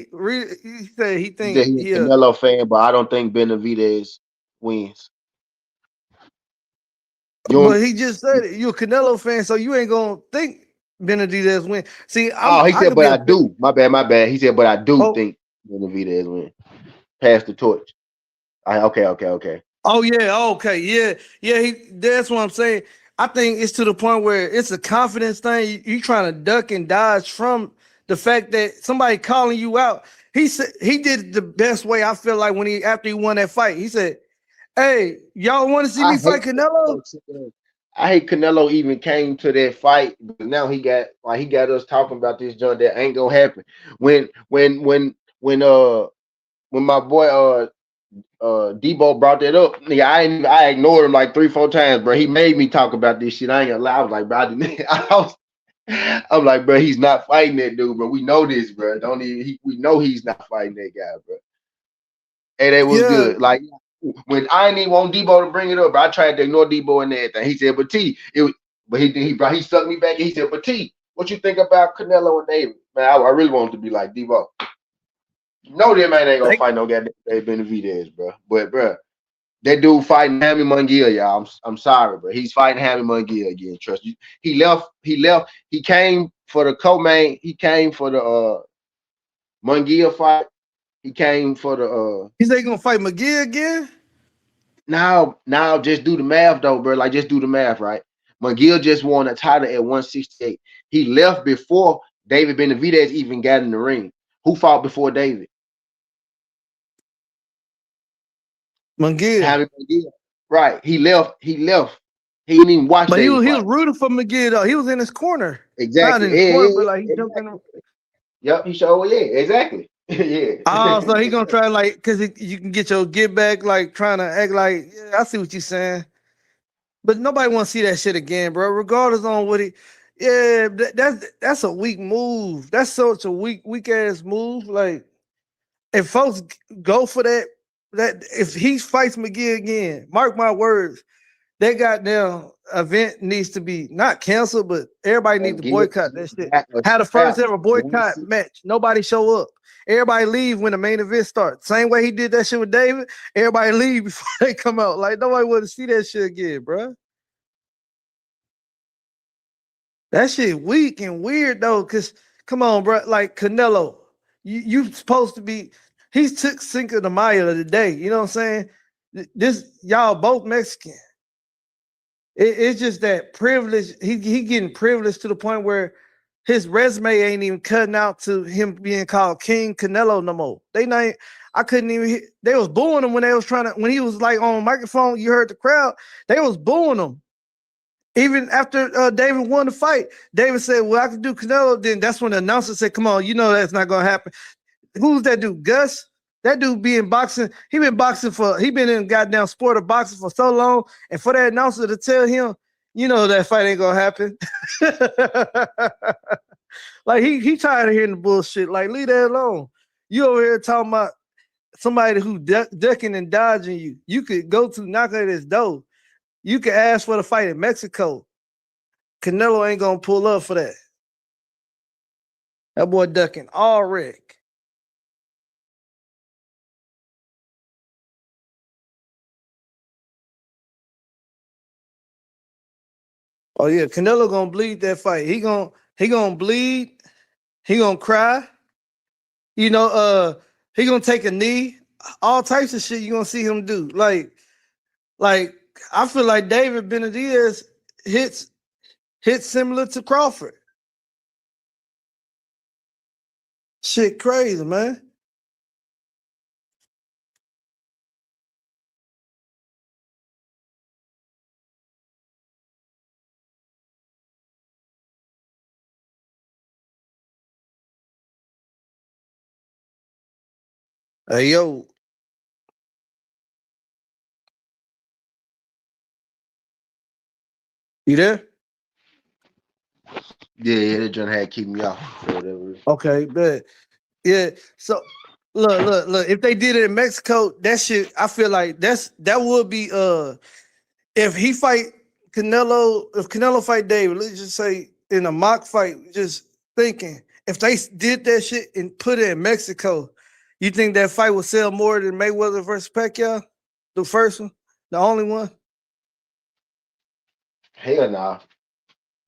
he he said think he's a he Canelo fan, but I don't think Benavidez wins. You don't? but he just said it. You a Canelo fan, so you ain't gonna think Benavidez win. See, Oh, he I said, could but be I a bit. do. My bad, my bad. He said, but I do Oh, think Benavidez win. Pass the torch. Okay, okay, okay. oh yeah, okay, yeah, yeah. That's what I'm saying. I think it's to the point where it's a confidence thing. You trying to duck and dodge from the fact that somebody calling you out. He said he did it the best way. I feel like when after he won that fight, he said, "Hey, y'all want to see I me hate fight Canelo?" I hate Canelo even came to that fight, but now he got us talking about this joint that ain't gonna happen. When my boy Debo brought that up, nigga, I ignored him like 3-4 times, bro. He made me talk about this shit. I ain't gonna lie. I was like, bro, I'm like, bro, he's not fighting that dude, bro. We know this, bro. Don't even we know he's not fighting that guy, bro. And it was Yeah, good. Like when I didn't even want Debo to bring it up, bro, I tried to ignore Debo and everything. He said, but T, but he sucked me back and he said, but T, what you think about Canelo and David? Man, I really wanted to be like Debo. No, them man ain't gonna they, fight no goddamn Dave Benavidez, bro. But bro, that dude fighting Hammy Munguia, y'all. I'm sorry, bro. He's fighting Hammy Munguia again. Trust you. He left. He came for the co-main. He came for the Munguia fight. He came for the he said he gonna fight McGee again. now just do the math though, bro. Like just do the math, right? McGill just won a title at 168. He left before David Benavidez even got in the ring. Who fought before David? McGee. Hammy Munguia. Right. He left. He didn't even watch But David he was fight. rooting for McGee though. He was in his corner. Not Exactly. in his Yeah, corner, yeah, but like he yeah. jumped in Exactly. the. Yep. He showed. Yeah. Exactly. Oh, so he yeah. gonna try like because you can get your get back, like trying to act like yeah, I see what you're saying, but nobody want to see that shit again, bro. Regardless on what he, yeah, that's a weak move. That's such a weak ass move. Like if folks go for that if he fights McGee again, mark my words, that goddamn event needs to be not canceled, but everybody needs to McGill boycott that shit. got a Had the first scrap. ever boycott match. Nobody show up. Everybody leave when the main event starts. Same way he did that shit with David. Everybody leave before they come out. Like nobody want to see that shit again, bro. That shit weak and weird though. Cause come on, bro. Like Canelo, you supposed to be. He's took Cinco de Mayo of the day. You know what I'm saying? This y'all both Mexican. It's just that privilege. He getting privileged to the point where his resume ain't even cutting out to him being called King Canelo no more. They not. I couldn't even. They was booing him when they was trying to. When he was like on microphone, you heard the crowd. They was booing him. Even after David won the fight, David said, "Well, I can do Canelo." Then that's when the announcer said, "Come on, you know that's not gonna happen." Who's that dude? Gus? That dude be in boxing. He been in goddamn sport of boxing for so long. And for that announcer to tell him, you know that fight ain't gonna happen. Like he tired of hearing the bullshit. Like, leave that alone. You over here talking about somebody who ducking and dodging you. You could go to knock at his door. You could ask for the fight in Mexico. Canelo ain't gonna pull up for that. That boy ducking all wreck. Oh yeah, Canelo gonna bleed that fight. He gonna bleed. He gonna cry. You know, he gonna take a knee. All types of shit you gonna see him do. Like I feel like David Benavidez hits similar to Crawford. Shit crazy, man. Hey yo, you there? Yeah, that joint had to keep me off. For whatever reason. Okay, but yeah. So look. If they did it in Mexico, that shit, I feel like that would be if he fight Canelo, if Canelo fight David, let's just say in a mock fight, just thinking if they did that shit and put it in Mexico, you think that fight would sell more than Mayweather versus Pacquiao, the first one, the only one? Hell nah.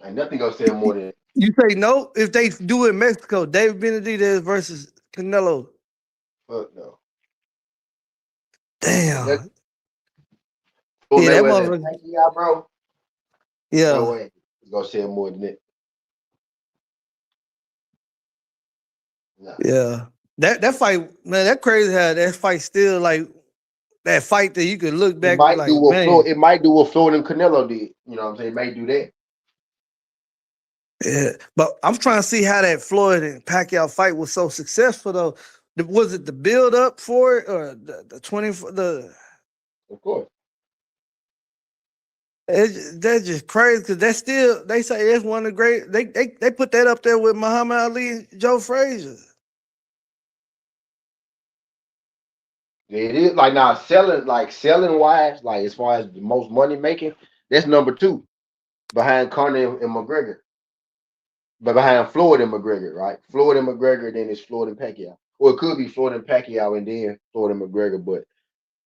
Ain't nothing gonna sell more than You say no if they do it in Mexico, David Benavidez versus Canelo. fuck no. That Damn. Floyd Yeah, that Mayweather and motherfucker. Pacquiao, bro. No Yeah, way. It's gonna sell more than that. Nah. yeah. That fight, man, that crazy how that fight still like that fight that you could look It back and be might do like, what man, Floyd and Canelo did. You know what I'm saying? It may do that. yeah. But I'm trying to see how that Floyd and Pacquiao fight was so successful though. Was it the build up for it or the 20 the Of course. that's just crazy because that's still they say it's one of the great they put that up there with Muhammad Ali and Joe Frazier. It is like now selling wise, like as far as the most money making, that's number two behind Conor and McGregor. But behind Floyd and McGregor, right? Floyd and McGregor, then it's Floyd and Pacquiao. Or it could be Floyd and Pacquiao and then Floyd and McGregor, but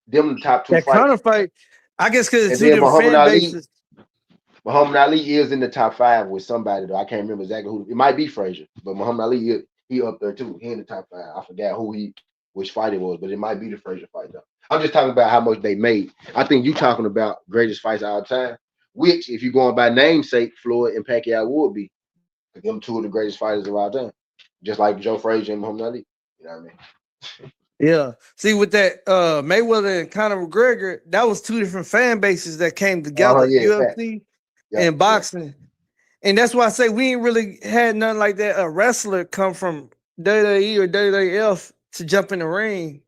them the top two That Conor fights. fight, I guess because it's And two then different fan bases. Muhammad Ali is in the top five with somebody though. I can't remember exactly who. It might be Frazier, but Muhammad Ali he up there too. He in the top five. I forgot which fight it was, but it might be the Frazier fight though. I'm just talking about how much they made. I think you talking about greatest fights of all time, which if you're going by namesake, Floyd and Pacquiao would be. Them two of the greatest fighters of all time, just like Joe Frazier and Muhammad Ali. You know what I mean? Yeah. See, with that Mayweather and Conor McGregor, that was two different fan bases that came together, Yeah, fact. UFC Yep, and boxing. And that's why I say we ain't really had nothing like that. A wrestler come from WWE or WWF to jump in the ring.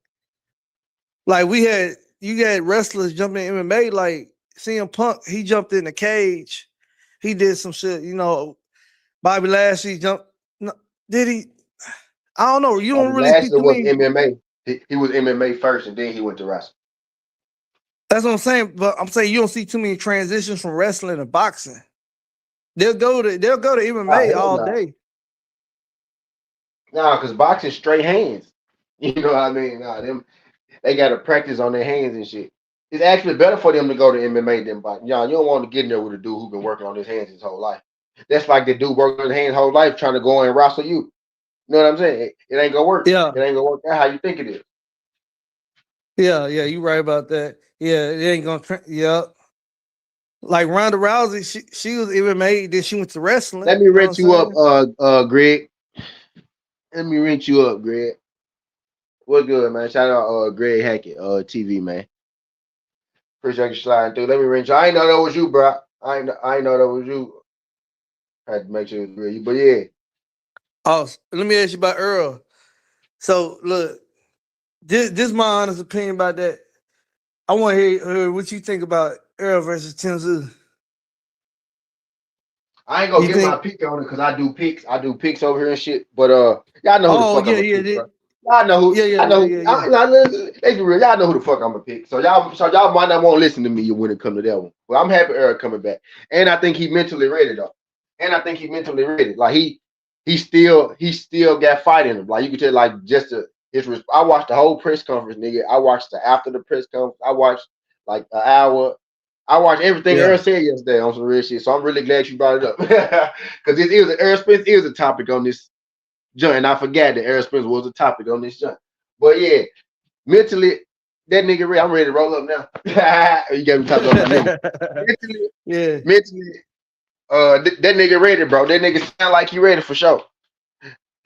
Like you had wrestlers jumping in MMA, like CM Punk, he jumped in the cage. He did some shit, you know. Bobby Lashley jumped. No, did he? I don't know. You don't Bobby really see Lashley too was many. MMA. He was MMA first, and then he went to wrestling. That's what I'm saying. But I'm saying you don't see too many transitions from wrestling to boxing. They'll go to MMA Hell all no. day. Nah, because boxing straight hands. You know what I mean? Nah, they got to practice on their hands and shit. It's actually better for them to go to MMA than boxing. Y'all, you don't want to get in there with a dude who been working on his hands his whole life. That's like the dude working on his hands his whole life trying to go and wrestle you. You know what I'm saying? It ain't gonna work. Yeah, It ain't gonna work out how you think it is. yeah. You right about that. Yeah, it ain't gonna. Yeah, like Ronda Rousey, she was MMA, then she went to wrestling. Let me You know what I'm rent you up, saying? Greg. Let me rent you up, Greg. What's good, man? Shout out, Greg Hackett, TV, man. Appreciate you sliding through. Let me rent you. I ain't know that was you, bro. I ain't know that was you. I had to make sure it was real. But yeah, Oh, let me ask you about Earl. So look, this my honest opinion about that. I want to hear what you think about Earl versus Tenzou. I ain't gonna You get my think? pick on it because I do picks. I do picks over here and shit. But y'all know who the Oh fuck I'm yeah, gonna yeah, pick, bro. Y'all know who. yeah, yeah, I yeah, know. yeah, yeah. Let's be real. Y'all know who the fuck I'm gonna pick. So y'all might not want to listen to me when it comes to that one. But I'm happy Eric coming back, and I think he mentally ready though. And I think he mentally ready. Like he still got fight in him. Like you could tell, like just I watched the whole press conference, nigga. I watched the after the press conference. I watched like an hour. I watched everything Yeah. Earl said yesterday on some real shit. So I'm really glad you brought it up because it was Earl Spence is a topic on this joint. And I forgot that Errol Spence was a topic on this joint. But yeah, mentally, that nigga ready. I'm ready to roll up now. You got me talking about my nigga. Mentally, Yeah. mentally, that nigga ready, bro. That nigga sound like he ready for sure.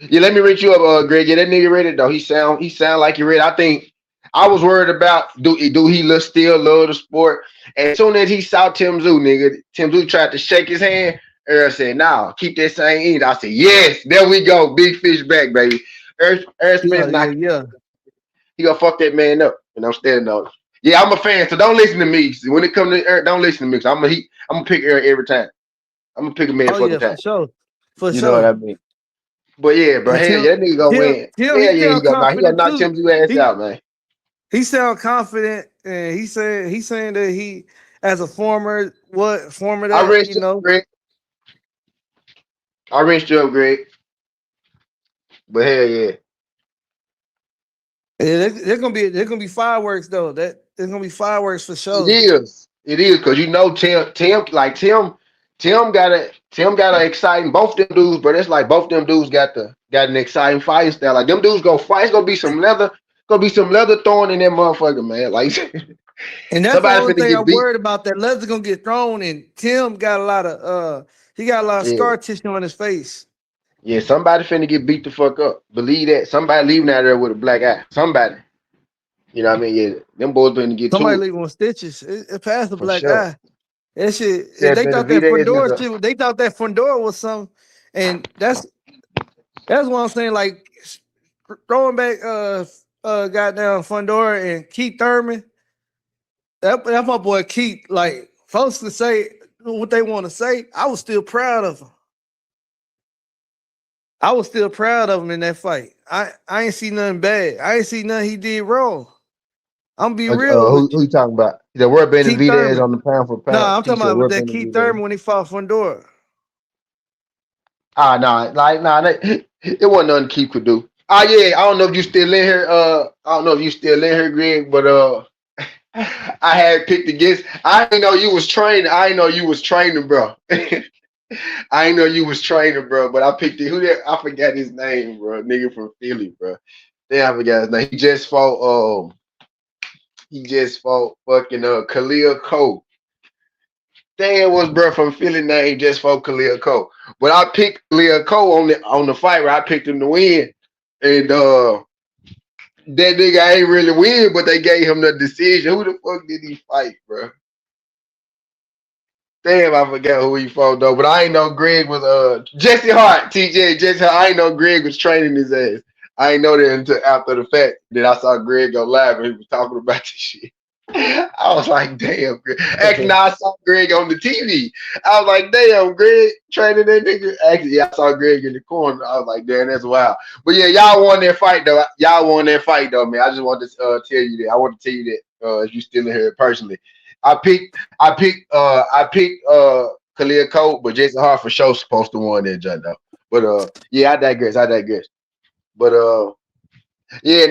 Yeah, let me reach you up, Greg. Yeah, that nigga ready though. He sound like he ready. I think I was worried about do he still love the sport. As soon as he saw Tim Zoo, nigga, Tim Zoo tried to shake his hand. Earl said, "Nah, keep that same end." I said, "Yes, there we go, big fish back, baby." Earl Yeah, Spence yeah, not yeah. he gonna fuck that man up, and I'm standing on it. Yeah, I'm a fan, so don't listen to me. When it comes to Earl, don't listen to me. I'm gonna pick Earl every time. I'm gonna pick a man Oh fucking yeah, time. for sure. For You know what sure. I mean? But yeah, bro, And hell yeah, that nigga gonna win. He Hell yeah, sound he gonna confident knock too. Tim Zoo ass He out, man. he sound confident, and he's saying that he, as a former I that rinsed you up, Greg. I rinsed you up, Greg. But hell yeah. Yeah, there's gonna be fireworks though. There's gonna be fireworks for It sure. is. It is because you know Tim got an exciting both them dudes, but it's like both them dudes got an exciting fighting style. Like them dudes gonna fight. It's gonna be some leather thrown in that motherfucker, man. Like And that's the somebody only finna thing get I'm beat. worried about. That leather's gonna get thrown, and Tim got a lot of he got a lot of Yeah. scar tissue on his face. Yeah, somebody finna get beat the fuck up. Believe that. Somebody leaving out there with a black eye. Somebody. You know what I mean? Yeah, them boys finna get Somebody to it leaving with stitches. It passed the for black sure. eye. That shit. Said They thought that Benavidez is Fundora a shit. They thought that Fundora was something, and that's what I'm saying. Like throwing back goddamn Fundora and Keith Thurman. That my boy Keith. Like folks can say what they want to say. I was still proud of him. I was still proud of him in that fight. I ain't see nothing bad. I ain't see nothing he did wrong. I'm be real with who you. you talking about? The word Keith Benavidez Thurman. on the pound for No, pound. I'm He talking said about word that Keith Benavidez. Thurman when he fought Fundora. Ah, nah, like nah, it wasn't nothing Keith could do. Ah, yeah, I don't know if you still in here. I don't know if you still in here, Greg, but I had picked against. I didn't know you was training. I didn't know you was training, bro. I didn't know you was training, bro. But I picked it. Who that? I forgot his name, bro. Nigga from Philly, bro. Damn, I forgot his name. He just fought fucking Khalil Cole. Damn, was bro from Philly name just fought Khalil Cole. But I picked Khalil Cole on the fight where I picked him to win. And that nigga ain't really win, but they gave him the decision. Who the fuck did he fight, bro? Damn, I forgot who he fought though. But I ain't know Greg was Jesse Hart, TJ Jesse Hart. I ain't know Greg was training his ass. I ain't know that until after the fact that I saw Greg go live and he was talking about this shit. I was like, damn, Greg. Actually, no, I saw Greg on the TV. I was like, damn, Greg training that nigga. Actually, yeah, I saw Greg in the corner. I was like, damn, that's wild. But yeah, y'all won that fight though. Y'all won that fight though, man. I just wanted to tell you that. I want to tell you that if you still in here personally. I picked Khalil Cole, but Jason Hart for sure supposed to win that jump though. But yeah, I digress. But yeah,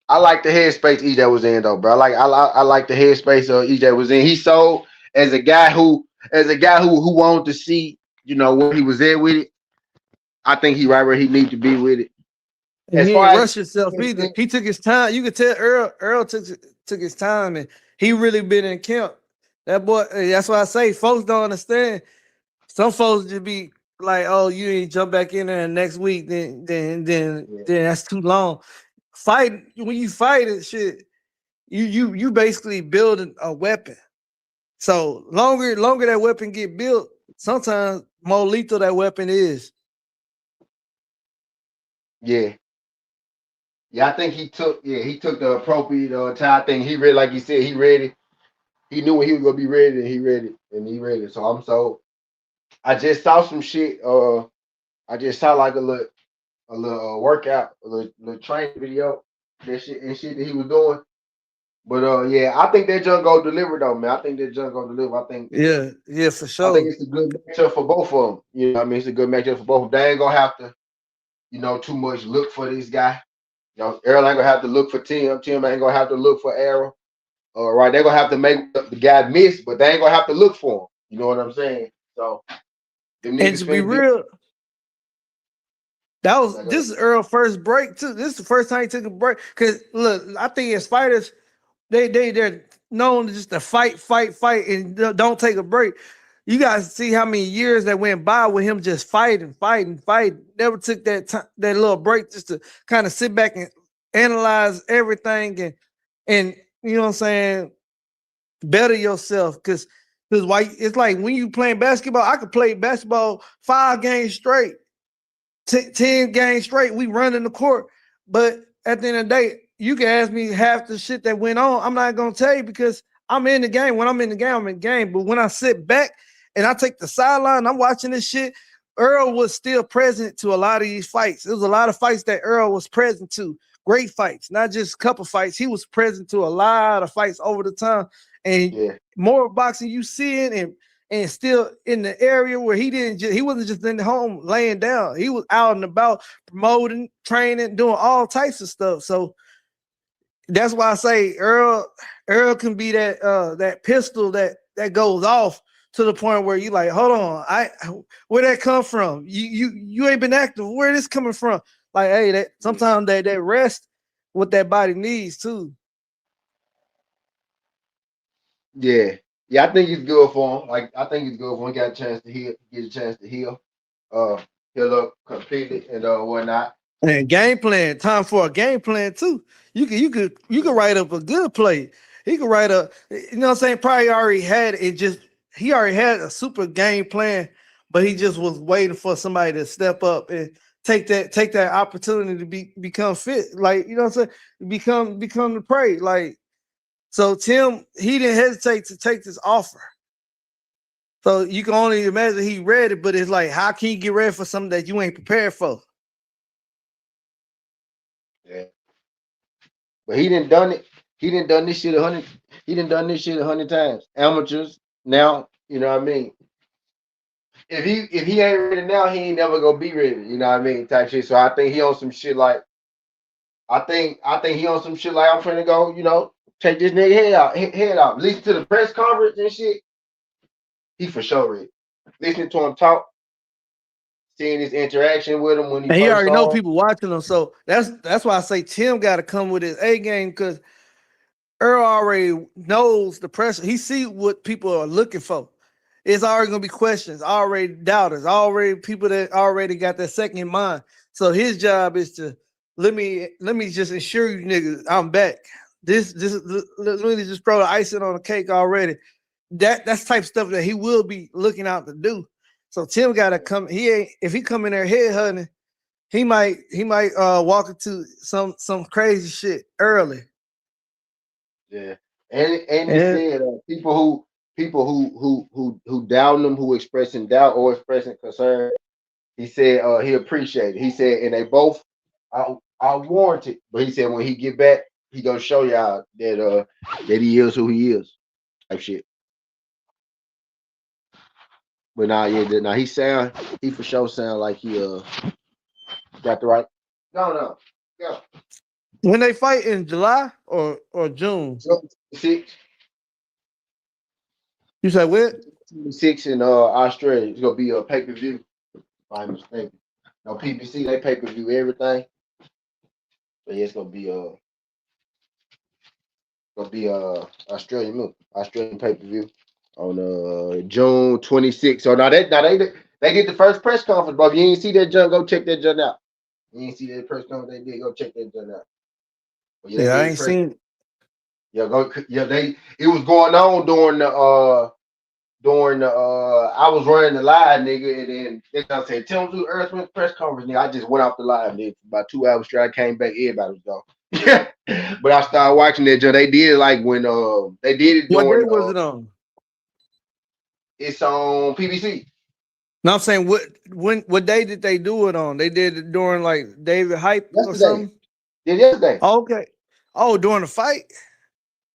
I like the headspace EJ was in though, bro. I like the headspace EJ was in. He sold as a guy who wanted to see, where he was at with it. I think he right where he need to be with it. And As he far ain't as rush himself either. He took his time. You could tell Earl took his time, and he really been in camp. That boy. That's why I say folks don't understand. Some folks just be like, "Oh, you ain't jump back in there next week, then that's too long." Fight when you fight it, shit. You basically building a weapon. So longer that weapon get built, sometimes more lethal that weapon is. yeah. Yeah, I think he took the appropriate time. I think he ready, like he said, he ready. He knew when he was gonna be ready, and he ready. So I just saw some shit. I just saw like a little workout, a little training video, that shit and shit that he was doing. But yeah, I think that junk go deliver though, man. I think that junk go deliver. Yeah, for I think sure. it's a good matchup for both of them. You know, what I mean, it's a good matchup for both of them. They ain't gonna have to, too much look for this guy. Errol ain't gonna have to look for Tim. Tim ain't gonna have to look for Errol. Right, they're gonna have to make the guy miss, but they ain't gonna have to look for him. You know what I'm saying? So them And niggas to be finna be. real, Like, this is Earl's first break too. This is the first time he took a break. Cause look, I think as fighters, they're known to just to fight, and don't take a break. You guys see how many years that went by with him just fighting. Never took that time, that little break just to kind of sit back and analyze everything and you know what I'm saying, better yourself. Cause why it's like when you playing basketball, I could play basketball 5 games straight. 10 games straight, we run in the court. But at the end of the day, you can ask me half the shit that went on. I'm not gonna tell you because I'm in the game. When I'm in the game, I'm in the game. But when I sit back and I take the sideline, I'm watching this shit. Earl was still present to a lot of these fights. There was a lot of fights that Earl was present to. Great fights, not just a couple fights. He was present to a lot of fights over the time. And yeah, more boxing you seeing and still in the area where he wasn't just in the home laying down. He was out and about promoting, training, doing all types of stuff. So that's why I say Earl can be that pistol that goes off to the point where you like, hold on, where that come from? You ain't been active. Where this coming from? Like, hey, that sometimes that rest what that body needs too. yeah, yeah. I think it's good for him. Like, I think it's good for him. Got a chance to heal, get a chance to heal, uh, heal up completely and whatnot. And game plan, time for a game plan too. You could write up a good play. He could write you know what I'm saying? Probably already had it just he already had a super game plan, but he just was waiting for somebody to step up and take that opportunity to become fit. Like, you know what I'm saying? Become the prey. Like, so Tim, he didn't hesitate to take this offer. So you can only imagine he read it, but it's like, how can you get ready for something that you ain't prepared for? Yeah, but he didn't done it. He didn't done this shit 100. He didn't done this shit 100 times. Amateurs now, you know what I mean. If he ain't ready now, he ain't never gonna be ready. You know what I mean, type shit. So I think he on some shit like I think he on some shit like I'm finna go. Take this nigga head out. Listen to the press conference and shit. He for sure ready. Listening to him talk, seeing his interaction with him when he And he first already know saw him. people watching him. So that's why I say Tim got to come with his A game because Earl already knows the pressure. He see what people are looking for. It's already gonna be questions, already doubters, already people that already got that second in mind. So his job is to let me just assure you niggas I'm back. This let me just throw the icing on the cake already. That's type of stuff that he will be looking out to do. So Tim gotta come. He ain't if he come in there head hunting, he might walk into some crazy shit early. Yeah, and he And said people who doubting him, who expressing doubt or expressing concern. He said he appreciated. He said, and they both are warranted. But he said when he get back, he gonna show y'all that he is who he is. Type shit. But now, yeah, now he for sure sound like he got the right. No, yeah. when they fight in July or June, So you say what? 6 in Australia. It's gonna be a pay-per-view, if I'm mistaken. No, PBC, they pay-per-view everything. But yeah, it's gonna be Australian pay-per-view on June 26th. So now they did the first press conference, bro. If you ain't see that junk, go check that junk out. You ain't see that press conference they did, go check that junk out. But yeah, they Yeah, I did the ain't press. seen. Yeah, it was going on during the I was running the live, nigga, and then I said, tell them to Earth press conference, nigga. I just went off the live, nigga. About 2 hours straight, I came back, everybody was gone. But I started watching that, Joe. They did like when they did it What day during was it on? it's on PBC No, I'm saying what day did they do it on? They did it during like David hype or yesterday. something. Did yesterday. Okay. Oh, during the fight.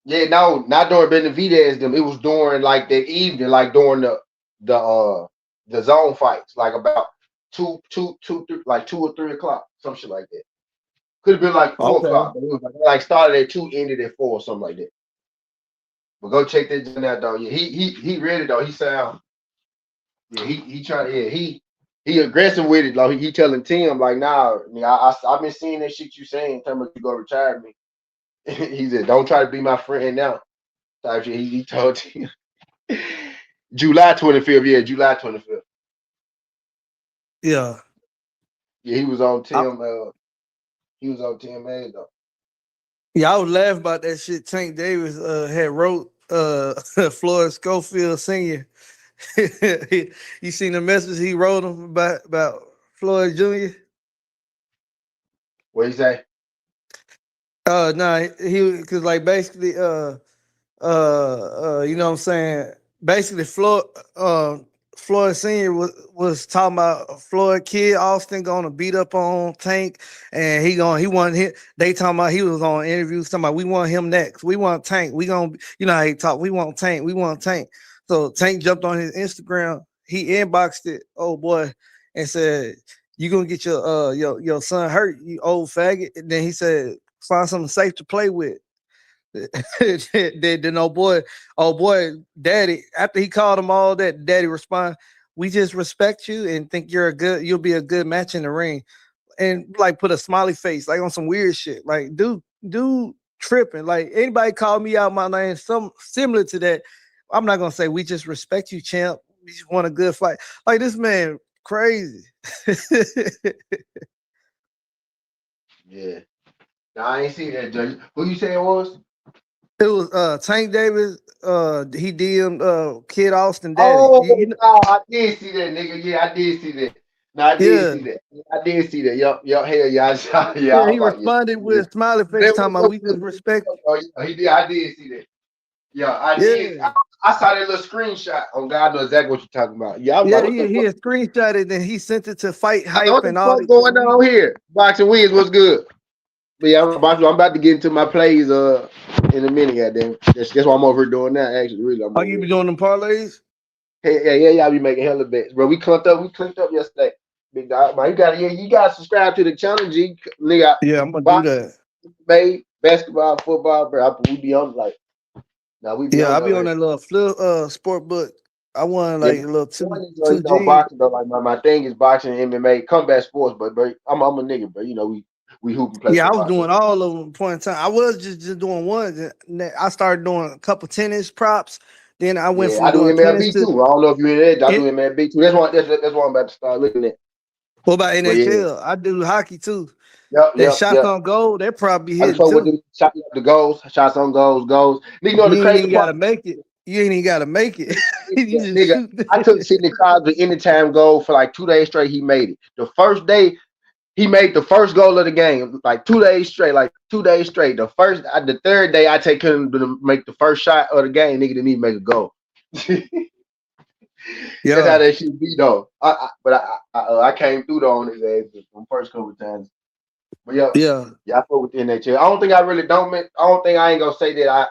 Yeah, no, not during Benavidez them. It was during like that evening, like during the zone fights, like about like 2 or 3 o'clock, some shit like that. Could have been like 4 o'clock, Okay. but it was like started at 2, ended at 4, or something like that. But go check that joint out though. Yeah, he ready though. He sound yeah, he trying yeah, he aggressive with it. Like he telling Tim, like, nah, nigga, I've been seeing that shit you saying, tell me you gonna retire me. He said, don't try to be my friend now. Type shit. He told Tim. July 25th, yeah, July 25th. Yeah. Yeah, he was on I, Tim, he was on Tim Hayes though. yeah, I was laughing about that shit. Tank Davis had wrote Floyd Schofield Sr. You seen the message he wrote him about Floyd Jr.? What he say? Nah, he because like basically you know what I'm saying? Basically, Floyd Senior was talking about Floyd Kid Austin gonna beat up on Tank, and he want him. They talking about he was on interviews talking about we want him next. We want Tank. We gonna you know how he talk. We want Tank. We want Tank. So Tank jumped on his Instagram. He inboxed it. Oh boy, and said you gonna get your son hurt, you old faggot. And then he said find something safe to play with. Then oh boy, daddy, after he called him all that, daddy respond, we just respect you and think you'll be a good match in the ring. And like put a smiley face, like on some weird shit. Like, dude tripping. Like anybody call me out my name, some similar to that. I'm not gonna say we just respect you, champ. We just want a good fight. Like this man crazy. Yeah. Nah, I ain't see that, Judge. Who you say it was? It was Tank Davis. He DM'd Kid Austin daddy. Oh, no, I did see that, nigga. Yeah, I did see that. No, I did Yeah. see that. I did see that. Yup, hell yeah, I saw, yeah, I Yeah, was he like, yeah. responded with a smiley face That talking about we just respect. oh, yeah, he did. I did see that. Yeah, I did. Yeah. I saw that little screenshot. On God, I know exactly what you're talking about. Yeah, I was Yeah, like, what the he fuck? had screenshotted and he sent it to Fight I know Hype what the and all fuck this shit. going on here. Boxing Wiz, what's good? But yeah, I'm about to get into my plays in a minute, goddamn. That's what I'm over here doing now. Actually, really, I'm Are over you here. be doing them parlays? Hey, yeah, y'all be making hella bets, bro. We clinked up yesterday. Big dog, man, you gotta subscribe to the channel, G. Nigga, Yeah, I'm gonna do boxing, that. basketball, football, bro. We be on like, now we be Yeah, on I'll be there. on that little flip sport book. I won Yeah, like a little one is two G's. boxing though. Like my thing is boxing, MMA, combat sports. But bro, I'm a nigga, bro. You know we hoop and play Yeah, I was football. So doing all of them at point in time. I was just doing one. I started doing a couple tennis props. Then I went yeah, from I do doing tennis MLB to too. I don't know if you in there. I do it. MLB too. That's why I'm about to start looking at. What about But yeah, NHL? I do hockey too. yep, That yep, shots yep. on goal, that probably I just hitting fuck with too. them shots up the goals, shots on goals. Nigga, you know You the ain't crazy even part? gotta make it. You ain't even gotta make it. You just Nigga, shoot. I took Sidney Crosby anytime goal for like 2 days straight. He made it. The first day he made the first goal of the game, like 2 days straight, like 2 days straight. The third day I take him to make the first shot of the game. Nigga didn't even make a goal. That's how Yeah, that shit be though. I came through though on his ass the first couple of times. But yeah. yeah, I fuck with the NHL. I don't think I really don't. I don't think I ain't gonna say that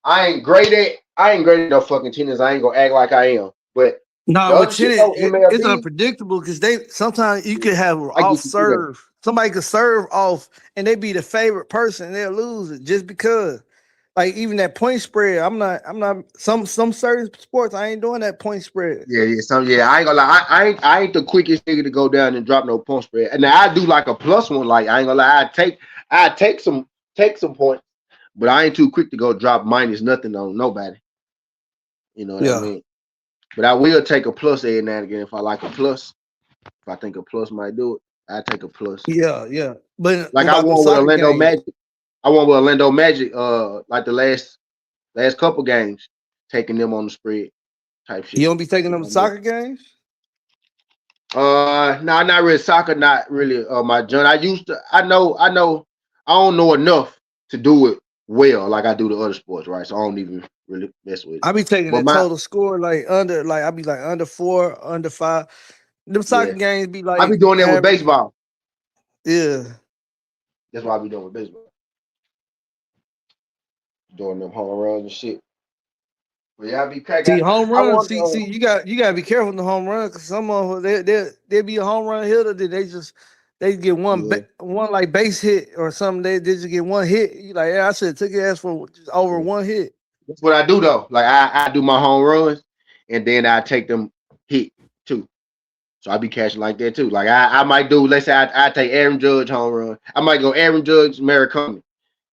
I ain't great at no fucking tennis. I ain't gonna act like I am. But the No, with other shit tennis, though, it's MLB, unpredictable because they sometimes you could have I off get you through that. serve. Somebody could serve off and they be the favorite person and they'll lose it just because. Like even that point spread, I'm not some certain sports I ain't doing that point spread. Yeah. I ain't gonna lie. I ain't the quickest nigga to go down and drop no point spread. And now I do like a plus one. Like I ain't gonna lie. I take some points, but I ain't too quick to go drop minus nothing on nobody. You know what I Yeah. mean? But I will take a plus every now and again if I like a plus. If I think a plus might do it, I take a plus. Yeah, yeah. But Like what I about them won with soccer Orlando games? Magic. I won with Orlando Magic. Like the last couple games, taking them on the spread type You shit. don't be taking You them know what I mean? soccer games? No, not really soccer. Not really. My joint. I don't know enough to do it well like I do the other sports, right? So I don't even really mess with it. I be taking But the total score like I be like under 4, under 5. Them soccer yeah, games be I be like doing that with average. baseball. Yeah. That's what I be doing with baseball. doing them home runs and shit. But y'all be cracking. See, home I runs. want See, you gotta be careful with the home run because some of them they be a home run hitter. Then they get yeah, one like base hit or something. They just get one hit. You like, yeah, I should have took your ass for just over yeah. one hit. That's what I do though. Like I do my home runs and then I take them hit too. So I be catching like that too. Like I might do. Let's say I take Aaron Judge home run. I might go Aaron Judge, Merrick, and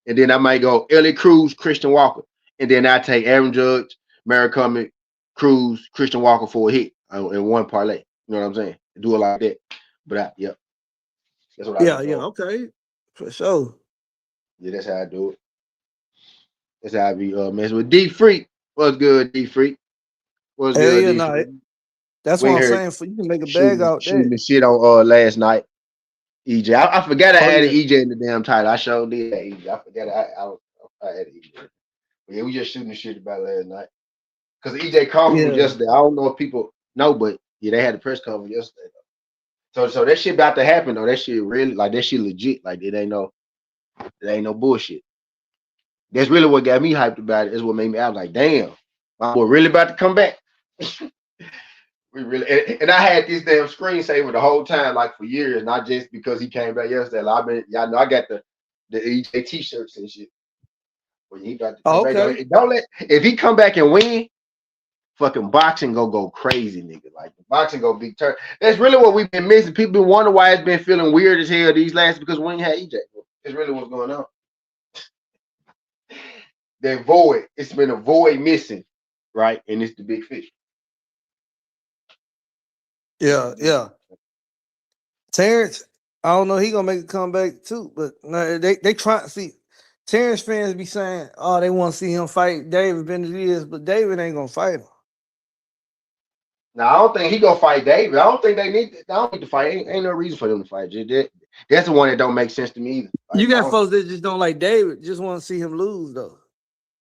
then I might go Elliot Cruz, Christian Walker, and then I take Aaron Judge, Merrick, Cruz, Christian Walker for a hit in one parlay. You know what I'm saying? Do it like that. But yeah, that's what I be Yeah, yeah, doing. okay, for sure. Yeah, that's how I do it. That's how I be messing with D Freak. What's good, D Freak? What's Hell good, yeah, D nah, Freak? that's We what I'm heard saying. For you can make a bag out shooting there. the shit on last night. EJ. I forgot I Oh added yeah, EJ in the damn title. I sure did that EJ. I forgot I added EJ. But yeah, we just shooting the shit about last night. Because EJ conference was yeah. yesterday. I don't know if people know, but yeah, they had a press conference yesterday. So that shit about to happen though. That shit really like that shit legit. Like it ain't no bullshit. That's really what got me hyped about it. Is what made me out like, damn, my boy really about to come back. We really and I had this damn screensaver the whole time, like for years, not just because he came back yesterday. Like, y'all know I got the EJ t-shirts and shit. But he about to come Oh, back. okay. Don't let if he come back and win, fucking boxing go crazy, nigga. Like boxing go big turn. That's really what we've been missing. People been wondering why it's been feeling weird as hell these last because we ain't had EJ. It's really what's going on. That void. It's been a void missing, right? And it's the big fish. Yeah, yeah. Terrence, I don't know. He gonna make a comeback too, but no, they try to see. Terrence fans be saying, "Oh, they want to see him fight David Benavidez," but David ain't gonna fight him. Now I don't think he gonna fight David. I don't think they need. I don't need to fight. Ain't no reason for them to fight. That's the one that don't make sense to me either. You Like I got don't. folks that just don't like David, just want to see him lose though.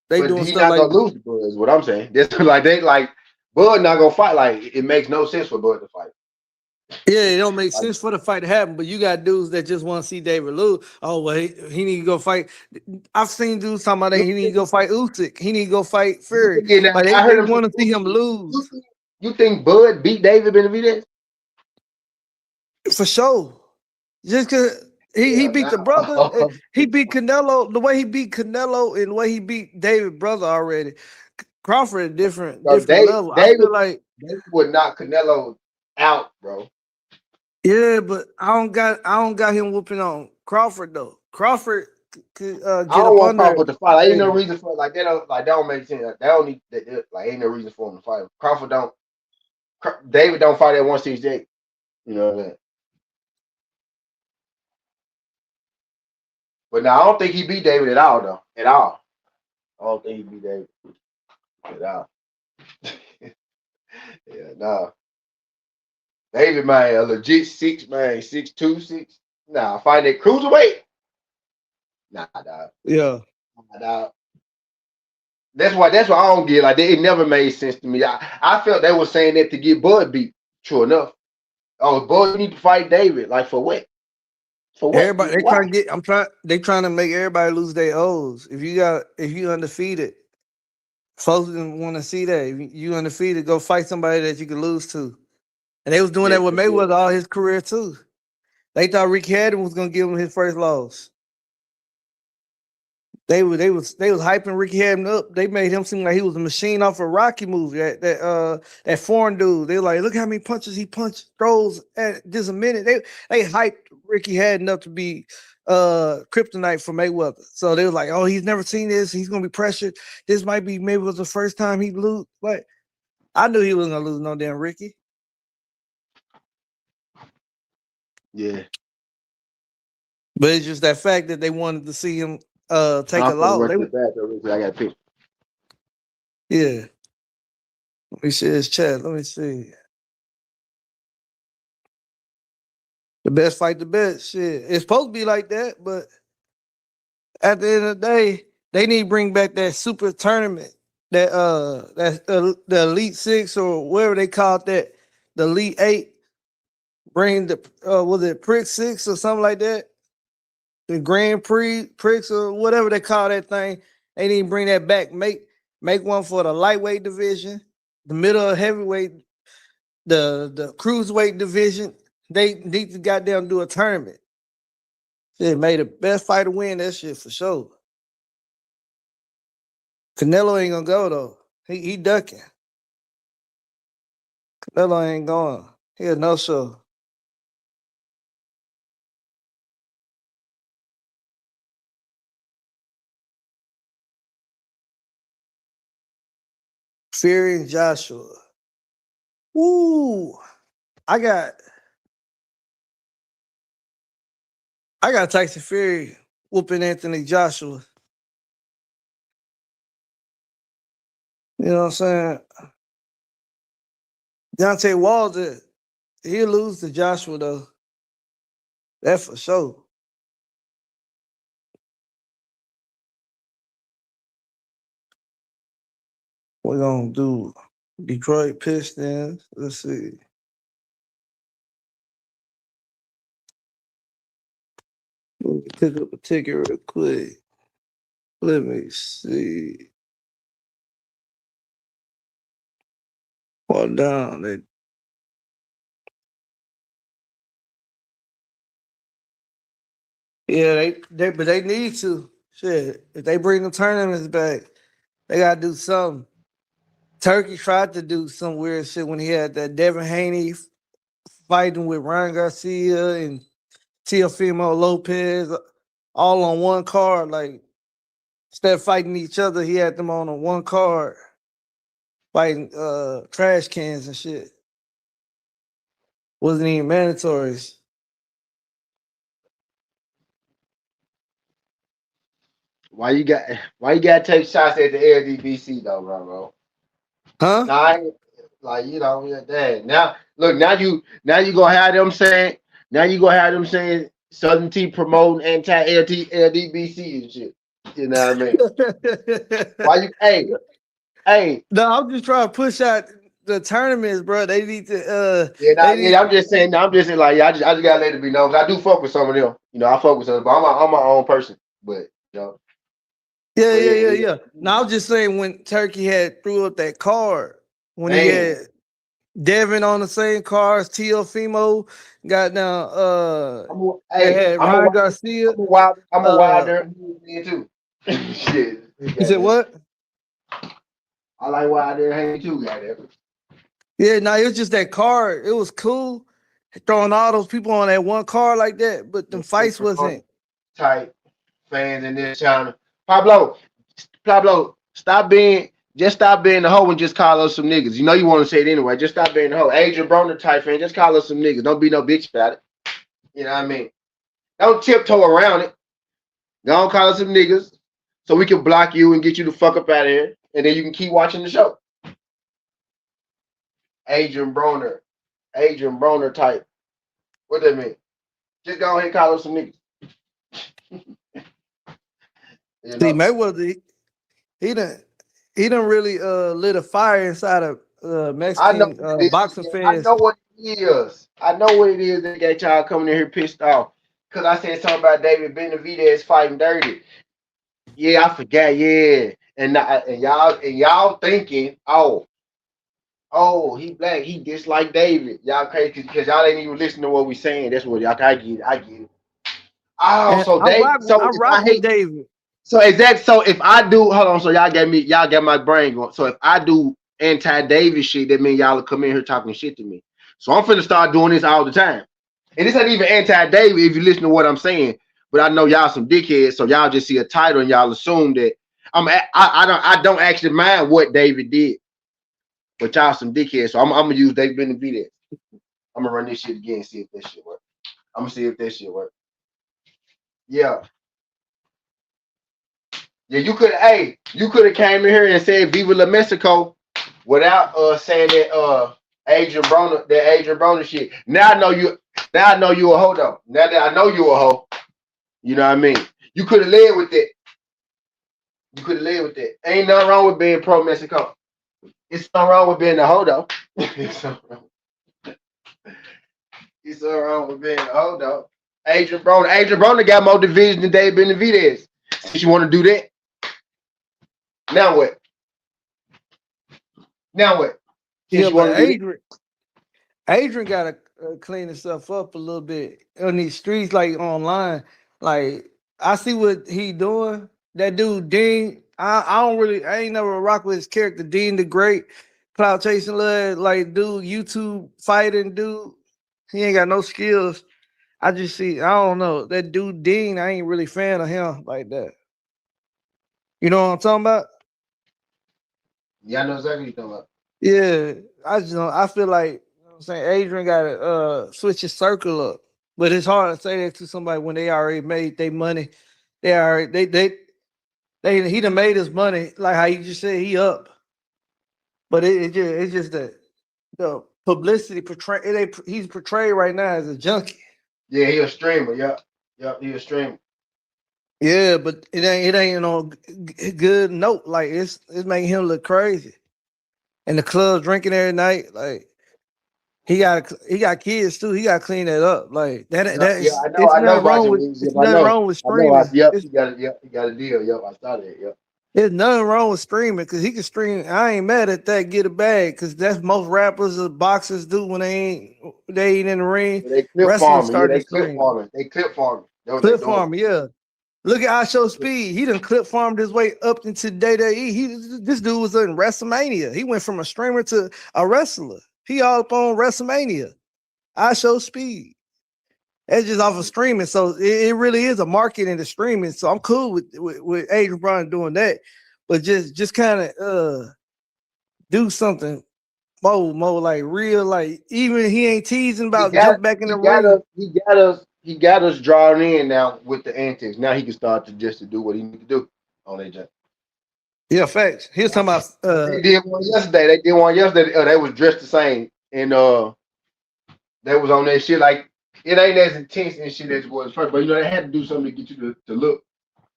They But doing he stuff not like, gonna lose to Bud. Is what I'm saying. That's like they like Bud not gonna fight. Like it makes no sense for Bud to fight. yeah, it don't make Like, sense for the fight to happen. But you got dudes that just want to see David lose. Oh well, he need to go fight. I've seen dudes talking about that you he need to think, go fight Usyk. He need to go fight you Fury. think yeah, now, Like I they heard him say want to see him you lose think, you think Bud beat David Benavidez? for sure. Just cause he Yeah, beat the brother, now. he beat Canelo the way he beat Canelo and the way he beat David brother already. Crawford a So different level. I feel like David would knock Canelo out, bro. yeah, but I don't got him whooping on Crawford though. Crawford could I get don't up want under Crawford to fight. Like, ain't no David. reason for it. Like that don't make sense. Like, that don't need like ain't no reason for him to fight. Crawford don't. David don't fight at 168. You know what I'm saying? But now I don't think he beat David at all though. At all. I don't think he beat David at all. Yeah, no. David, man, a legit 6, man, 6'2", 6. Nah, fight that cruiserweight. Nah, dog. Yeah. Nah, dog. That's why I don't get like it never made sense to me. I felt they were saying that to get Bud beat. True enough. Oh, Bud, you need to fight David. Like for what? For what? Everybody they Why? trying to get they trying to make everybody lose their O's. If you undefeated, folks didn't want to see that. If you undefeated, go fight somebody that you could lose to. And they was doing Yeah, that with yeah. Mayweather all his career too. They thought Ricky Hatton was gonna give him his first loss. They was hyping Ricky Hatton up. They made him seem like he was a machine off a Rocky movie. That foreign dude. They were like, look how many punches he throws at just a minute. They hyped Ricky Hatton up to be kryptonite for Mayweather. So they was like, oh, he's never seen this. He's gonna be pressured. This might be Mayweather's the first time he lose. But I knew he wasn't gonna lose no damn Ricky. Yeah. But it's just that fact that they wanted to see him take I'm a gonna loss. run to the back though. I got a pick. Yeah. Let me see his chat. Let me see. The best fight the best. Shit. It's supposed to be like that, but at the end of the day, they need to bring back that super tournament. The Elite Six or whatever they call that, the Elite Eight. Bring the was it Prick Six or something like that? The Grand Prix or whatever they call that thing. They need to bring that back. Make one for the lightweight division, the middle of heavyweight, the cruiserweight division. They need to goddamn do a tournament. Shit, made the best fighter win that shit for sure. Canelo ain't gonna go though. He ducking. Canelo ain't going. He a no show. Fury and Joshua. Ooh, I got Tyson Fury whooping Anthony Joshua. You know what I'm saying? Deontay Wilder, he'll lose to Joshua though. That's for sure. We're gonna do Detroit Pistons. Let's see. Let me pick up a ticket real quick. Let me see. Hold down. But they need to. Shit, if they bring the tournaments back, they gotta do something. Turkey tried to do some weird shit when he had that Devin Haney fighting with Ryan Garcia and Teofimo Lopez all on one card. Like, instead of fighting each other, he had them on one card fighting trash cans and shit. Wasn't even mandatories. Why you gotta take shots at the LDBC though, bro? Huh? Nah, I ain't, like yeah, dang. Now look, now you gonna have them saying, Southern T promoting LDBC and shit. You know what I mean? Why you hey? No, I'm just trying to push out the tournaments, bro. They need to I'm just saying, like, yeah, I just gotta let it be known. 'Cause I do fuck with some of them. You know, I fuck with some, but I'm my own person. But you know, Yeah. Now I'm just saying when Turkey had threw up that card when he had Devin on the same card as Teofimo, got down they had Ryan Garcia. I'm a Wilder too. Shit. You said what? I like Wilder hanging too, goddamn. Yeah, no, it was just that card. It was cool throwing all those people on that one card like that, but them fights wasn't tight fans in this channel. Pablo, stop being the hoe and just call us some niggas. You know you want to say it anyway. Just stop being the hoe. Adrian Broner type fan, just call us some niggas. Don't be no bitch about it. You know what I mean? Don't tiptoe around it. Don't call us some niggas so we can block you and get you the fuck up out of here. And then you can keep watching the show. Adrian Broner type. What that mean? Just go ahead and call us some niggas. See, Mayweather, he done really lit a fire inside of Mexican boxing fans. I know what it is. That got y'all coming in here pissed off. Cause I said something about David Benavidez fighting dirty. Yeah, I forgot. Yeah, and y'all thinking, oh, he black, he dislike David. Y'all crazy because y'all ain't even listening to what we saying. That's what y'all. I get it. Oh, so I rock with David. So exactly. So if I do, hold on. So y'all got my brain going. So if I do anti-David shit, that means y'all will come in here talking shit to me. So I'm finna start doing this all the time. And this ain't even anti-David if you listen to what I'm saying. But I know y'all some dickheads, so y'all just see a title and y'all assume that I don't actually mind what David did. But y'all some dickheads, so I'm gonna use David Benavidez. I'm gonna run this shit again and see if that shit work. I'm gonna see if that shit work. Yeah. Yeah, you could have came in here and said Viva La Mexico without saying that Adrian Broner shit. Now I know you a hoe though. Now that I know you a hoe, you know what I mean? You could have led with that. Ain't nothing wrong with being pro Mexico. It's nothing wrong with being a hoe though. It's nothing wrong with being a hoe though. Adrian Broner got more division than David Benavidez. Since you want to do that. Now what? Now what? Since Yeah, you but want to do this, Adrian gotta clean himself up a little bit on these streets, like online. Like I see what he doing. That dude Dean, I ain't never rock with his character Dean the Great, cloud chasing like dude, YouTube fighting dude. He ain't got no skills. I don't know that dude Dean. I ain't really fan of him like that. You know what I'm talking about? y'all know exactly what you're talking about. Yeah, I just don't. I feel like you know what I'm saying Adrian got to switch his circle up, but it's hard to say that to somebody when they already made their money. They already they he done made his money like how you just said he up, but it's just that the publicity portray it ain't, he's portrayed right now as a junkie. Yeah, he a streamer. Yep. Yep, he a streamer. Yeah, but it ain't no good note. Like it's making him look crazy. And the club drinking every night, like he got kids too. He got to clean that up. Like that Yep, yeah, is I know nothing about wrong your with niggas. Yep, it's nothing wrong with I know. streaming. Yep, he got a deal. Yep, I saw that. Yep. There's nothing wrong with streaming because he can stream. I ain't mad at that. Get a bag because that's most rappers or boxers do when they ain't in the ring. Yeah, they clip Wrestlers farming. Yeah, start to they clip stream. farming. They clip farming. That's what they Clip doing. farm, yeah. Look at I Show Speed. He done clip farmed his way up into day to E. This dude was in WrestleMania. He went from a streamer to a wrestler. He all up on WrestleMania. I Show Speed. That's just off of streaming. So it really is a market in the streaming. So I'm cool with Adrian Brown doing that. But just kind of do something more like real, like even he ain't teasing He about got jump back in the he got ring. us he got us drawn in now with the antics. Now he can start to just to do what he need to do on that jump. Yeah, facts. He was talking about They did one yesterday. They did one yesterday. They was dressed the same, and they was on that shit like it ain't as intense and shit as it was first. But you know they had to do something to get you to look.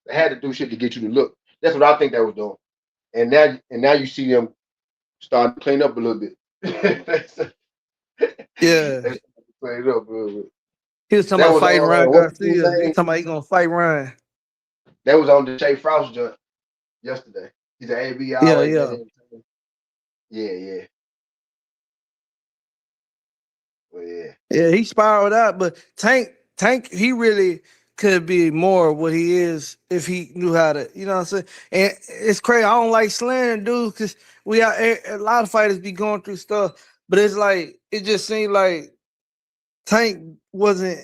They had to do shit to get you to look. That's what I think they was doing. And now you see them start to clean up a little bit. yeah. They started to clean it up a little bit. He was talking That about was fighting on Ryan what's his Garcia. He name? talking about he gonna fight Ryan. That was on the Shay Frost joint yesterday. He's an AB Yeah, always been yeah. in. Yeah. Well, yeah. Yeah, he spiraled out, but Tank, he really could be more what he is if he knew how to, you know what I'm saying? And it's crazy. I don't like slandering dudes because a lot of fighters be going through stuff, but it's like it just seemed like Tank wasn't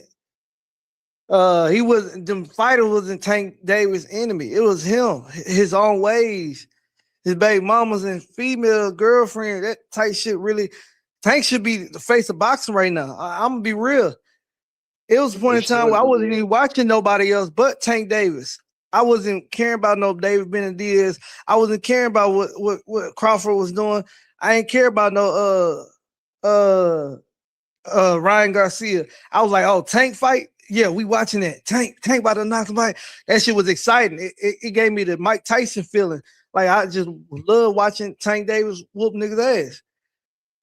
he wasn't them fighter wasn't Tank Davis' enemy. It was him, his own ways, his baby mamas and female girlfriend, that type shit really Tank should be the face of boxing right now. I'm gonna be real. It was a point It in time where should I be. wasn't Yeah. even watching nobody else but Tank Davis. I wasn't caring about no David Benavidez. I wasn't caring about what Crawford was doing. I ain't care about no Ryan Garcia. I was like, oh, Tank fight. Yeah, we watching that. Tank about to knock him out. That shit was exciting. It gave me the Mike Tyson feeling. Like I just love watching Tank Davis whoop niggas ass.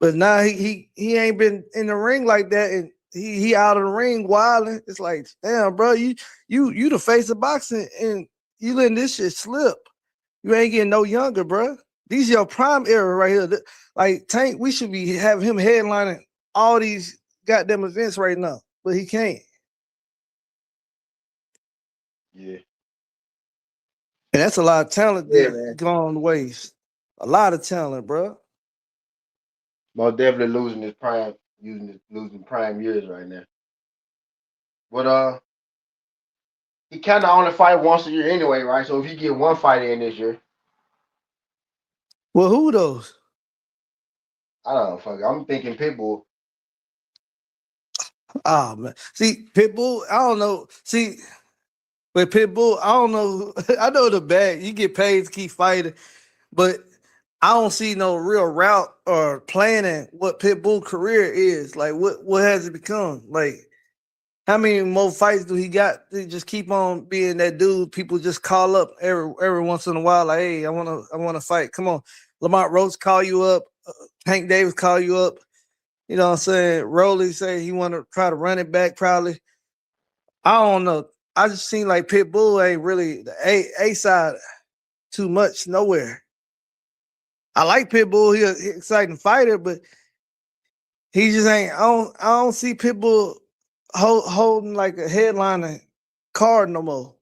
But now he ain't been in the ring like that, and he out of the ring wilding. It's like, damn, bro, you the face of boxing, and you letting this shit slip. You ain't getting no younger, bro. These your prime era right here. Like Tank, we should be having him headlining all these goddamn events right now, but he can't. Yeah. And that's a lot of talent Yeah, that man. gone to waste. A lot of talent, bro. Most definitely losing his prime, losing prime years right now. But he kind of only fight once a year anyway, right? So if he get one fight in this year, Well, who those? I don't know. Fuck, I'm thinking Pitbull. Oh man, see Pitbull. I don't know. See, but Pitbull, I don't know. I know the bag. You get paid to keep fighting, but I don't see no real route or planning what Pitbull career is. Like, what has it become? Like, how many more fights do he got? To just keep on being that dude. People just call up every once in a while. Like, hey, I wanna fight. Come on, Lamont Roach call you up. Hank Davis call you up. You know what I'm saying? Rolly say he want to try to run it back. Probably. I don't know. I just seem like Pitbull ain't really the A side. too much nowhere. I like Pitbull. He's an exciting fighter, but he just ain't. I don't see Pitbull holding like a headliner card no more.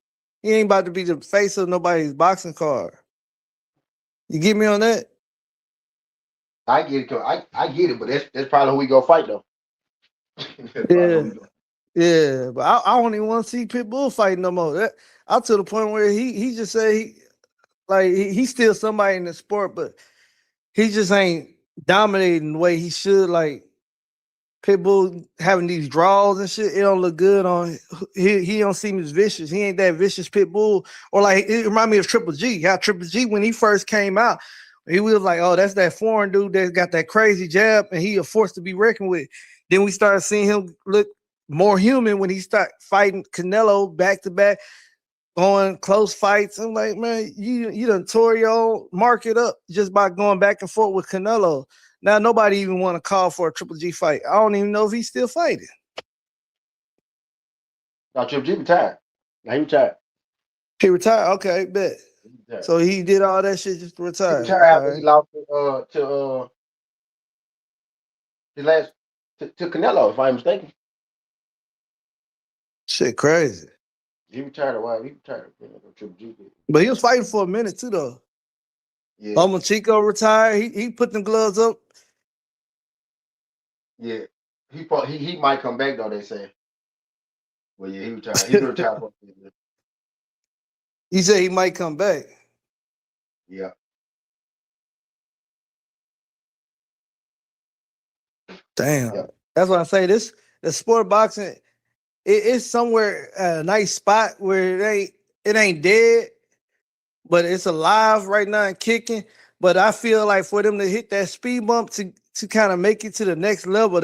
He ain't about to be the face of nobody's boxing card. You get me on that? I get it. I get it, but that's probably who we go fight though. That's probably who Yeah, we go. yeah. But I don't even want to see Pitbull fight no more. That I'm to the point where he just say he's still somebody in the sport, but he just ain't dominating the way he should. Like Pitbull having these draws and shit, it don't look good on. He don't seem as vicious. He ain't that vicious Pitbull. Or like it remind me of Triple G. How Triple G when he first came out, he was like, oh, that's that foreign dude that got that crazy jab, and he a force to be reckoned with. Then we started seeing him look more human when he started fighting Canelo back to back, going close fights. I'm like, man, you done tore your own market up just by going back and forth with Canelo. Now nobody even want to call for a Triple G fight. I don't even know if he's still fighting. Now Triple G retired. Now he retired. He retired. Okay, bet. He retired. So he did all that shit just to He retire. retired All after he right. lost his last to Canelo, if I'm mistaken. Shit, crazy. He retired a while. He retired. Triple G did. But he was fighting for a minute too, though. Yeah, Loma Chico retired. He put them gloves up. yeah. He might come back though. They say. Well, yeah, he retired. He been retired for a minute. He said he might come back. Yeah. Damn. Yeah. That's what I say. The sport of boxing, it's somewhere a nice spot where it ain't dead, but it's alive right now and kicking. But I feel like for them to hit that speed bump to kind of make it to the next level,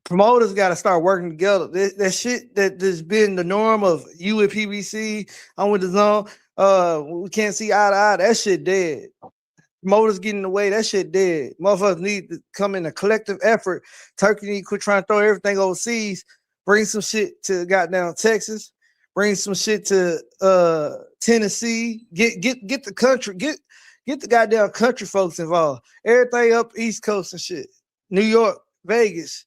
promoters gotta start working together. That shit that's been the norm of you with PBC, I'm with the zone. We can't see eye to eye. That shit dead. Promoters getting in the way. That shit dead. Motherfuckers need to come in a collective effort. Turkey need to quit trying to throw everything overseas. Bring some shit to goddamn Texas. Bring some shit to Tennessee. Get the country. Get the goddamn country folks involved. Everything up East Coast and shit. New York, Vegas.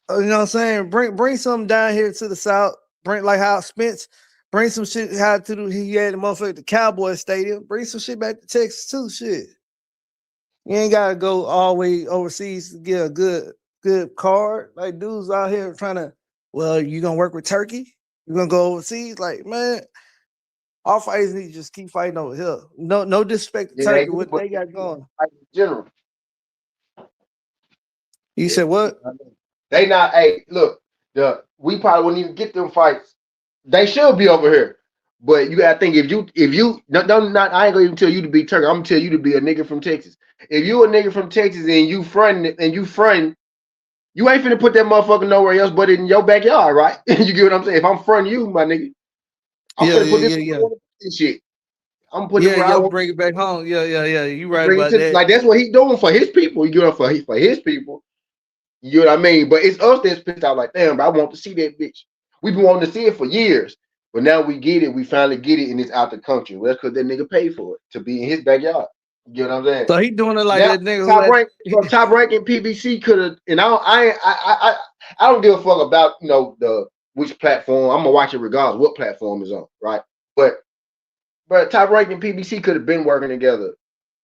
You know what I'm saying? Bring something down here to the South. Bring like how Spence. Bring some shit how to do. He had the motherfucker at the Cowboy Stadium. Bring some shit back to Texas too. Shit. You ain't gotta go all the way overseas to get a good card. Like dudes out here trying to. Well, you gonna work with Turkey? You gonna go overseas? Like man, all fighters need to just keep fighting over here. No disrespect to Yeah, they Turkey. do, What but they got going? like in general. You Yeah. said what? They not. Hey, look. We probably wouldn't even get them fights. They should be over here. But you gotta think if you don't not I ain't gonna even tell you to be Turkey. I'm gonna tell you to be a nigga from Texas. If you a nigga from Texas and you front, you ain't finna put that motherfucker nowhere else but in your backyard, right? You get what I'm saying? If I'm fronting you, my nigga, I'm Yeah, finna put yeah, this yeah, yeah. shit. I'm gonna put it Yeah, where I yeah, want bring it back home. Yeah, yeah, yeah. You to right bring it about to that. like that's what he doing for his people. You know for his people. You know what I mean? But it's us that's pissed out like, damn, bro, I want to see that bitch. We've been wanting to see it for years. But now we get it. We finally get it, and it's out the country. Well, that's because that nigga paid for it to be in his backyard. You know what I'm saying? So he doing it like Now, that nigga who top ranking PBC could have, and I don't give a fuck about the which platform. I'm gonna watch it regardless what platform is on, right? But top ranking PBC could have been working together.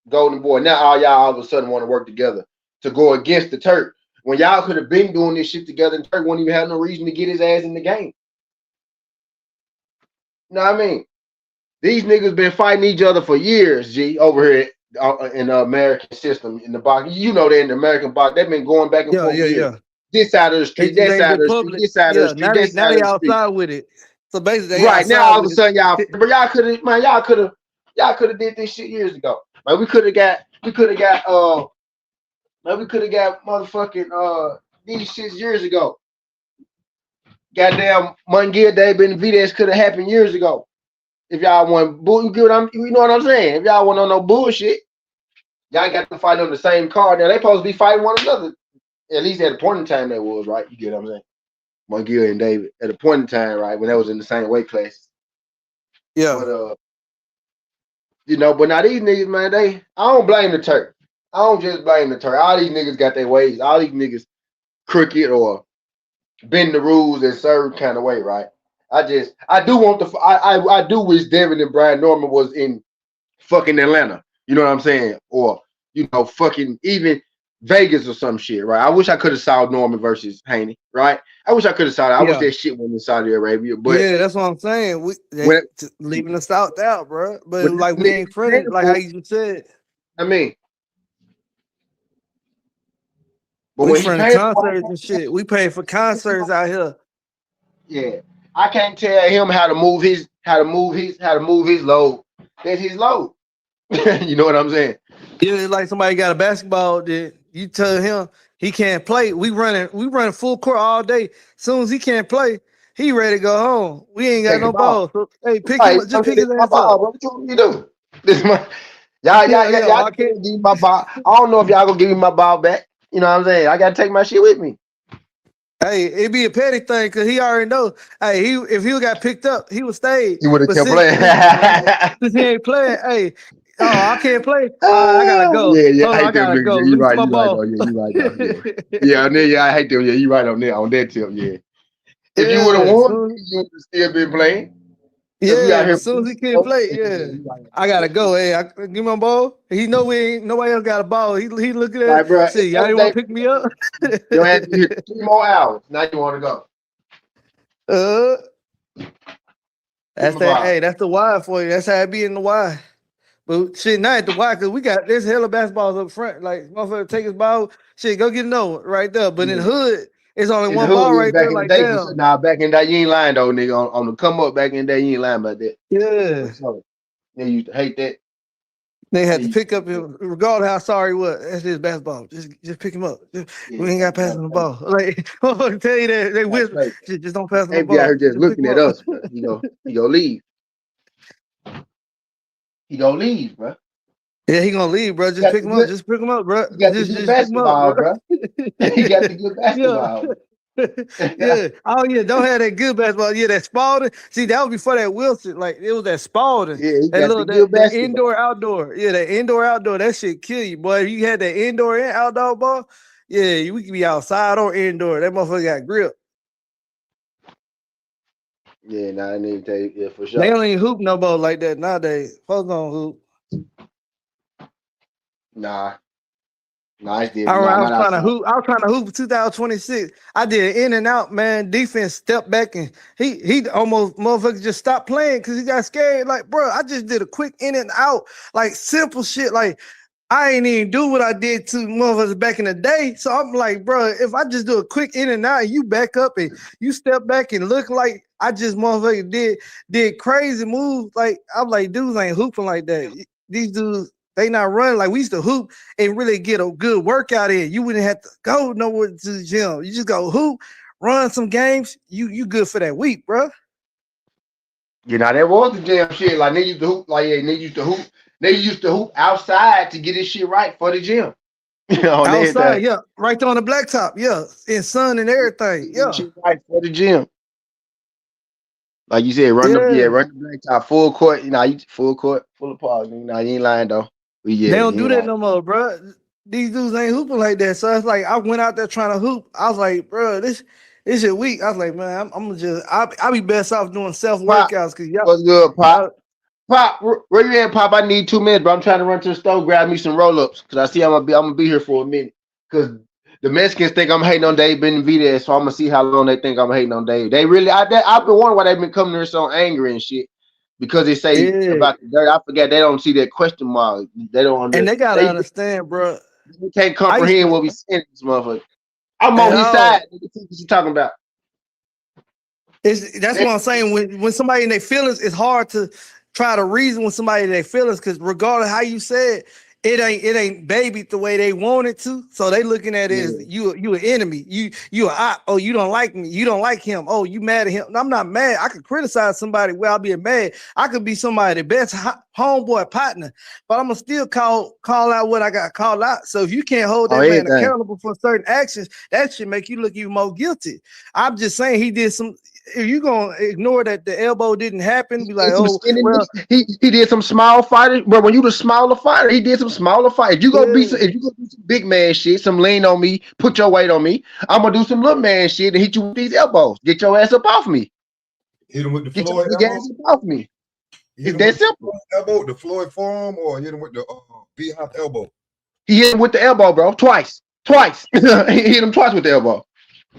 Golden Boy. Now y'all all of a sudden want to work together to go against the Turk. When y'all could have been doing this shit together, and Turk won't even have no reason to get his ass in the game. You know what I mean? These niggas been fighting each other for years, G, over here in the American system, in the box. You know they're in the American box. They've been going back and Yeah, forth yeah, for years. yeah. This side of the They street, just that ain't side of been the street, public. this side of the Yeah, street, that now side they of the street. outside with it. So basically they Right now, outside all of with a sudden, it. but y'all could have did this shit years ago. Like we could have got motherfucking these shits years ago. Goddamn Mungia Day Benavidez could have happened years ago. If y'all want you know what I'm saying? If y'all want on no bullshit, y'all got to fight on the same card. Now they supposed to be fighting one another. At least at a point in time they was, right? You get what I'm saying? Mungia and David at a point in time, right? When they was in the same weight class. Yeah. But You know, but now these niggas, man, I don't blame the Turk. I don't just blame the Turk. All these niggas got their ways. All these niggas crooked or bend the rules in certain kind of way, right? I do want I do wish Devin and Brian Norman was in fucking Atlanta. You know what I'm saying? Or fucking even Vegas or some shit, right? I wish I could have saw Norman versus Haney, right? I wish I could have saw that. I wish Yeah. that shit went in Saudi Arabia, but Yeah, that's what I'm saying. when Leaving the South out, bro. But when like we niggas ain't friendly, like how for, you just said. I mean, but We when he friendly paid for concerts and shit. We pay for concerts out here. yeah, I can't tell him how to move his load. That's his load. You know what I'm saying? Yeah, it's like somebody got a basketball that you tell him he can't play. We running full court all day. Soon as he can't play, he ready to go home. We ain't got Take the no ball. ball. So hey, pick him Right, up. Just pick this his my ass ball, up. bro. What you want me to do? This my y'all, Yeah, yeah. y'all I can't. give me my ball. I don't know if y'all gonna give me my ball back. You know what I'm saying? I gotta take my shit with me. Hey, it be a petty thing because he already know. Hey, if he got picked up, he would stay. You would have But kept since playing. since, since he ain't playing, hey, oh, I can't play. All right, I gotta go. Yeah, Hold I on, hate I them gotta niggas. go. Yeah, you Release right, my you right ball. though. Yeah, you right though. Yeah. Yeah, I hate them. Yeah, you right on that tip, yeah. If you would have Yeah, won, soon, you would have still been playing. Because we out yeah, but here soon as he producing, can't though. play, Yeah, yeah, you right. I gotta go. Hey, give me my ball. He know we ain't nobody else got a ball. He looking at Like, it. bro, at See, the y'all end of didn't the want day, to pick me up. you had to be here 3 more hours. Now you want to go. uh, Give that's me a that. ball. Hey, that's the why for you. That's how it be in the why. But shit, not at the Y, because we got this hella basketballs up front. Like, motherfucker, take his ball. Shit, go get another one right there. But in the Yeah. hood, it's only In the one hood, ball yeah, right back there. in the Like, day, for sure. damn. Nah, back in the day, you ain't lying though, nigga. On the come up back in the day, you ain't lying about that. For Yeah. sure. They used to hate that. They They had to used pick to up hate that. him, regardless how sorry he was. That's his basketball. Just pick him up. Yeah, We ain't got to pass gotta him the pay. ball. Like, motherfucker tell you that. They Gotta whisper, pay. just don't pass him the Ain't be out here ball. just Just pick looking him at up. us, bro. He go leave. He gonna leave, bro. Yeah, he gonna leave, bro. He Just got pick the him up. good. Just pick him up, bro. He got the good Just pick him up, basketball, bro. bro. He got the good Yeah. basketball. Yeah. Oh yeah, don't have that good basketball. Yeah, that Spalding. See, that was before that Wilson. Like it was that Spalding. Yeah, he That got the little good that basketball. indoor outdoor. Yeah, that indoor outdoor. That shit kill you, boy. If you had that indoor and outdoor ball, yeah, we could be outside or indoor. That motherfucker got grip. Yeah, nah, I need to tell you, yeah, for They sure. don't even hoop no more like that nowadays. Folks don't hoop. Nah, nah, it's I different. remember Nah, I was not trying to outside. hoop. I was trying to hoop 2026. I did in and out, man. Defense stepped back and he almost motherfucker just stopped playing because he got scared. Like, bro, I just did a quick in and out, like simple shit. Like I ain't even do what I did to motherfuckers back in the day. So I'm like, bro, if I just do a quick in and out and you back up and you step back and look like I just motherfucker did crazy moves, like I'm like, dudes ain't hooping like that. These dudes, they not running like we used to hoop and really get a good workout in. You wouldn't have to go nowhere to the gym. You just go hoop, run some games. You good for that week, bro. You know, that was the damn shit. Like niggas used to hoop, like yeah, niggas used to hoop. Niggas used to hoop outside to get this shit right for the gym. You know, on Outside, everything. yeah, right there on the blacktop, yeah, in sun and everything, Get this yeah, shit right for the gym. Like you said, yeah. run the blacktop full court. You know, you full court, full of pause. You know, you ain't lying though. But They yeah, don't you do ain't that lying. no more, bro. These dudes ain't hooping like that. So it's like I went out there trying to hoop. I was like, bro, this shit weak. I was like, man, I'm gonna just I be best off doing self Pop, workouts because y'all, what's good, Pop? y'all, Pop, where you at, Pop? I need 2 minutes, bro. I'm trying to run to the store, grab me some roll ups, cause I see I'm gonna be here for a minute. Cause the Mexicans think I'm hating on Dave Benavidez, so I'm gonna see how long they think I'm hating on Dave. They really, I've been wondering why they've been coming here so angry and shit, because they say yeah. about the dirt. I forget they don't see that question mark. They don't And under. they gotta They understand, bro. can't I used comprehend to what we saying to this motherfucker. I'm on at his side. all. What you talking about? That's what I'm saying. When somebody in their feelings, it's hard to try to reason with somebody in their feelings because regardless how you say it, it ain't baby the way they want it to. So they looking at it Yeah. as you an enemy. You a op. Oh, you don't like me. You don't like him. Oh, you mad at him. I'm not mad. I could criticize somebody without being mad. I could be somebody best homeboy partner, but I'm gonna still call out what I got called out. So if you can't hold On that man everything. accountable for certain actions, that should make you look even more guilty. I'm just saying he did some. if you gonna ignore that the elbow didn't happen, be He like, did some oh skinny well, niggas. He did some small fighters, but when you the smaller fighter, he did some smaller fight. yeah, If you go do some big man shit, some lean on me, put your weight on me, I'm gonna do some little man shit and hit you with these elbows. Get your ass up off me. Hit him with the Get your Floyd big elbow. ass up off me. Hit It's him that with the simple. Floyd elbow, the Floyd forearm, or hit him with the beehive elbow. He hit him with the elbow, bro. Twice. He hit him twice with the elbow.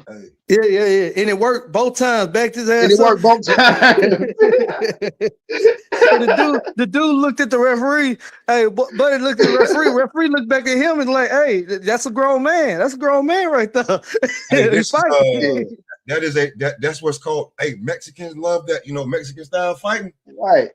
Hey, yeah, and it worked both times. Backed his And ass it up. worked both times. And the dude looked at the referee. Hey, buddy looked at the referee. Referee looked back at him and like, hey, that's a grown man. That's a grown man right there. hey, He this fighting. that's what's called. Hey, Mexicans love that. Mexican style fighting. Right.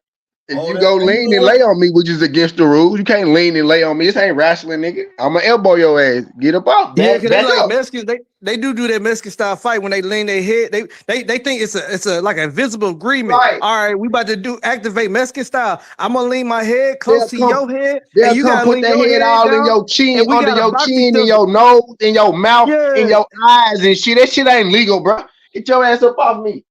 If All you that go lean and lingo. lay on me, which is against the rules, you can't lean and lay on me. This ain't wrestling, nigga. I'ma elbow your ass. Get up off. Yeah, because they Back like up. Mexicans. They do that Mexican style fight when they lean their head. They think it's a like a visible agreement. Right. All right, we about to activate Mexican style. I'm gonna lean my head close They'll to come, your head, and they'll you come gotta put lean their your head head all in down, your chin, and we under gotta your box each chin, in other. your nose, in your mouth, in Yeah, your eyes and shit. That shit ain't legal, bro. Get your ass up off me.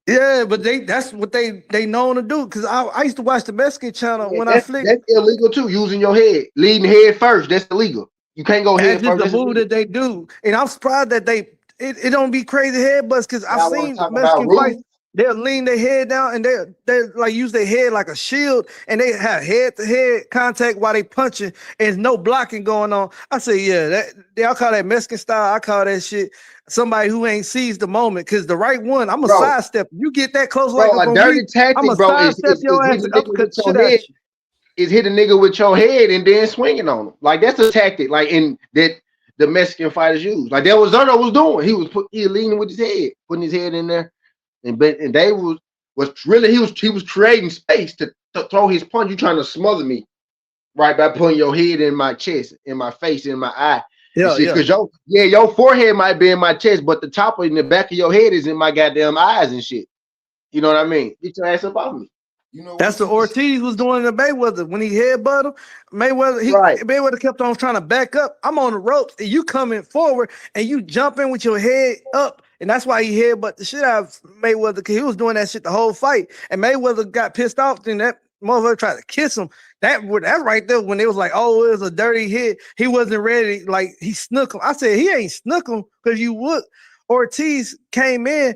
yeah, but that's what they known to do. Cause I used to watch the Mexican channel Yeah, when I that's flicked. that's illegal too. Using your head, leading head first. That's illegal. You can't go That's head just first. the That's move illegal. that they do, and I'm surprised that it don't be crazy headbutts. Cause I've Y'all want to seen talk about Mexican fights. rules? They'll lean their head down and they like use their head like a shield, and they have head to head contact while they punching, and there's no blocking going on. I say, yeah, y'all call that Mexican style. I call that shit somebody who ain't seized the moment. Cause the right one, I'm a Bro, sidestep. You get that close like bro, up a on me, dirty I'm a tactic, bro, sidestep is your ass hitting and a nigga uppercut with the your shit head. out you. Is hit a nigga with your head and then swinging on him. Like that's a tactic, like in that the Mexican fighters use. Like that was Zerto was doing. He was leaning with his head, putting his head in there, and they was really he was creating space to throw his punch. You trying to smother me right by putting your head in my chest, in my face, in my eye. And Yeah, shit, yeah. cause your forehead might be in my chest, but the top of in the back of your head is in my goddamn eyes and shit. You know what I mean? Get your ass up off me. You know That's what what you just Ortiz was doing to Mayweather when he headbutted him. Right. Mayweather kept on trying to back up. I'm on the ropes, and you coming forward, and you jumping with your head up, and that's why he headbutted the shit out of Mayweather because he was doing that shit the whole fight. And Mayweather got pissed off, and that motherfucker tried to kiss him. That right there when it was like, oh, it was a dirty hit. He wasn't ready. Like he snook him. I said he ain't snook him because you would. Ortiz came in.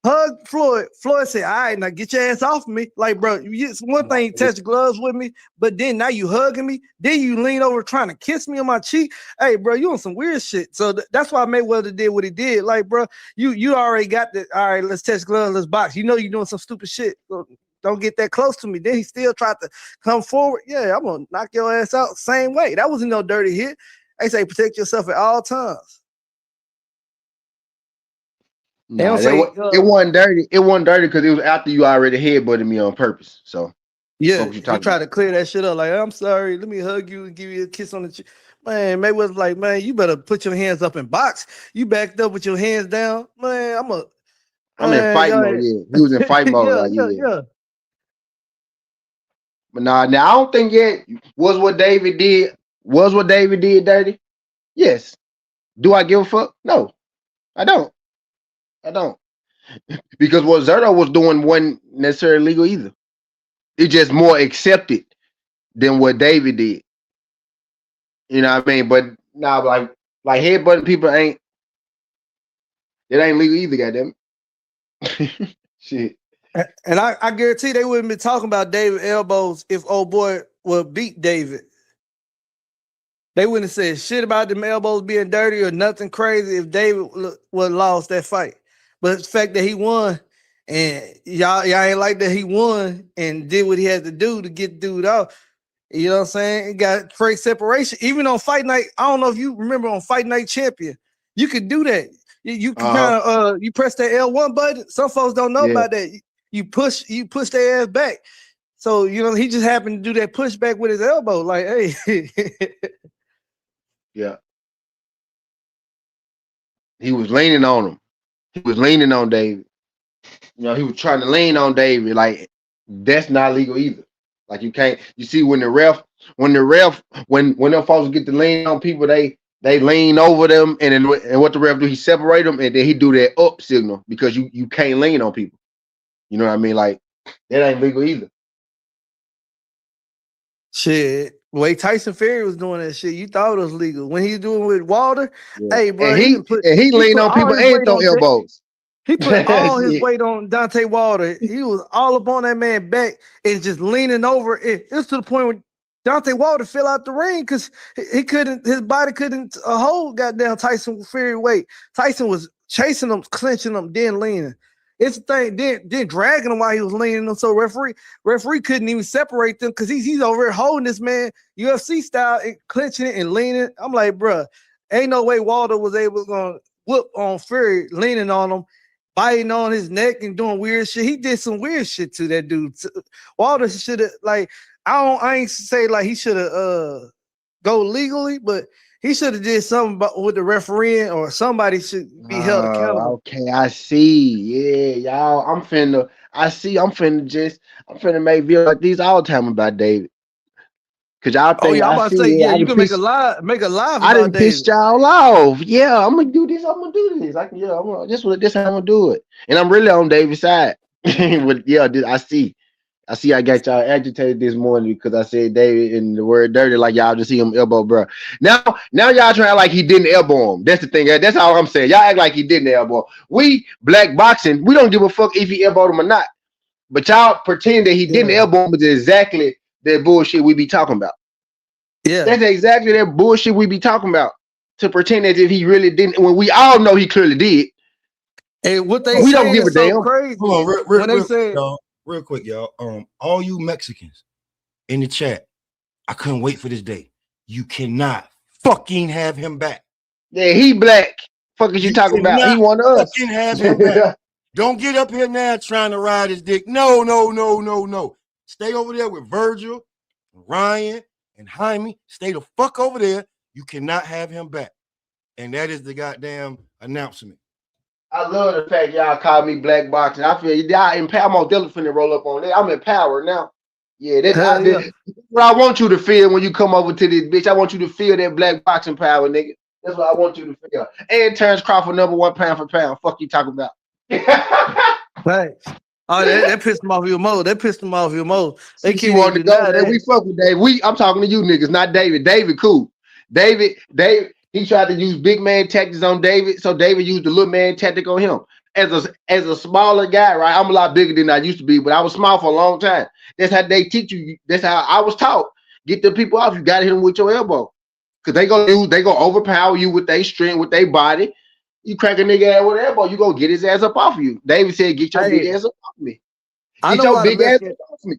Hug Floyd. Floyd said, all right, now get your ass off me. Like, bro, it's one thing you touch gloves with me, but then now you hugging me. Then you lean over trying to kiss me on my cheek. Hey, bro, you on some weird shit. So that's why Mayweather did what he did. Like, bro, you already got the, all right, let's touch gloves, let's box. You know you're doing some stupid shit. So don't get that close to me. Then he still tried to come forward. Yeah, I'm going to knock your ass out same way. That wasn't no dirty hit. They say protect yourself at all times. They Nah, don't say, it wasn't dirty. It wasn't dirty because it was after you already headbutted me on purpose. So yeah, what you he talking tried about? to clear that shit up. Like, I'm sorry, let me hug you and give you a kiss on the cheek. Man, Mayweather's like, man, you better put your hands up and box. You backed up with your hands down. Man, I'm in fight mode, yeah. He was in fight mode, yeah, like, yeah, yeah. yeah. But nah, now I don't think yet was what David did dirty? Yes. Do I give a fuck? No, I don't. I don't. Because what Zerto was doing wasn't necessarily legal either. It's just more accepted than what David did. You know what I mean? But nah, like headbutting people ain't legal either, goddamn it. Shit. And I guarantee they wouldn't be talking about David elbows if old boy would beat David. They wouldn't have said shit about them elbows being dirty or nothing crazy if David would lost that fight. But the fact that he won, and y'all ain't like that he won and did what he had to do to get dude out. You know what I'm saying? It got great separation. Even on Fight Night, I don't know if you remember on Fight Night Champion, you could do that. You can Uh-huh. kind of you press that L1 button. Some folks don't know Yeah. about that. You push their ass back. So he just happened to do that pushback with his elbow. Like, hey. Yeah. He was leaning on him. He was leaning on David. He was trying to lean on David. Like, that's not legal either. Like, you can't. You see, when them folks get to lean on people, they They lean over them, and then and what the ref do? He separate them, and then he do that up signal because you can't lean on people. You know what I mean? Like that ain't legal either. Shit. The way Tyson Fury was doing that shit, you thought it was legal. When he was doing with Walter, Yeah. hey, bro, And he he lean put on all people his and weight throw on elbows. he put all his Shit. weight on Dante Walter. He was all up on that man back and just leaning over. It's to the point where Dante Walter fell out the ring because he couldn't, his body couldn't hold goddamn Tyson Fury weight. Tyson was chasing him, clinching him, then leaning. It's the thing, then dragging him while he was leaning him. So referee couldn't even separate them because he's over here holding this man UFC style and clinching it and leaning. I'm like, bro, ain't no way Walter was able to whoop on Fury, leaning on him, biting on his neck and doing weird shit. He did some weird shit to that dude. Walter should have like I ain't say like he should have go legally, but he should have did something with the referee or somebody should be held accountable. Okay, I see. Yeah, y'all. I'm finna make videos like these all the time about David. Cause y'all Oh think yeah, I'm I about to see, say, yeah, yeah, you can make a live I about didn't piss David. y'all off. Yeah, I'm gonna do this. I'm gonna do this. Like, yeah, this how I'm gonna do it. And I'm really on David's side. But yeah, I see I got y'all agitated this morning because I said David and the word dirty, like y'all just see him elbow, bro. Now y'all trying like he didn't elbow him. That's the thing. That's all I'm saying. Y'all act like he didn't elbow him. We black boxing, we don't give a fuck if he elbowed him or not. But y'all pretend that he didn't Yeah, elbow him, but it's exactly that bullshit we be talking about. yeah. That's exactly that bullshit we be talking about. To pretend as if he really didn't, when we all know he clearly did. And what they We don't saying give a is so damn. crazy. Hold on, When they real quick, say, y'all. Real quick, y'all. All you Mexicans in the chat, I couldn't wait for this day. You cannot fucking have him back. Yeah, he black. Fuck is you You talking about? He cannot one of us. fucking have him back. Don't get up here now trying to ride his dick. No, no, no, no, no. Stay over there with Virgil, Ryan, and Jaime. Stay the fuck over there. You cannot have him back. And that is the goddamn announcement. I love the fact y'all call me black boxing. I feel y'all empower. I'm on Dylan finna roll up on that. I'm empowered now. Yeah, hell yeah. that's what I want you to feel when you come over to this bitch. I want you to feel that black boxing power, nigga. That's what I want you to feel. And Terrence Crawford #1 pound for pound. Fuck you talking about. Thanks. Oh, that pissed him off even more. That pissed him off even more. They She can't wanted even to go deny there. We that. fuck with Dave. I'm talking to you niggas, not David. David, cool. David, he tried to use big man tactics on David, so David used the little man tactic on him. As a smaller guy, right? I'm a lot bigger than I used to be, but I was small for a long time. That's how they teach you. That's how I was taught. Get the people off. You got to hit them with your elbow, cause they gonna overpower you with their strength, with their body. You crack a nigga ass with an elbow, you gonna get his ass up off of you. David said, "Get your big Hey, ass up off me. I Get know your why the big ass Mexican. up off me."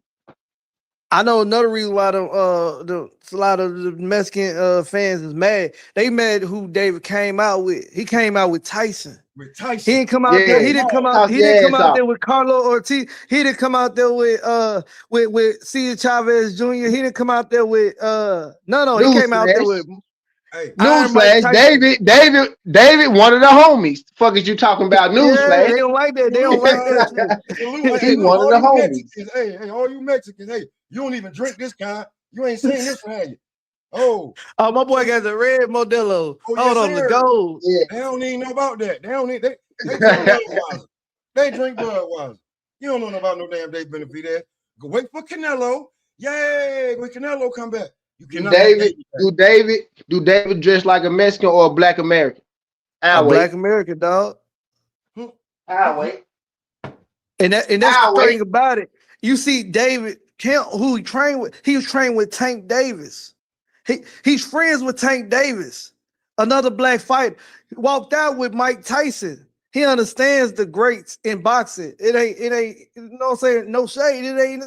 I know another reason why a lot of the Mexican fans is mad. They mad who David came out with. He came out with Tyson. With He Tyson. didn't come out there. Yeah, He didn't come out. talk He your didn't come ass out off. there with Carlo Ortiz. He didn't come out there with Cesar Chavez Jr. He didn't come out there with no. He came out there Newsflash. with Hey, Iron Mike Newsflash. Tyson. David, one of the homies. Fuck is you talking about? Yeah, Newsflash. they don't like that. They don't salute, like that shit. salute. Hey, He look, one of all the you homies. Mexicans. Hey, all you Mexicans. Hey, you don't even drink this kind. You ain't seen this one, have you? Oh, Oh, my boy got the red Modelo. oh, Hold yes, on, the sir. gold. They don't even know about that. They don't need they drink Budweiser. They drink Budweiser. You don't know about no damn Dave Benavidez. Go wait for Canelo. Yay! When Canelo come back, you do cannot have David, David back. do David dress like a Mexican or a Black American? A I'll black wait. American dog. Hmm. I'll wait. And that's the I'll thing wait. about it. You see David Kemp, who he trained with, he was trained with Tank Davis. He's friends with Tank Davis, another black fighter. He walked out with Mike Tyson. He understands the greats in boxing. It ain't, you know what I'm saying? No shade. It ain't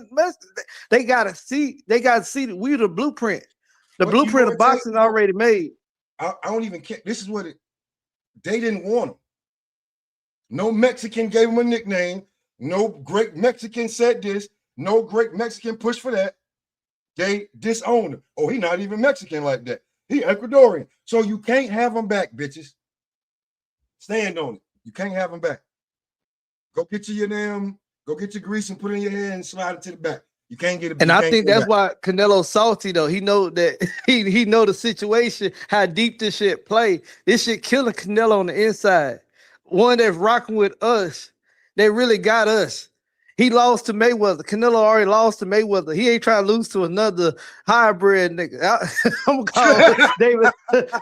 they gotta see that we the blueprint. The But you know blueprint of what, Tay? boxing already made. I don't even care. This is what they didn't want him. No Mexican gave him a nickname. No great Mexican said this. No great Mexican pushed for that. They disowned him. Oh, he not even Mexican like that. He Ecuadorian. So you can't have him back, bitches. Stand on it. You can't have him back. Go get your grease and put it in your hair and slide it to the back. You can't get it. And I think that's why Canelo's salty though. He know that he know the situation, how deep this shit play. This shit killing Canelo on the inside. One that's rocking with us, they really got us. He lost to Mayweather. Canelo already lost to Mayweather. He ain't trying to lose to another hybrid nigga. I'm gonna call David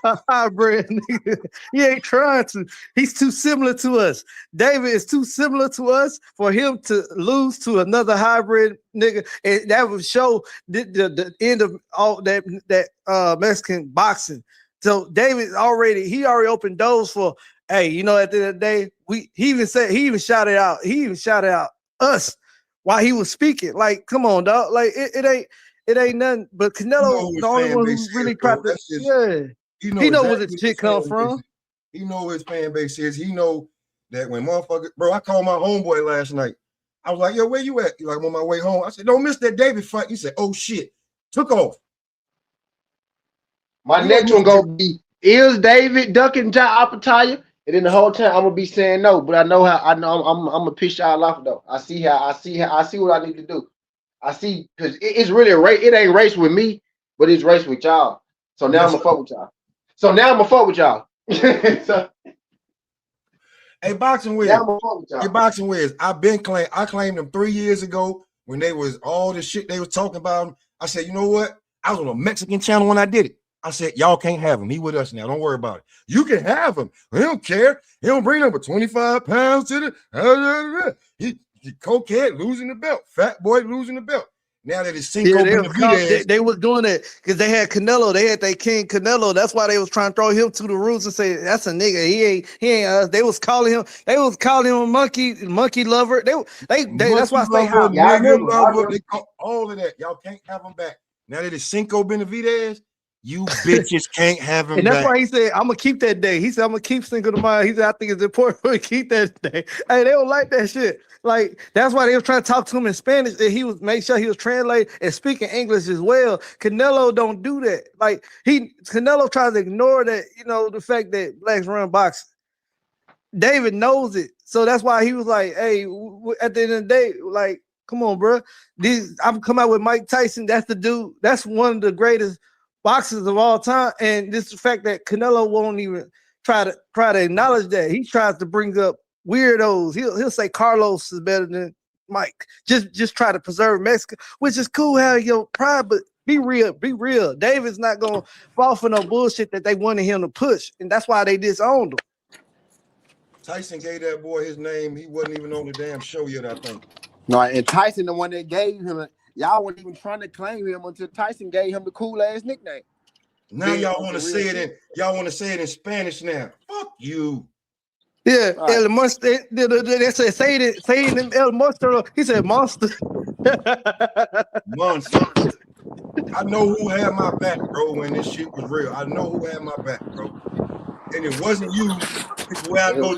a hybrid nigga. He ain't trying to. He's too similar to us. David is too similar to us for him to lose to another hybrid nigga. And that would show the end of all that Mexican boxing. So David already opened doors for, hey, you know, at the end of the day, he even shouted out us while he was speaking. Like, come on, dog. Like it ain't nothing. But Canelo, the only one who really tried to, he know where the shit come from. He know his fan base is. He know that when motherfucker, bro, I called my homeboy last night. I was like, yo, where you at? He like, I'm on my way home. I said, don't miss that David fight. He said, oh shit, took off. My next one gonna be, is David ducking Ja Apatow? And then the whole time I'm gonna be saying no, but I know I'm gonna piss y'all off though. I see what I need to do. I see, because it's really a race. It ain't race with me, but it's race with y'all. So now I'm gonna fuck with y'all. So, hey, Boxing Wiz. Hey, Boxing Wiz. I claimed them 3 years ago when they was all the shit they was talking about. I said, you know what? I was on a Mexican channel when I did it. I said, y'all can't have him. He with us now. Don't worry about it. You can have him. He don't care. He don't bring up 25 pounds to the. He cokehead losing the belt. Fat boy losing the belt. Now that it's Cinco Benavidez. They was doing it because they had Canelo. They had their king Canelo. That's why they was trying to throw him to the rules and say that's a nigga. He ain't us. They was calling him a monkey lover. That's why I say how they call all of that. Y'all can't have him back. Now that it's Cinco Benavidez, you bitches can't have him and that's back. why he said, I'm gonna keep that day. He said, I'm gonna keep Cinco de Mayo. He said, I think it's important to keep that day. Hey, they don't like that shit. Like, that's why they were trying to talk to him in Spanish, and he was make sure he was translating and speaking English as well. Canelo don't do that. Like, Canelo tries to ignore that, you know, the fact that blacks run boxing. David knows it. So that's why he was like, hey, at the end of the day, like, come on, bro. I'm coming out with Mike Tyson. That's the dude. That's one of the greatest boxers of all time. And this is the fact that Canelo won't even try to acknowledge that. He tries to bring up weirdos. He'll say Carlos is better than Mike. Just try to preserve Mexico, which is cool. Have your pride, but be real. David's not gonna fall for no bullshit that they wanted him to push, and that's why they disowned him. Tyson gave that boy his name. He wasn't even on the damn show yet, I think. No, and Tyson, the one that gave him, y'all weren't even trying to claim him until Tyson gave him the cool ass nickname. Now y'all want to say it in Spanish now. Fuck you. Yeah, right. El Monster. They say it in El Monster. He said monster. Monster. I know who had my back, bro, when this shit was real. I know who had my back, bro. And it wasn't you. It's where I go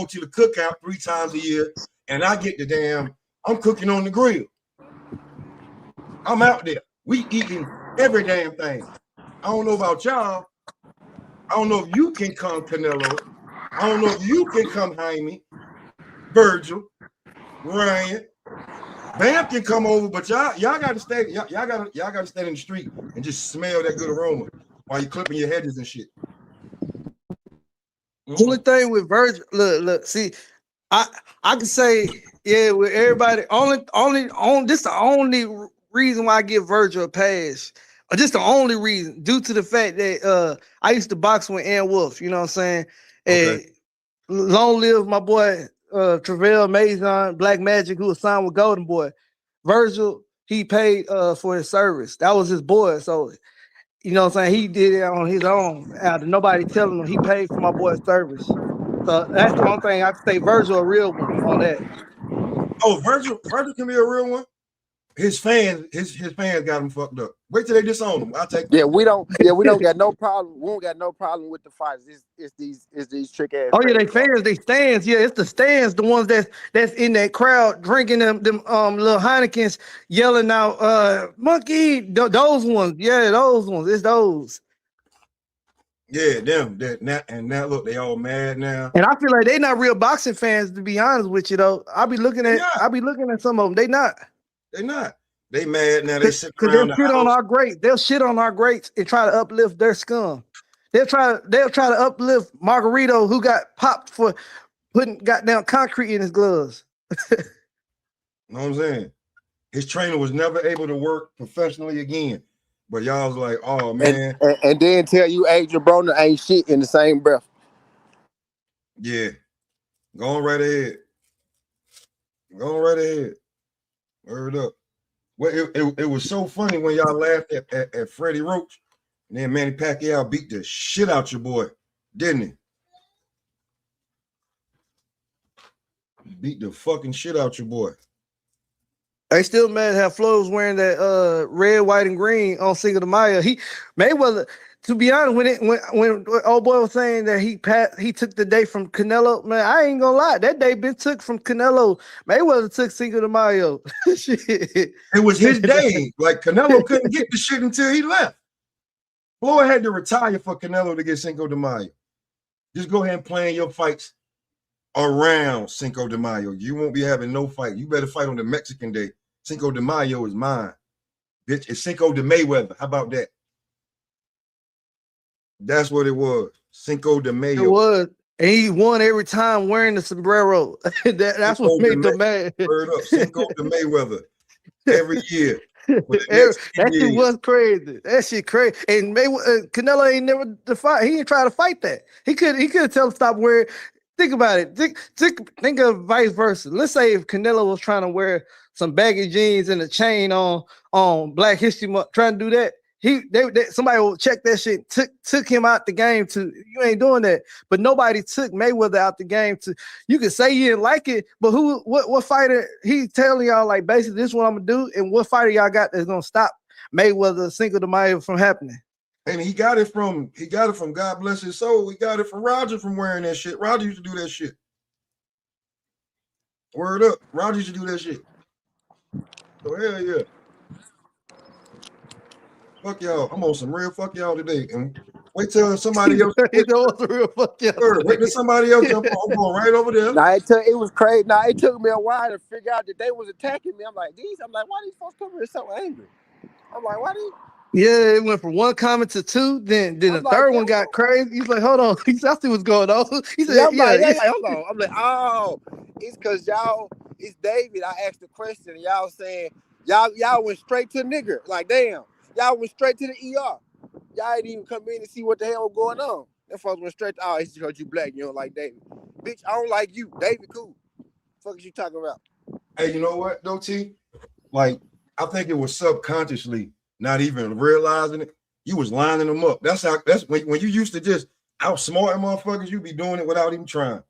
to the cookout 3 times a year, and I get I'm cooking on the grill. I'm out there. We eating every damn thing. I don't know about y'all. I don't know if you can come, Canelo. I don't know if you can come, Jaime, Virgil, Ryan. Bam can come over, but y'all gotta stay. Y'all gotta stay in the street and just smell that good aroma while you clipping your hedges and shit. Only thing with Virgil, look, see, I can say, yeah, with everybody, this the only reason why I give Virgil a pass. Just the only reason, due to the fact that I used to box with Ann Wolf, you know what I'm saying? Okay. And long live my boy Travell Mazon, Black Magic, who was signed with Golden Boy. Virgil, he paid for his service. That was his boy. So, you know what I'm saying? He did it on his own. Nobody telling him he paid for my boy's service. So that's the one thing I can say. Virgil a real one on that. Oh, Virgil can be a real one. His fans got him fucked up. Wait till they disown him. I'll take that. We don't got no problem. We don't got no problem with the fights. It's these trick ass. Oh yeah, they fans, they stands. Yeah, it's the stands, the ones that's in that crowd drinking them little Heinekens, yelling out monkey. Those ones. Yeah, those ones. It's those. Yeah, them. Now look, they all mad now. And I feel like they not real boxing fans, to be honest with you though. I'll be looking at some of them. They not. They're not. They mad now. They sitting Because around they'll the shit on house. our greats. They'll shit on our greats and try to uplift their scum. They'll try to uplift Margarito, who got popped for putting goddamn concrete in his gloves. You know what I'm saying? His trainer was never able to work professionally again. But y'all was like, oh man. And then tell you Adrian Broner ain't shit in the same breath. Yeah. Go on right ahead. Go on right ahead. Word up. Well, it was so funny when y'all laughed at Freddie Roach, and then Manny Pacquiao beat the shit out your boy, didn't he? Beat the fucking shit out your boy. They still mad how Flo was wearing that red, white, and green on Cinco de Mayo. He Mayweather, to be honest, when old boy was saying that he took the day from Canelo, man, I ain't gonna lie, that day been took from Canelo. Mayweather took Cinco de Mayo. Shit. It was his day. Like Canelo couldn't get the shit until he left. Floyd had to retire for Canelo to get Cinco de Mayo. Just go ahead and plan your fights around Cinco de Mayo. You won't be having no fight. You better fight on the Mexican day. Cinco de Mayo is mine. Bitch, it's Cinco de Mayweather. How about that? That's what it was. Cinco de Mayo. It was. And he won every time wearing the sombrero. That's Cinco what made them mad. Word up. Cinco de Mayweather. Every year. That shit was crazy. That shit crazy. And Canelo ain't never defied. He didn't try to fight that. He could tell him stop wearing. Think about it. Think of vice versa. Let's say if Canelo was trying to wear some baggy jeans and a chain on Black History Month, trying to do that, somebody will check that shit. Took him out the game. To you ain't doing that. But nobody took Mayweather out the game. To you could say you didn't like it, but what fighter he telling y'all like basically this is what I'm gonna do, and what fighter y'all got that's gonna stop Mayweather Cinco de Mayo from happening? And he got it from God bless his soul. He got it from Roger from wearing that shit. Roger used to do that shit. Word up. Roger used to do that shit. So hell yeah. Fuck y'all. I'm on some real fuck y'all today. And wait till somebody else. Wait till somebody else jump on. I'm going right over there. Now it was crazy. Now it took me a while to figure out that they was attacking me. I'm like, why these folks come here so angry? I'm like, why these? Yeah, it went from one comment to two. Then the third one got crazy. He's like, hold on. He said, I see what's going on. He said, hold on. I'm like, oh, it's because it's David. I asked the question, and y'all saying, y'all went straight to nigger. Like, damn. Y'all went straight to the ER. Y'all didn't even come in and see what the hell was going on. That folks went straight to, it's because you black, you don't like David. Bitch, I don't like you. David cool. Fuck is you talking about? Hey, you know what, though, T? Like, I think it was subconsciously, not even realizing it. You was lining them up. That's when you used to just outsmart motherfuckers, you be doing it without even trying.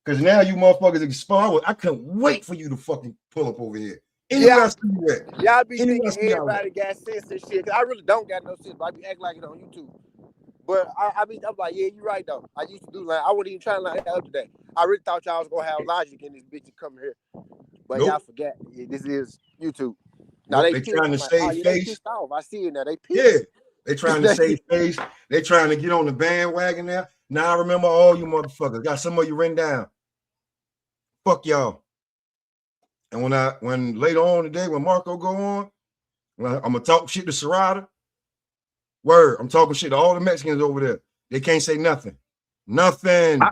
Because now you motherfuckers expire. I couldn't wait for you to fucking pull up over here. Anywhere I see you at. Y'all be thinking everybody got sense and shit. I really don't got no sense, but I be acting like it on YouTube. But I'm like, yeah, you're right though. I used to do like I wasn't even trying to line that up today. I really thought y'all was gonna have logic in this bitch to come here. But y'all forgot. Yeah, this is YouTube. Now they trying to save face. Pissed off. I see it now. They pissed. Yeah, they trying to save face. They trying to get on the bandwagon now. Now I remember all you motherfuckers. Got some of you written down. Fuck y'all. And when later on today, when Marco go on, I'm gonna talk shit to Serrata. Word, I'm talking shit to all the Mexicans over there. They can't say nothing. Nothing.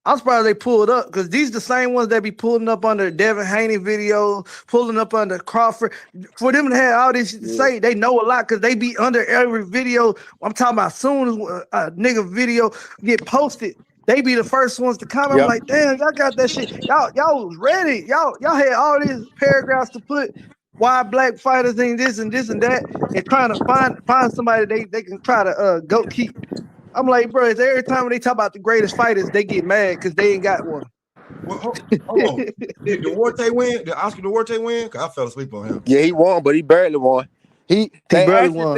I'm surprised they pulled up because these the same ones that be pulling up under Devin Haney video, pulling up under Crawford. For them to have all this shit to say, they know a lot because they be under every video. I'm talking about as soon as a nigga video get posted, they be the first ones to comment. I'm like, damn, y'all got that shit. Y'all was ready. Y'all had all these paragraphs to put why black fighters ain't this and this and that, and trying to find somebody they can try to go keep. I'm like, bro, every time they talk about the greatest fighters, they get mad because they ain't got one. Well, hold on. Did Duarte win? Did Oscar Duarte win? Because I fell asleep on him. Yeah, he won, but he barely won. They barely won.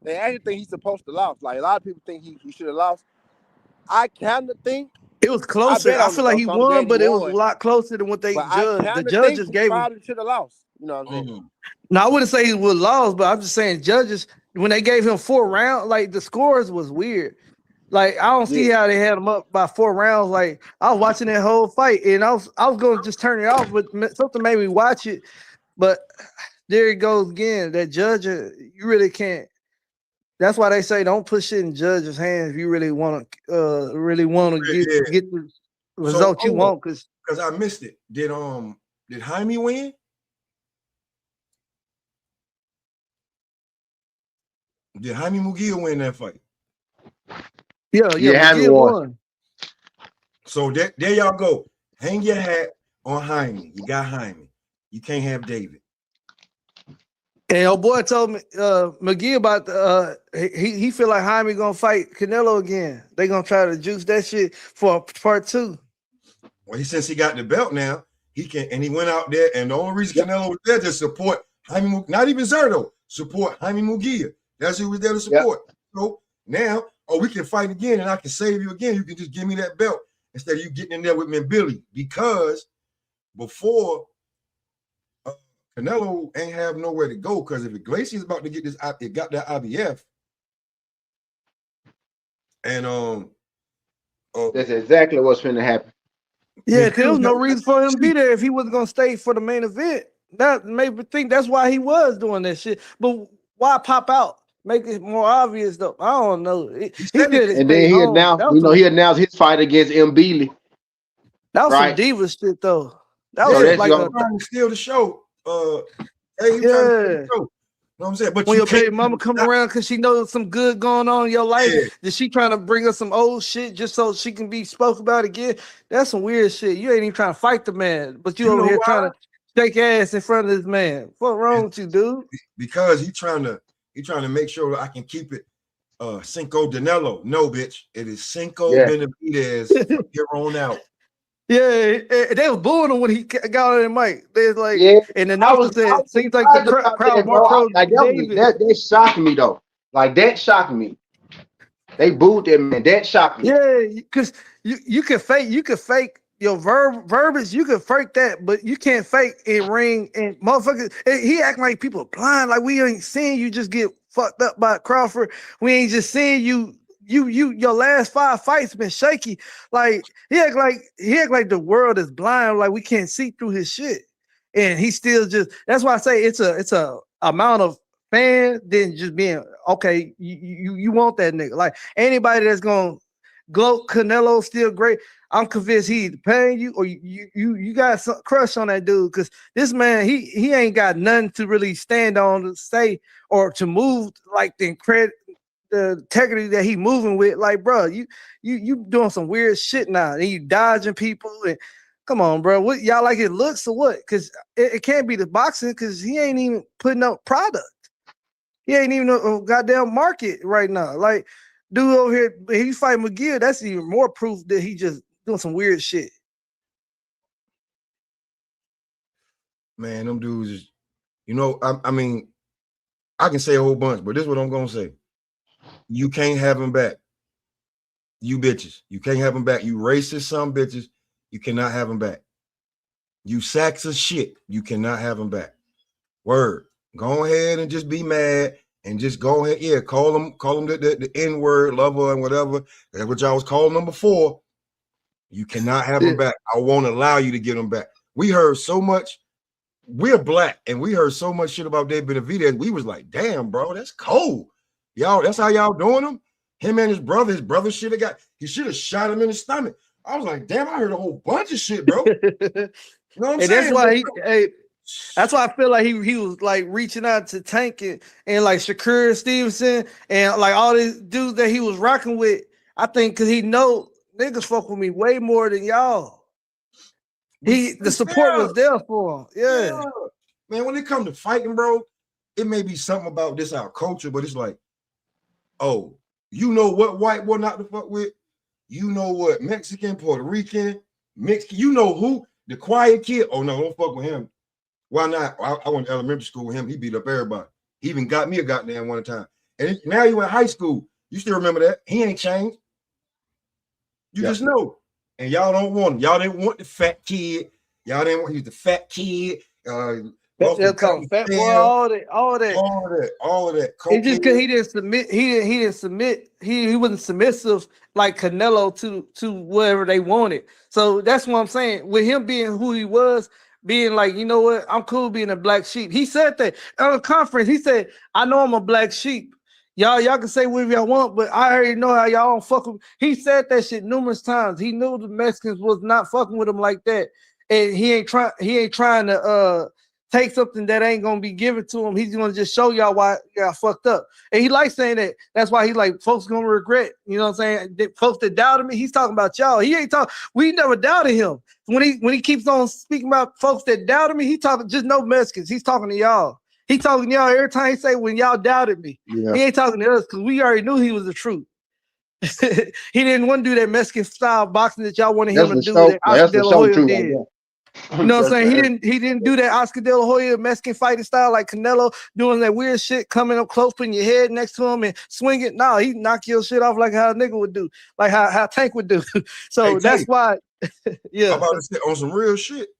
They actually think he's supposed to lose. Like a lot of people think he should have lost. I kind of think it was closer. I feel like he won, but it was a lot closer than what they judged. The judges gave him. Probably should have lost. You know what I'm saying? No, I wouldn't say he would lost, but I'm just saying judges when they gave him 4 rounds, like the scores was weird. Like I don't see how they had him up by 4 rounds. Like I was watching that whole fight, and I was going to just turn it off, but something made me watch it. But there it goes again. That judge, you really can't. That's why they say don't put shit in judges' hands if you really want to Yeah. get the So result you hold on, want. Because because I missed it. Did Jaime win? Did Jaime Mugia win that fight? yeah, Yeah, Jaime McGill won. won. So there y'all go. Hang your hat on Jaime. You got Jaime. You can't have David. And your boy told me McGee about he feel like Jaime gonna fight Canelo again. They gonna try to juice that shit for part 2. Well, since he got the belt now, he can, and he went out there, and the only reason Canelo was there to support Jaime, not even Zerto, support Jaime Mugia. That's who he was there to support. So now, we can fight again, and I can save you again. You can just give me that belt instead of you getting in there with me and Billy. Because before Canelo ain't have nowhere to go, because if Iglesias about to get this, it got that IBF, and That's exactly what's finna happen. Yeah, there was no reason for him to be there if he wasn't gonna stay for the main event. That made me think that's why he was doing that shit. But why pop out? Make it more obvious though. I don't know. He should have And then stayed he home. announced, he announced his fight against Beasley. That was right? some diva shit though. That So was that's like trying to steal the show. Hey, you trying to steal the show. You know what I'm saying? But when you your baby mama come around because she knows some good going on in your life, is she trying to bring us some old shit just so she can be spoke about again? That's some weird shit. You ain't even trying to fight the man, but you over here trying to shake ass in front of this man. What's wrong with you, dude? Because he trying to make sure that I can keep it Cinco de Nelo. No, bitch. It is Cinco Benavidez from here on out. Yeah, they was booing him when he got on the mic. They was like, and the I announcer was said, seems like the crowd more pro David. That shocked me though. Like that shocked me. They booed that man. That shocked me. Yeah, because you can fake your verbiage, you can fake that, but you can't fake in ring and motherfuckers. He act like people are blind, like we ain't seeing you just get fucked up by Crawford. We ain't just seeing you your last 5 fights been shaky. Like he act like the world is blind, like we can't see through his shit. And he still just, that's why I say it's a amount of fan than just being okay. You want that nigga. Like anybody that's gonna gloat Canelo still great. I'm convinced he either paying you or you got some crush on that dude, because this man he ain't got nothing to really stand on to say or to move like the integrity that he moving with. Like, bro, you doing some weird shit now, and you dodging people. And come on, bro, what y'all like it looks or what? Because it can't be the boxing, because he ain't even putting up product. He ain't even a goddamn market right now. Like, dude over here, he fight McGill. That's even more proof that he just doing some weird shit. Man, them dudes, I mean, I can say a whole bunch, but this is what I'm gonna say. You can't have him back. You bitches. You can't have him back. You racist some bitches. You cannot have him back. You sacks of shit. You cannot have him back. Word. Go ahead and just be mad and just go ahead. Yeah, call them the N-word, lover, and whatever. That's what y'all was calling them before. You cannot have them back. I won't allow you to get them back. We heard so much. We're black, and we heard so much shit about David Benavidez. We was like, damn, bro, that's cold. Y'all, that's how y'all doing him? Him and his brother should have shot him in the stomach. I was like, damn, I heard a whole bunch of shit, bro. You know what I'm saying? That's why I feel like he was like reaching out to Tank and like Shakur Stevenson and like all these dudes that he was rocking with. I think because he know niggas fuck with me way more than y'all. The support was there for him. Yeah. Man, when it comes to fighting, bro, it may be something about this our culture, but it's like, oh, you know what white boy not to fuck with? You know what Mexican, Puerto Rican, Mexican, you know who? The quiet kid. Oh no, don't fuck with him. Why not? I went to elementary school with him. He beat up everybody. He even got me a goddamn one time. And now you in high school. You still remember that? He ain't changed. You just know. And y'all don't want him. Y'all didn't want the fat kid. Y'all didn't want he's the fat kid. They'll call him fat boy, all that. It's just because he didn't submit. He didn't submit. He wasn't submissive like Canelo to whatever they wanted. So that's what I'm saying. With him being who he was, being like, you know what, I'm cool being a black sheep. He said that at a conference. He said, I know I'm a black sheep. Y'all can say whatever y'all want, but I already know how y'all don't fuck with. He said that shit numerous times. He knew the Mexicans was not fucking with him like that, and he ain't trying to take something that ain't gonna be given to him. He's gonna just show y'all why y'all fucked up. And he likes saying that. That's why he like folks gonna regret. You know what I'm saying? Folks that doubted me, he's talking about y'all. He ain't talking. We never doubted him. When he keeps on speaking about folks that doubted me, he talking just no Mexicans. He's talking to y'all. He talking to y'all every time he say when y'all doubted me. Yeah. He ain't talking to us because we already knew he was the truth. He didn't want to do that Mexican style boxing that y'all wanted him to do. That Oscar De La Hoya did. You know what I'm saying? He didn't do that Oscar De La Hoya Mexican fighting style like Canelo doing that weird shit, coming up close, putting your head next to him and swinging. No, he knock your shit off like how a nigga would do, like how Tank would do. So Hey, that's Tank, why. Yeah. I'm about to say on some real shit.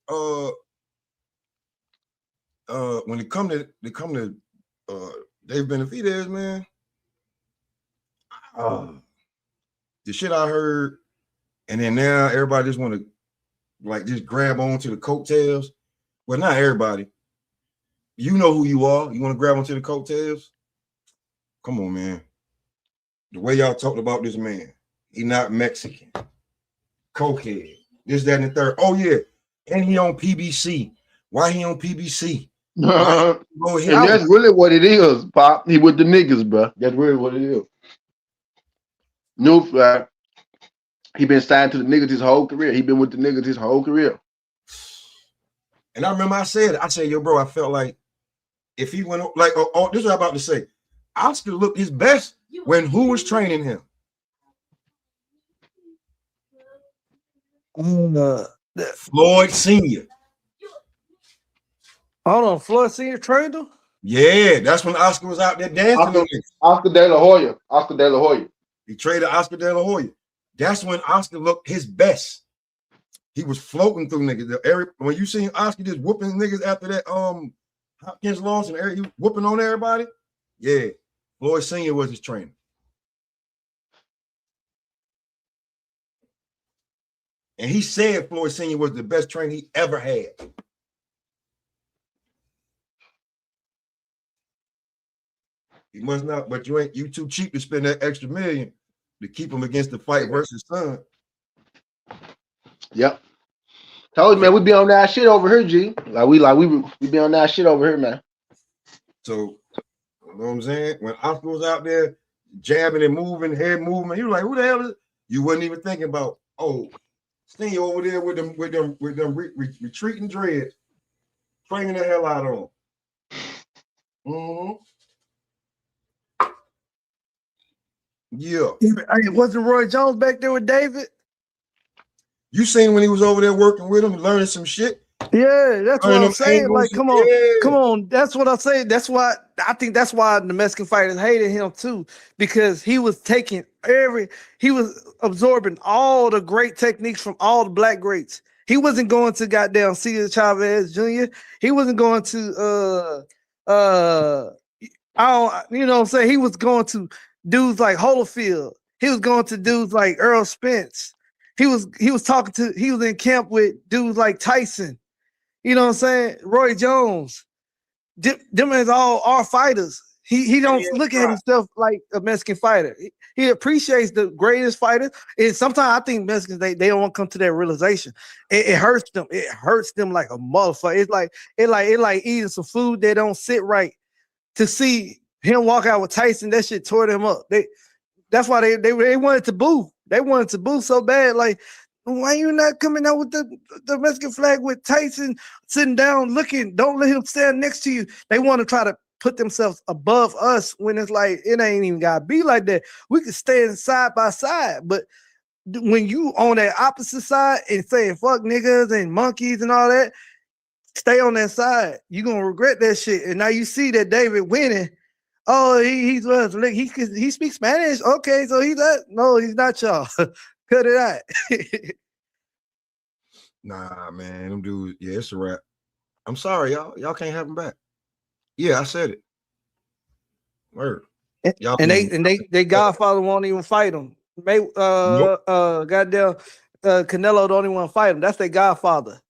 When it come to Dave Benavidez, man, the shit I heard, and then now everybody just want to like just grab onto the coattails. Well, not everybody. You know who you are. You want to grab onto the coattails? Come on, man. The way y'all talked about this man, he not Mexican. Cokehead. This, that, and the third. Oh, yeah. And he on PBC. Why he on PBC? And that's really what it is, Pop. He with the niggas, bro. That's really what it is. New flag. He been signed to the niggas his whole career. He been with the niggas his whole career. And I remember I said, yo, bro, I felt like if he went like, this is what I'm about to say. Oscar looked his best when who was training him? Floyd Sr. Hold on, Floyd Sr. trained him? Yeah, that's when Oscar was out there dancing. Oscar De La Hoya. Oscar De La Hoya. He traded Oscar De La Hoya. That's when Oscar looked his best. He was floating through niggas. When you seen Oscar just whooping niggas after that Hopkins loss and he whooping on everybody, yeah, Floyd Sr. was his trainer. And he said Floyd Sr. was the best trainer he ever had. He must not, but you too cheap to spend that extra million to keep him against the fight versus Son. Yep. Told you, man, we be on that shit over here, G. We be on that shit over here, man. So, you know what I'm saying? When Oscar was out there jabbing and moving, head movement, you were like, who the hell is it? You wasn't even thinking about, Sting over there with them retreating dreads, training the hell out of them. Yeah. Wasn't Roy Jones back there with David? You seen when he was over there working with him, learning some shit? Yeah, that's what I'm saying. Like, come on. That's what I'm saying. That's why I think that's why the Mexican fighters hated him too, because he was absorbing all the great techniques from all the black greats. He wasn't going to goddamn Cesar Chavez Jr. He wasn't going to you know what I'm saying? He was going to dudes like Holyfield. He was going to dudes like Errol Spence. He was in camp with dudes like Tyson. You know what I'm saying? Roy Jones. Them is all our fighters. He don't look at himself like a Mexican fighter. He appreciates the greatest fighters. And sometimes I think Mexicans they don't want to come to that realization. It hurts them. It hurts them like a motherfucker. It's like eating some food that don't sit right. To see him walk out with Tyson, that shit tore them up. That's why they wanted to boo. They wanted to boo so bad. Like, why you not coming out with the Mexican flag with Tyson sitting down looking? Don't let him stand next to you. They want to try to put themselves above us when it's like it ain't even gotta be like that. We can stand side by side, but when you on that opposite side and saying fuck niggas and monkeys and all that, stay on that side. You're gonna regret that shit. And now you see that David winning. Oh, he speaks Spanish. Okay, so he's that. No, he's not, y'all. Cut it out. Nah, man, them dudes. Yeah, it's a wrap. I'm sorry, y'all. Y'all can't have him back. Yeah, I said it. Word. Y'all they Godfather won't even fight him. Goddamn Canelo don't even want to fight him. That's their Godfather.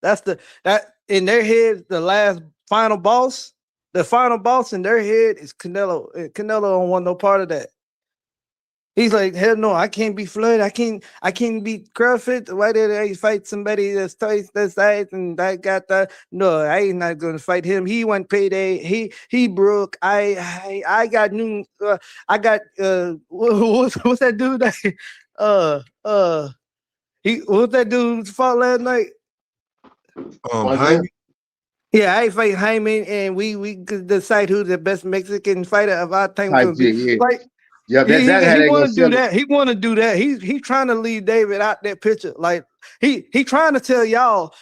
in their head, the last final boss, the final boss in their head is Canelo. Canelo don't want no part of that. He's like, hell no, I can't be Floyd. I can't be Crawford. Why did I fight somebody that's twice that size and I got that? No, I ain't not gonna fight him. He won payday. He broke. I got new. I got what's that dude? What's that dude fought last night? Jaime. Yeah, I fight Hyman, and we could decide who's the best Mexican fighter of our time Type gonna be. shit, yeah. Like, Yeah, that's he how they gonna want to do sell it. that. He want to do that. He trying to leave David out that picture. Like he trying to tell y'all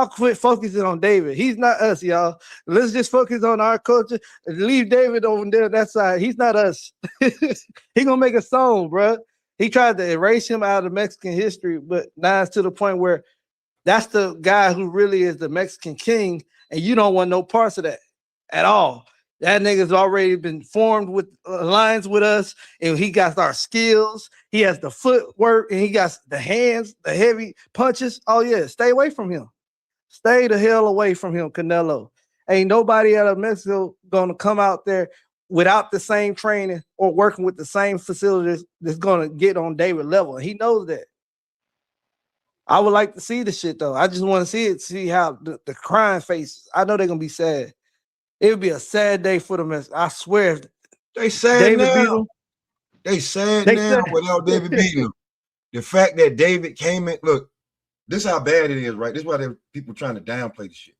quit focusing on David. He's not us, y'all. Let's just focus on our culture and leave David over there that side. He's not us. He gonna make a song, bro. He tried to erase him out of Mexican history, but now it's to the point where that's the guy who really is the Mexican king, and you don't want no parts of that at all. That nigga's already been formed with alliance with us, and he got our skills. He has the footwork, and he got the hands, the heavy punches. Oh yeah, stay away from him. Stay the hell away from him, Canelo. Ain't nobody out of Mexico gonna come out there without the same training or working with the same facilities that's gonna get on David level. He knows that. I would like to see the shit though. I just want to see it, see how the crying faces. I know they're gonna be sad. It would be a sad day for them. I swear. If They sad David beat now. them. They sad They now sad. without David beating them. The fact that David came in, look, this is how bad it is, right? This is why people trying to downplay the shit.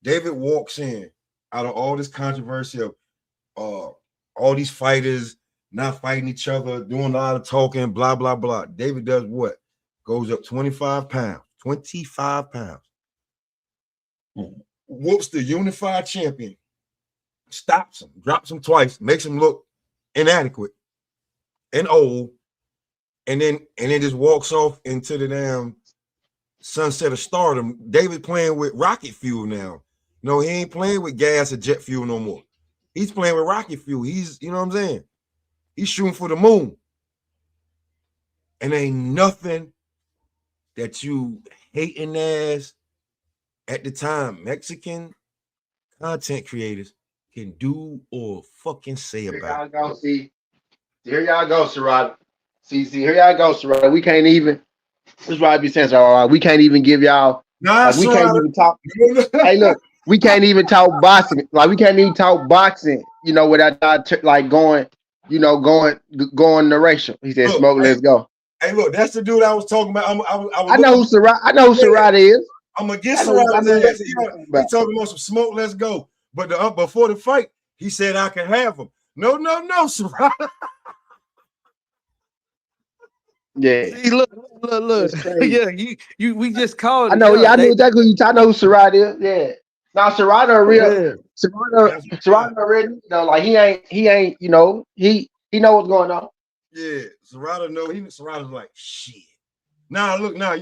David walks in out of all this controversy of all these fighters not fighting each other, doing a lot of talking, blah, blah, blah. David does what? Goes up 25 pounds. 25 pounds. Whoops the unified champion. Stops him, drops him twice, makes him look inadequate and old, and then just walks off into the damn sunset of stardom. David playing with rocket fuel now. No, he ain't playing with gas or jet fuel no more. He's playing with rocket fuel. He's, you know what I'm saying? He's shooting for the moon. And ain't nothing that you hating ass at the time Mexican content creators can do or fucking say about it. See, here y'all go, Sherrod. See, here y'all go, Sherrod. We can't even. This is why I be saying, all right, we can't even give y'all. Nah, like, we can't even talk. Hey, look, we can't even talk boxing. Like, we can't even talk boxing. You know, without like going narration. He said, Look, "Smoke, let's go." Hey, look, that's the dude I was talking about. I know who Sherrod. I know who Sherrod is. I'm gonna get Sherrod. He talking about some smoke. Let's go. But before the fight, he said I can have him. No, Sherrod. Yeah. See, look. Yeah, we just called it. I know. Yeah, I know exactly who you. I know who Sherrod is. Yeah. Now Sherrod are real. Sherrod already. You know, like he ain't. You know, he know what's going on. Yeah, Serrano know. Serrano's like shit. Now look, now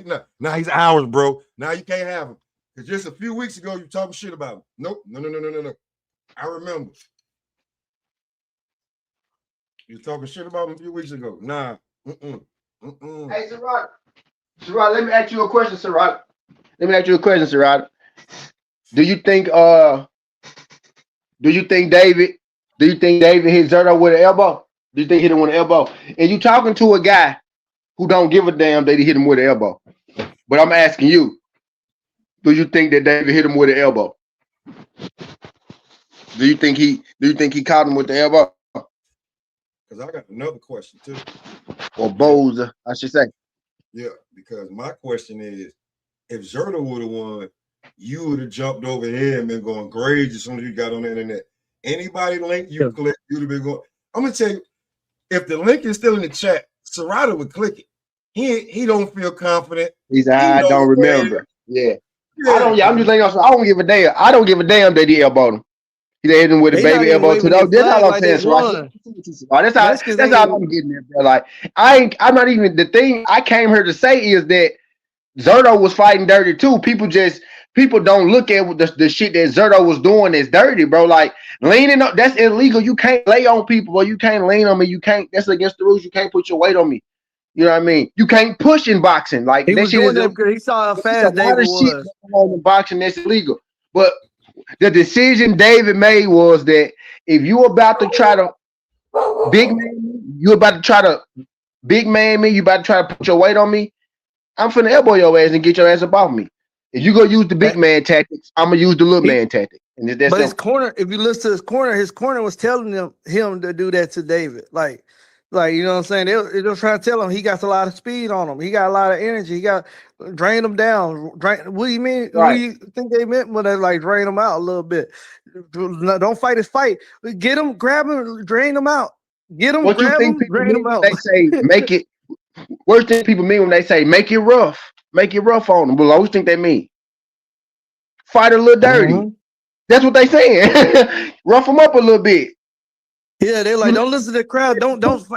he's ours, bro. Now you can't have him. Because just a few weeks ago, you talking shit about him. Nope. No. I remember. You talking shit about him a few weeks ago. Nah. Hey, Sherrod, let me ask you a question, Sherrod. Do you think David hit Zerto with an elbow? Do you think he hit him with an elbow? And you talking to a guy who don't give a damn that he hit him with an elbow. But I'm asking you, do you think that David hit him with an elbow? Do you think he caught him with the elbow? Because I got another question too. Or bows, I should say. Yeah, because my question is, if Zerto would have won, you would have jumped over him and been going crazy as soon as you got on the internet. Anybody link you click, you'd have been going. I'm gonna tell you, if the link is still in the chat, Serrano would click it. He don't feel confident. I don't remember. Yeah. I'm just letting you know. I don't give a damn. I don't give a damn that he elbowed him. He hit him with a baby elbow too. That's all I'm saying. That's all I'm getting at, bro. Like I'm not even the thing I came here to say is that Zerto was fighting dirty too. People don't look at the shit that Zerto was doing as dirty, bro. Like leaning up, that's illegal. You can't lay on people, or you can't lean on me. You can't. That's against the rules. You can't put your weight on me. You know what I mean? You can't push in boxing. Like He that was shit doing is that because he saw how it's a fast lot David of shit was. going on in boxing that's illegal. But the decision David made was that if you about to try to big man me, you about to try to big man me, you about to try to put your weight on me, I'm finna elbow your ass and get your ass up off me. If you go use the big man tactics, I'm gonna use the little He, man tactic. And it's that but his simple. corner, if you listen to his corner was telling him to do that to David. Like you know what I'm saying? They were trying to tell him he got a lot of speed on him. He got a lot of energy. He got drain him down. What do you mean? What do Right. you think they meant when they like drain him out a little bit? Don't fight his fight. Get him, grab him, drain him out. Get him, What you grab think him, people drain mean him when out. they say make it worst thing people mean when they say make it rough? Make it rough on them. Well, I always think they mean fight a little dirty. Mhm. That's what they saying. Rough them up a little bit. Yeah, they're like, don't listen to the crowd.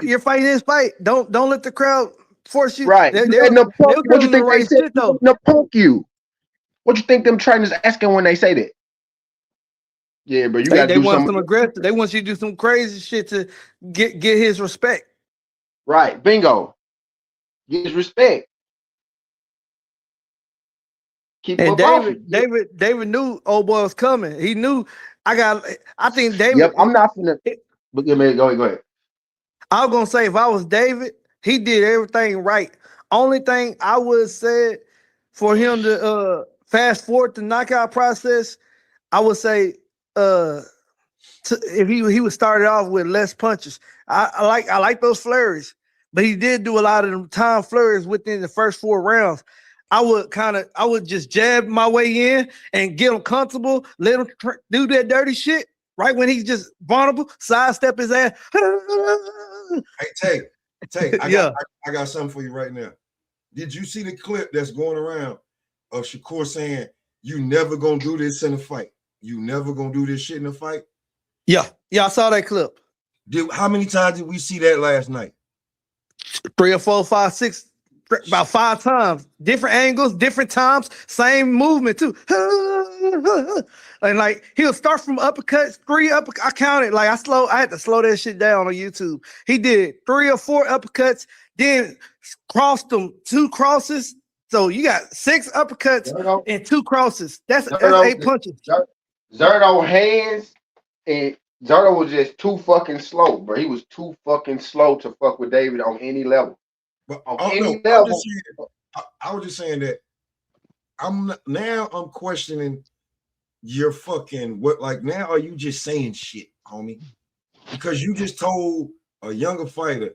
You're fighting his fight. Don't let the crowd force you. Right. They You they letting were them they punk were you. What telling you them the think they right said? shit You though. letting them punk you. What you think them trainers asking when they say that? Yeah, bro, you They gotta they do want something. some aggressive. They want you to do some crazy shit to get his respect. Right. Bingo. Get his respect. Keep him And up off you. David knew old boy was coming. He knew I think Yep. David. I'm not finna. But yeah, man, go ahead. I was gonna say if I was David, he did everything right. Only thing I would say for him to fast forward the knockout process, I would say uh if he would start it off with less punches. I like those flurries, but he did do a lot of them time flurries within the first 4 rounds. I would just jab my way in and get him comfortable, let him do that dirty shit. Right when he's just vulnerable, sidestep his ass. Hey, Tay, Yeah. I got something for you right now. Did you see the clip that's going around of Shakur saying, you never gonna do this in a fight? You never gonna do this shit in a fight? Yeah, I saw that clip. How many times did we see that last night? 3 or 4, 5, 6, about 5 times. Different angles, different times, same movement too. And like he'll start from uppercuts, 3 I counted. Like I had to slow that shit down on YouTube. He did 3 or 4 uppercuts, then crossed them 2 crosses. So you got 6 uppercuts and 2 crosses. That's 8 punches. Zerto hands and Zerto was just too fucking slow, bro. He was too fucking slow to fuck with David on any level. But On oh, any no, level. I was just saying that I'm questioning your fucking what. Like now, are you just saying shit, homie? Because you just told a younger fighter,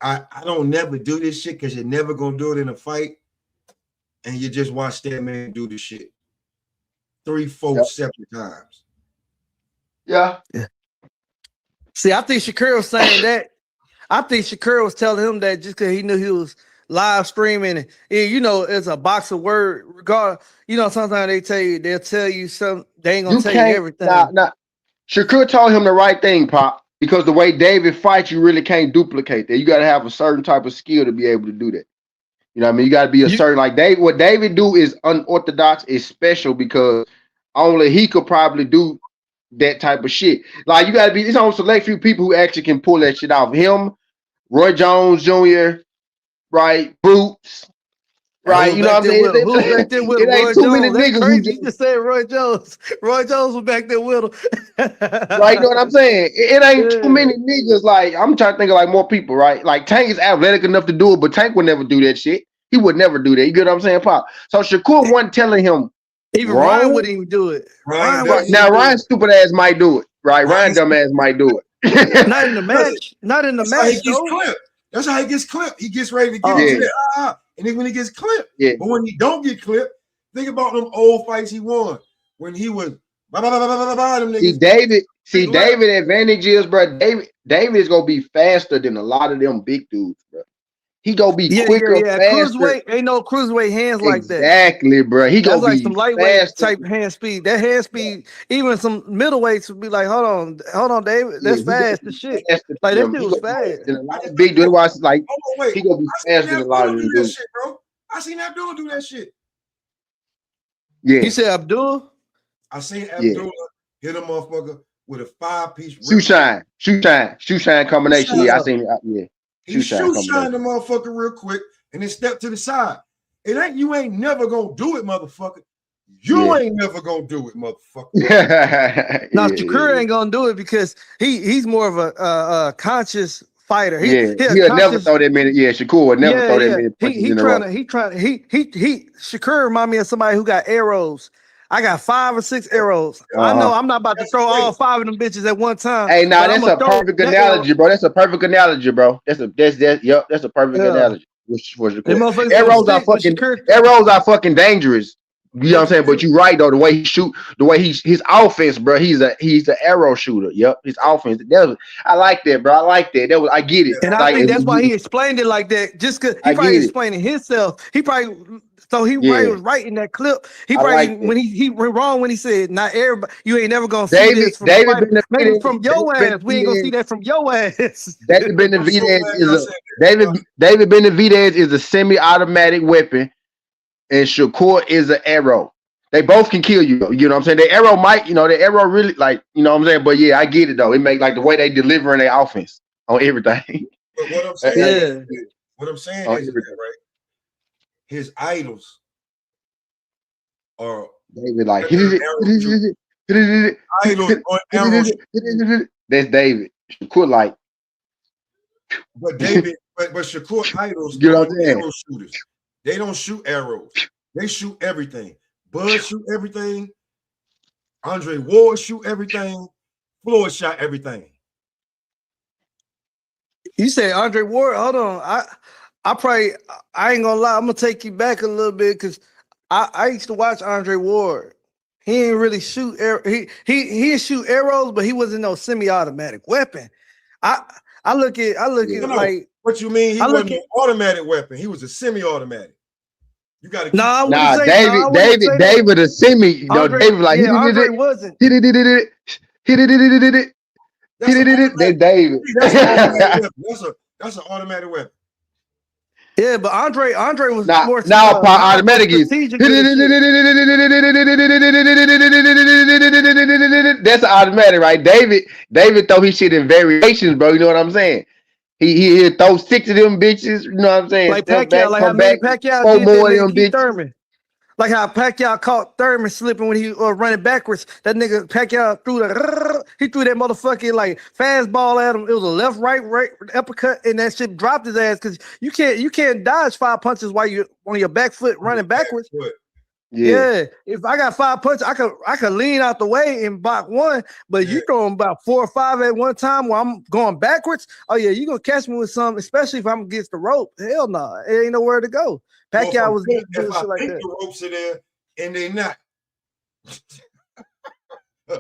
I don't never do this shit because you're never gonna do it in a fight, and you just watch that man do the shit 3, 4 separate times. Yeah. See, I think Shakur was saying that. I think Shakur was telling him that just because he knew he was live streaming. And you know, it's a box of word. Sometimes they'll tell you something. They ain't gonna tell you everything. Nah. Shakur told him the right thing, Pop. Because the way David fights, you really can't duplicate that. You got to have a certain type of skill to be able to do that. You know what I mean? You got to be a certain like Dave. What David do is unorthodox, is special because only he could probably do that type of shit. Like you got to be. It's only select few people who actually can pull that shit off. Him, Roy Jones Jr., right? Boots, right? You know what I'm saying? Who was back there with him? It ain't Roy too many Jones. That's niggas who crazy. You just said Roy Jones. Roy Jones was back there with him. right, you know what I'm saying? It ain't too many niggas. Like I'm trying to think of like more people, right? Like Tank is athletic enough to do it, but Tank would never do that shit. He would never do that. You get what I'm saying, Pop? So Shakur wasn't telling him even wrong. Ryan wouldn't even do it. Right. Now Ryan stupid ass might do it. Right, Ryan dumb ass might do it. Not in the match. Not in the match. That's how he gets clipped. He gets ready to get into that. And then when he gets clipped, but when he don't get clipped, think about them old fights he won when he was David advantage is, bro. David is gonna be faster than a lot of them big dudes, bro. He gonna be quicker, faster. Cruiserweight ain't no cruiserweight hands like that. Exactly, bro. He gonna like be some lightweight faster. type hand speed. That hand speed, even some middleweights would be like, hold on, David, that's fast as shit. Like that shit was fast. A lot of big dudes watch like he gonna be faster than a lot of them dudes. Shit, bro. I seen Abdullah do that shit. Yeah. You said Abdullah? I seen Abdullah hit a motherfucker with a 5-piece shoe shine combination. Yeah, I seen it. Yeah. He shoe shine the motherfucker real quick and then step to the side. It ain't you ain't never gonna do it, motherfucker. You ain't never gonna do it, motherfucker. Now Shakur ain't gonna do it because he's more of a conscious fighter. He'll never throw that many. Yeah, Shakur would never throw that many punches in a row. Shakur remind me of somebody who got arrows. I got 5 or 6 arrows. I know I'm not about to throw all 5 of them bitches at one time. Hey, now that's a perfect analogy, bro. That's a perfect analogy, bro. That's a perfect analogy. Arrows are fucking dangerous. You know what I'm saying? But you're right though. The way he shoot, the way his offense, bro. He's an arrow shooter. Yep, his offense. I like that, bro. I like that. I get it. And I think that's why he explained it like that. Just because he probably explaining himself. He probably probably was right in that clip. He probably when he went wrong when he said, "Not everybody. You ain't never gonna see this from maybe from your ass. We ain't gonna see that from your ass." David Benavidez is a semi-automatic weapon. And Shakur is an arrow. They both can kill you. You know what I'm saying? The arrow might, the arrow really like, you know what I'm saying? But yeah, I get it though. It make like the way they deliver in their offense on everything. But what I'm saying, is that, right? His idols are David, like that's David. Shakur like, but David, but Shakur idols are arrow shooters. They don't shoot arrows. They shoot everything. Bud shoot everything. Andre Ward shoot everything. Floyd shot everything. You say Andre Ward? Hold on. I ain't gonna lie. I'm gonna take you back a little bit because I used to watch Andre Ward. He ain't really shoot he shoot arrows, but he wasn't no semi-automatic weapon. I look at like what you mean? He wasn't an automatic weapon. He was a semi-automatic. You got to David a semi. David like Andre wasn't. That's David. That's an automatic weapon. Yeah, but Andre was more automatic is that's automatic, right? David throw his shit in variations, bro. You know what I'm saying? He throw 6 of them bitches. You know what I'm saying? Like Pacquiao, like how Pacquiao did more that nigga Thurman. Like how Pacquiao caught Thurman slipping when he running backwards. That nigga Pacquiao threw that motherfucking like fastball at him. It was a left, right uppercut, and that shit dropped his ass because you can't dodge 5 punches while you're on your back foot running backwards. Yeah. If I got 5 punches, I could lean out the way and block one, but you throwing about 4 or 5 at one time while I'm going backwards. Oh yeah, you gonna catch me with something, especially if I'm against the rope. Hell no, it ain't nowhere to go. Pacquiao was doing shit like that. The ropes are there and they not. You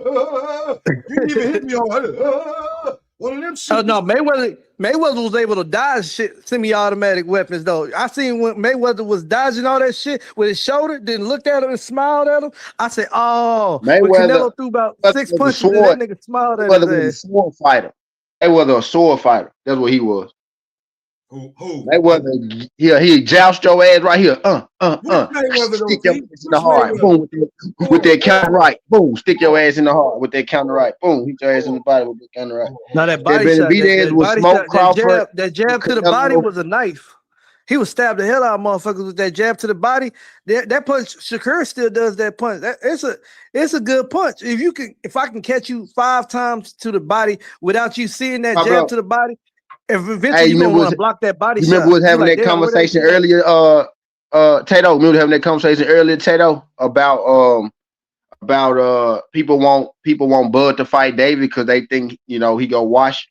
didn't even hit me on one of them shit. Oh no, Mayweather was able to dodge shit, semi-automatic weapons though. I seen when Mayweather was dodging all that shit with his shoulder, then looked at him and smiled at him. I said, "Oh, Canelo threw about 6 punches, and that nigga smiled at him." Mayweather was a sword fighter. Mayweather a sword fighter. That's what he was. Who? Mayweather, he joust your ass right here. Stick your ass in the heart. Boom, with that counter right. Boom, stick your ass in the heart with that counter right. Boom, hit your ass in the body with that counter right. Now that body shot, that jab to the body was a knife. He was stabbed the hell out of motherfuckers with that jab to the body. That punch, Shakur still does that punch. It's a good punch. If I can catch you 5 times to the body without you seeing that jab to the body. If eventually you gonna want to block that body shot. Remember we was having that conversation earlier, Tato. Remember having that conversation earlier, Tato, about people want Bud to fight David because they think he go wash,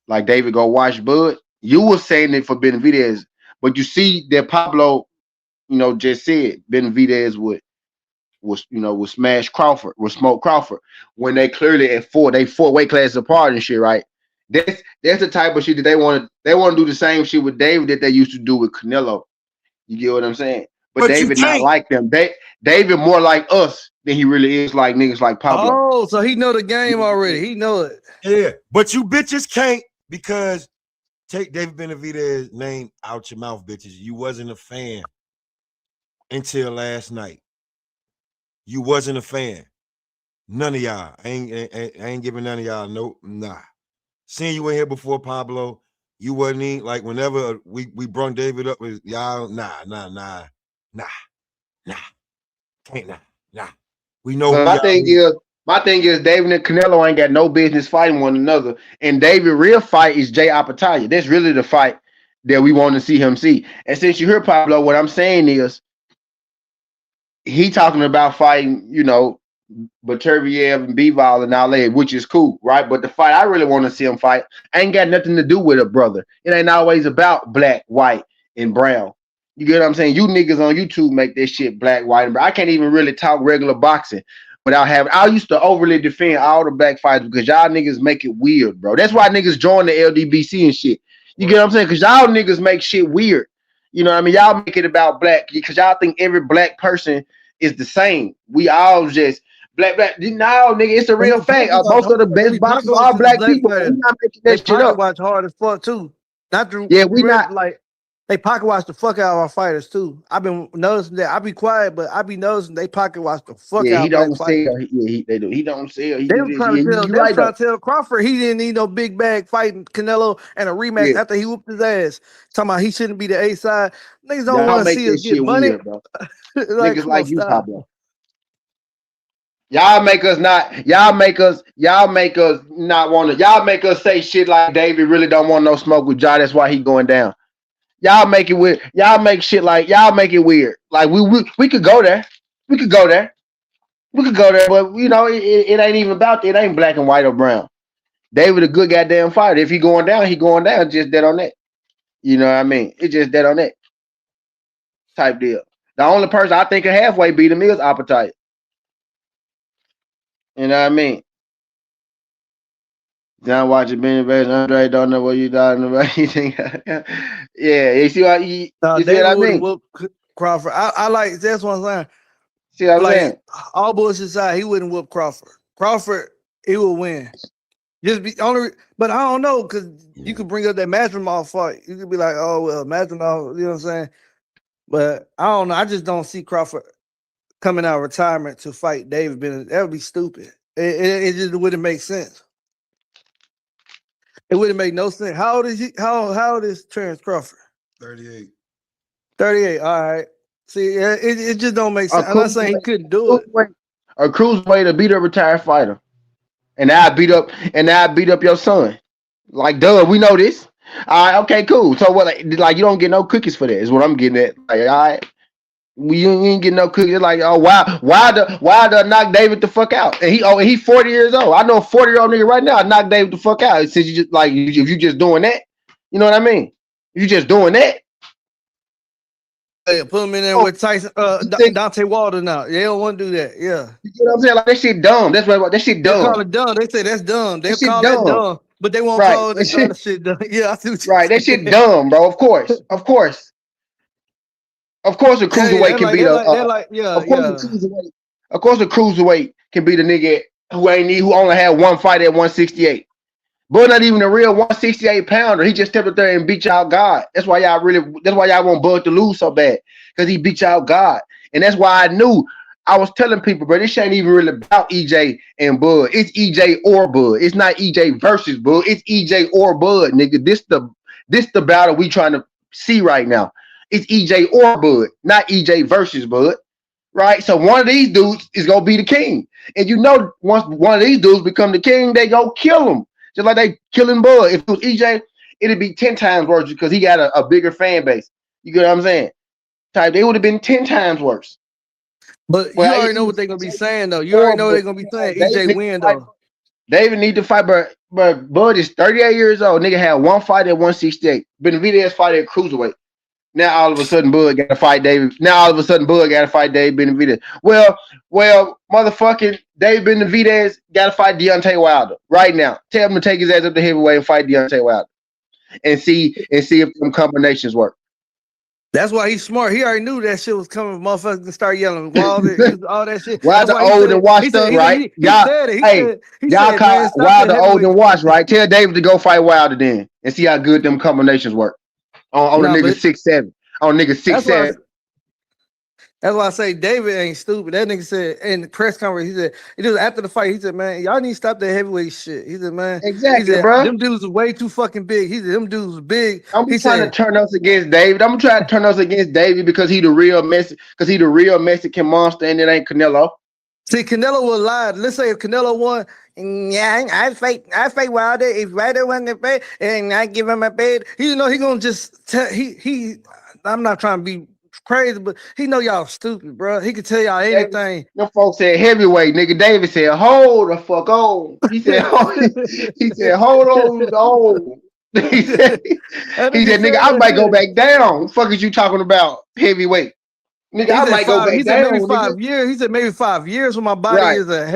like David go wash Bud. You were saying it for Benavidez, but you see that Pablo, just said Benavidez would smash Crawford, would smoke Crawford when they clearly at 4 weight classes apart and shit, right? That's the type of shit that they want to do the same shit with David that they used to do with Canelo. You get what I'm saying? But David not like them. David more like us than he really is like niggas like Pablo. Oh, so he know the game already. He know it. Yeah, but you bitches can't because take David Benavidez's name out your mouth, bitches. You wasn't a fan until last night. You wasn't a fan. None of y'all. I ain't giving none of y'all nah. Seeing you in here before Pablo, You wasn't even like whenever we brung David up with y'all, nah, can't nah. We know But who y'all is. my thing is, David and Canelo ain't got no business fighting one another. And David real fight is Jay Apatoya. That's really the fight that we want to see him see. And since you hear Pablo, what I'm saying is he talking about fighting, Baturviev and Bivol and all that, which is cool, right? But the fight I really want to see him fight ain't got nothing to do with a brother. It ain't always about black, white, and brown. You get what I'm saying? You niggas on YouTube make this shit black, white, and brown. I can't even really talk regular boxing without having. I used to overly defend all the black fighters because y'all niggas make it weird, bro. That's why niggas join the LDBC and shit. You get what I'm saying? Because y'all niggas make shit weird. You know what I mean? Y'all make it about black because y'all think every black person is the same. We all just black. No, nigga, it's a real fact. Most of the best boxers are black people. We not making They that shit pocket up. watch hard as fuck too. Not the Yeah, we not. like they pocket watch the fuck out of our fighters too. I've been noticing that. I be quiet, but I be noticing they pocket watch the fuck Yeah, out he of black don't fighters. sell. Yeah, they do. He don't sell. He They do was this. trying Yeah, to tell. you They was right trying though. to tell Crawford he didn't need no big bag fighting Canelo and a rematch Yeah, after he whooped his ass. Talking about he shouldn't be the A side. Niggas don't y'all want to make see us this get shit money. weird, bro. Like, Niggas come on, like you, stop. Pablo. Y'all make us not. Y'all make us not want to. Y'all make us say shit like David really don't want no smoke with Ja. That's why he going down. Y'all make it weird. Y'all make shit like y'all make it weird. Like we could go there. We could go there. We could go there, but it ain't even about that. It ain't black and white or brown. David a good goddamn fighter. If he going down, he going down. Just dead on that. You know what I mean? It's just dead on that type deal. The only person I think can halfway beat him is Appetite. You know what I mean? John watching Benavidez, Andre don't know what you talking about. You think, yeah, you see what you see what David I would have mean? whooped Crawford. I like that's what I'm saying. See what I'm Like saying? all bullshit aside, he wouldn't whoop Crawford. Crawford, he would win. Just be only, but I don't know because you could bring up that Masvidal fight. You could be like, oh well, Masvidal, you know what I'm saying? But I don't know. I just don't see Crawford coming out of retirement to fight David Bennett. That would be stupid. It just wouldn't make sense. It wouldn't make no sense. How old is he? How old is Terrence Crawford? 38. 38. All right. See, it just don't make A sense. I'm not saying he couldn't do it. cruiserweight to beat a retired fighter, and I beat up your son. Like, duh, we know this. All right, okay, cool. So what? Like you don't get no cookies for that. Is what I'm getting at. Like, all right. You ain't getting no cookies. Like, oh why knock David the fuck out? And he 40 years old. I know a 40-year-old nigga right now knock David the fuck out. Since you just like if you just doing that, you know what I mean? If you just doing that, Yeah, put him in there oh, with Tyson, you think Dante Wilder now. They don't want to do that. Yeah. you know what I'm saying? Like that shit dumb. That's what that shit They call dumb. it dumb. They say that's dumb. That They'll shit call that dumb. dumb, but they won't Right. call That the shit other shit dumb. Yeah, I see what you're right. That shit saying. dumb, bro. Of course. Of course. Of course a Hey, cruiserweight can beat yeah, of course a yeah. cruiserweight. Of course a cruiserweight can beat a nigga who only had one fight at 168. Bud not even a real 168 pounder. He just stepped up there and beat y'all God. That's why y'all want Bud to lose so bad. Because he beat y'all God. And that's why I was telling people, bro, this ain't even really about EJ and Bud. It's EJ or Bud. It's not EJ versus Bud. It's EJ or Bud, nigga. This the battle we trying to see right now. It's EJ or Bud, not EJ versus Bud. Right? So one of these dudes is gonna be the king. And once one of these dudes become the king, they go kill him. Just like they killing Bud. If it was EJ, it'd be 10 times worse because he got a bigger fan base. You get what I'm saying? They would have been 10 times worse. But you Well, already know what they're gonna be saying though. You already know they're gonna be saying EJ win though. David need to fight, but Bud is 38 years old. Nigga had one fight at 168. Benavidez fight at cruiserweight. Now all of a sudden Bud got to fight David. Now all of a sudden Bud got to fight Dave Benavidez. Well, motherfucking Dave Benavidez got to fight Deontay Wilder right now. Tell him to take his ass up to heavyweight and fight Deontay Wilder, and see if them combinations work. That's why he's smart. He already knew that shit was coming. Motherfuckers can start yelling Wilder, all that shit. That's Wilder why he old said. and washed up, right? He said it. He Y'all said, man, call stop that Wilder old heavyweight and shit. washed, right? Tell David to go fight Wilder then, and see how good them combinations work on a nigga 6'7", on a nigga That's why. 6'7". That's why I say David ain't stupid. That nigga said in the press conference, he said, it was after the fight, he said, man, y'all need to stop that heavyweight shit. He said, man, he Exactly, said, bro. them dudes are way too fucking big. He said, them dudes are big. I'm He trying to said, turn us against David. I'm trying to turn us against David because he the real because he the real Mexican monster and it ain't Canelo. see, Canelo will lie. Let's say if Canelo won, yeah, I fight Wilder. If Wilder won the fight, and I give him a bed, he know he gonna just tell he. I'm not trying to be crazy, but he know y'all stupid, bro. He can tell y'all David, anything. them folks said heavyweight, nigga. David said, hold the fuck on. He said, he said, hold on. He said, That he nigga said, nigga, said I that might go shit. back down. What the fuck is you talking about? Heavyweight. Nigga, He I said might go five. He back said down, maybe nigga. 5 years. He said maybe 5 years when my body Right. is a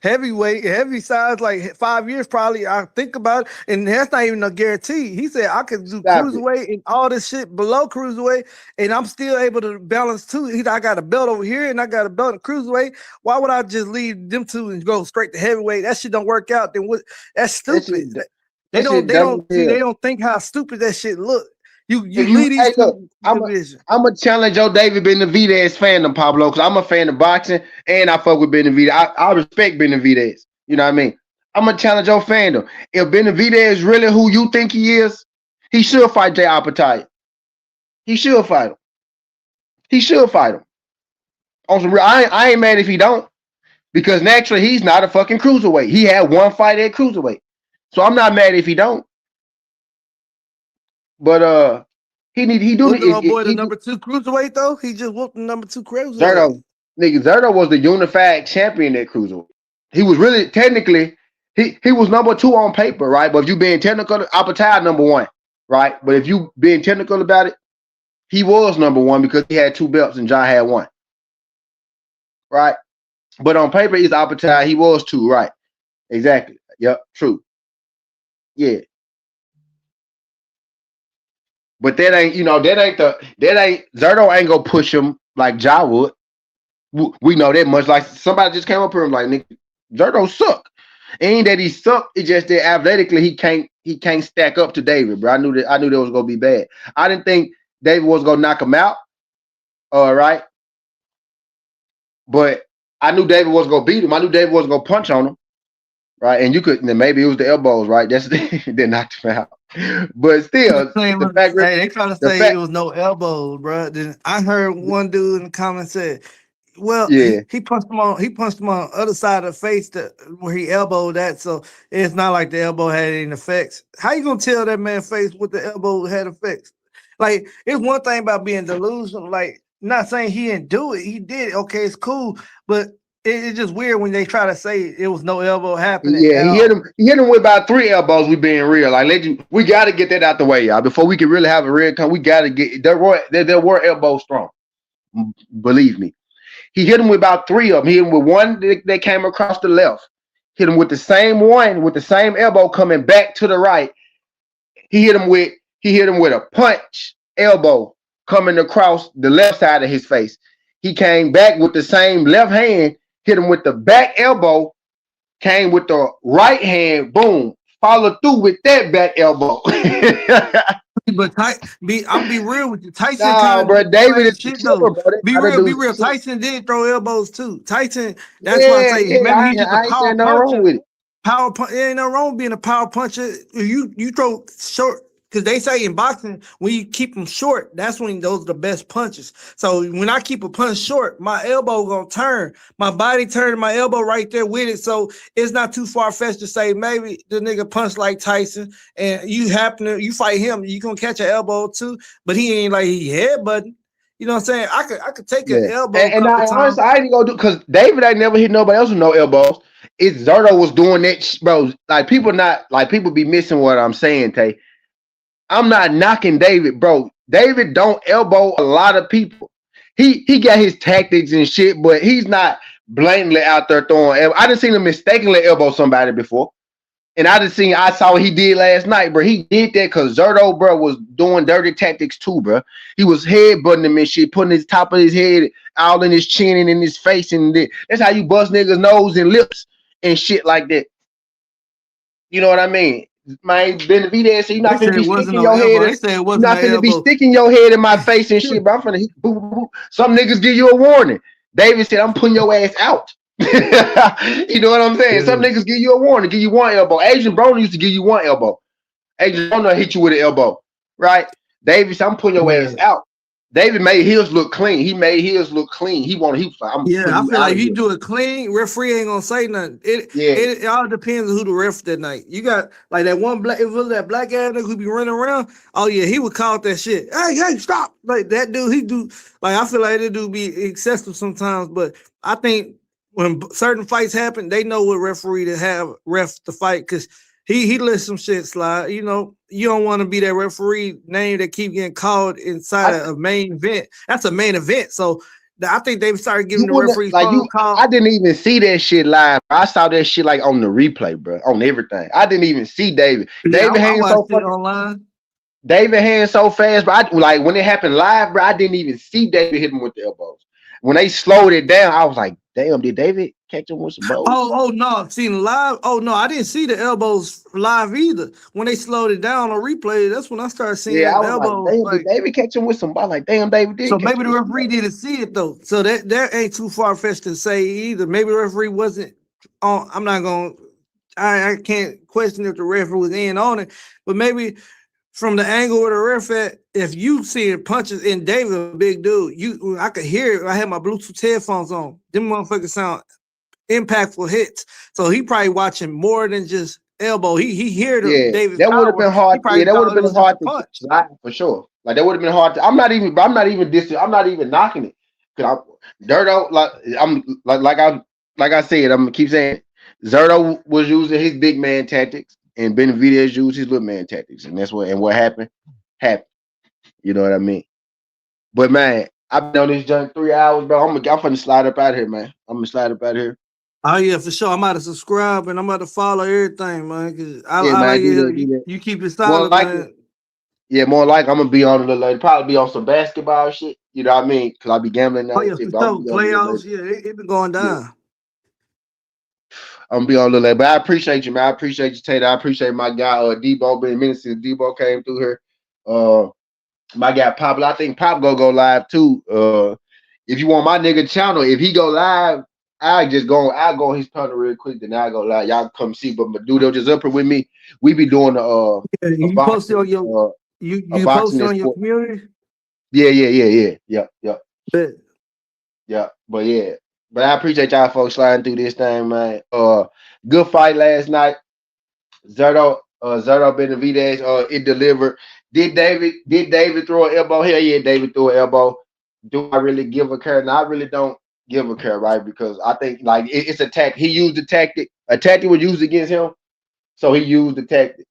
heavyweight, heavy size, like 5 years probably. I think about it, and that's not even a guarantee. He said I could do Stop it. cruiserweight and all this shit below cruiserweight, and I'm still able to balance too. He said, I got a belt over here and I got a belt in cruiserweight. Why would I just leave them two and go straight to heavyweight? That shit don't work out. Then what? That's That stupid. shit, They that don't. shit They dumb don't as see. They hell. don't think how stupid that shit look. You If you, leave these hey, look, two I'm division. a challenge Joe David Benavidez fandom, Pablo, because I'm a fan of boxing and I fuck with Benavidez. I respect Benavidez. You know what I mean? I'm a challenge your fandom. If Benavidez is really who you think he is, he should fight Jay Apatow. He should fight him. He should fight him. On some real, I ain't mad if he don't, because naturally he's not a fucking cruiserweight. He had one fight at cruiserweight, so I'm not mad if he don't. But he do Who's the if, old boy, the he number two cruiserweight though? He just whooped the number two cruiserweight. Zerto, nigga, Zerto was the unified champion at cruiserweight. He was really technically he was number two on paper, right? But if you being technical, Apatow number one, right? But if you being technical about it, he was number one because he had two belts and John had one, right? But on paper, it's Apatow. He was two, right? Exactly. Yep. True. Yeah. But that ain't that ain't Zerto ain't gonna push him like Ja would. We know that much. Like somebody just came up here and like, nigga, Zerto suck. Ain't that he sucked? It's just that athletically he can't stack up to David, bro. I knew that was gonna be bad. I didn't think David was gonna knock him out. All right. But I knew David was gonna beat him. I knew David was gonna punch on him. Right. And you could then maybe it was the elbows, right? That's that knocked him out. But still, Hey, they trying to the say it fact, was no elbows, bro. Then I heard one dude in the comments said, "Well, yeah, he punched him on. He punched him on the other side of the face where he elbowed that. So it's not like the elbow had any effects. How you gonna tell that man face what the elbow had effects? Like it's one thing about being delusional. Like not saying he didn't do it. He did it. Okay, it's cool, but it's just weird when they try to say it was no elbow happening yeah, at all. he hit him with about three elbows. We being real, like we got to get that out the way, y'all. Before we can really have a real come, we got to get there were elbows strong. Believe me, he hit him with about three of them. He hit him with one that came across the left. Hit him with the same one with the same elbow coming back to the right. He hit him with a punch elbow coming across the left side of his face. He came back with the same left hand, hit him with the back elbow, came with the right hand, boom, followed through with that back elbow. But I'm be real with you. Tyson Nah, kind of bro, did the David same is the shit killer, though. bro. That Be other real, be dude's real. the killer. Tyson did throw elbows too. Tyson, that's why I Yeah, say yeah, maybe he's just a I ain't power saying nothing wrong puncher. with it. Power punch. There ain't no wrong with being a power puncher. You throw short because they say in boxing when you keep them short, that's when those are the best punches. So when I keep a punch short, my elbow gonna turn, my body turn, my elbow right there with it. So it's not too far fetched to say maybe the nigga punch like Tyson, and you fight him, you gonna catch an elbow too, but he ain't like he headbutting. You know what I'm saying? I could take an Yeah, elbow a and couple I times. honestly I ain't gonna do because David ain't never hit nobody else with no elbows. It's Zerto was doing that, bro. Like people be missing what I'm saying, Tay. I'm not knocking David, bro. David don't elbow a lot of people. He got his tactics and shit, but he's not blatantly out there throwing. I done seen him mistakenly elbow somebody before. And I saw what he did last night, bro. He did that because Zerto, bro, was doing dirty tactics too, bro. He was headbutting him and shit, putting his top of his head all in his chin and in his face. And that's how you bust niggas' nose and lips and shit like that. You know what I mean? man, Benavidez said, you're They not said finna it be wasn't sticking no your head. elbow. They said it You're wasn't not no finna be elbow. sticking your head in my face and shit, bro. I'm finna hit boo, boo, boo. Some niggas give you a warning. David said, I'm putting your ass out. You know what I'm saying? Some Yeah. niggas give you a warning, give you one elbow. Adrian Broner used to give you one elbow. Adrian Broner hit you with an elbow, right? David said, I'm putting your Yeah. ass out. David made his look clean. He made his look clean. He was like, I'm Yeah, putting I you feel out like of if you here. do it clean, referee ain't gonna say nothing. It Yeah, it, it all depends on who the ref that night. You got like that one black, if it was that black ass nigga who be running around. Oh yeah, he would call that shit. Hey, stop! Like that dude, he do like I feel like that dude be excessive sometimes. But I think when certain fights happen, they know what referee to have ref to fight because he lets some shit slide. You know, you don't want to be that referee name that keep getting called inside I a main event. That's a main event, so. I think they started you giving the wouldn't referees like you. protocol. I didn't even see that shit live. I saw that shit like on the replay, bro, on everything. I didn't even see David. Yeah, David I hands so watched it fucking. online. David hands so fast, but I like when it happened live, bro. I didn't even see David hit him with the elbows. When they slowed it down, I was like, damn, did David catch him with some bows? Oh no, seen live. Oh no, I didn't see the elbows live either. When they slowed it down on replay, that's when I started seeing Yeah, them I was like, elbows. damn, did Like, David catch him with some bows? Like, damn, David so did catch maybe him the with some referee bows. didn't see it though. So that ain't too far fetched to say either. Maybe the referee wasn't on. I'm not gonna. I can't question if the referee was in on it, but maybe from the angle where the ref at, if you see punches in David, a big dude, I could hear it. I had my Bluetooth headphones on. Them motherfuckers sound impactful hits. So he probably watching more than just elbow. He hear the Yeah, David's that would have power. been He hard. Yeah, probably that would have thought it been was just a hard to punch. live for sure. Like that would have been hard to. I'm not even dissing. I'm not even knocking it. Cause Dirto, like I said, I'm gonna keep saying it. Zerto was using his big man tactics, and Benavidez used his little man tactics, and what happened happened. You know what I mean? But man, I've been on this junk 3 hours, bro. I'm finna slide up out of here, man. I'm gonna slide up out of here. Oh yeah, for sure. I'm about to subscribe and I'm about to follow everything, man. Cause Yeah, I man, like do it. that, do that. You keep it More solid, likely. man. Yeah, more like I'm gonna be on a little later. Probably be on some basketball shit. You know what I mean? Because I be gambling Oh now and yeah, shit. for But I'm gonna sure. be on a little Playoffs, later. yeah, it been going Yeah, down. I'm gonna be on a little later. But I appreciate you, man. I appreciate you, Tater. I appreciate my guy, Debo. Been a minute since Debo came through here. Uh, my guy Pablo. I think Pop go live too. If you want my nigga channel, if he go live, I'll go on his channel real quick. Then I'll go live. Y'all come see. But my dude just up here with me. We be doing Yeah, a you posted boxing on your uh a you boxing posted and on your sport. community. Yeah. Bet. Yeah, but yeah, but I appreciate y'all folks sliding through this thing, man. Good fight last night. Zerto Benavidez, it delivered. Did David throw an elbow? Hell yeah, David threw an elbow. Do I really give a care? No, I really don't give a care, right? Because I think like it's a tactic. He used the tactic. A tactic was used against him, so he used the tactic.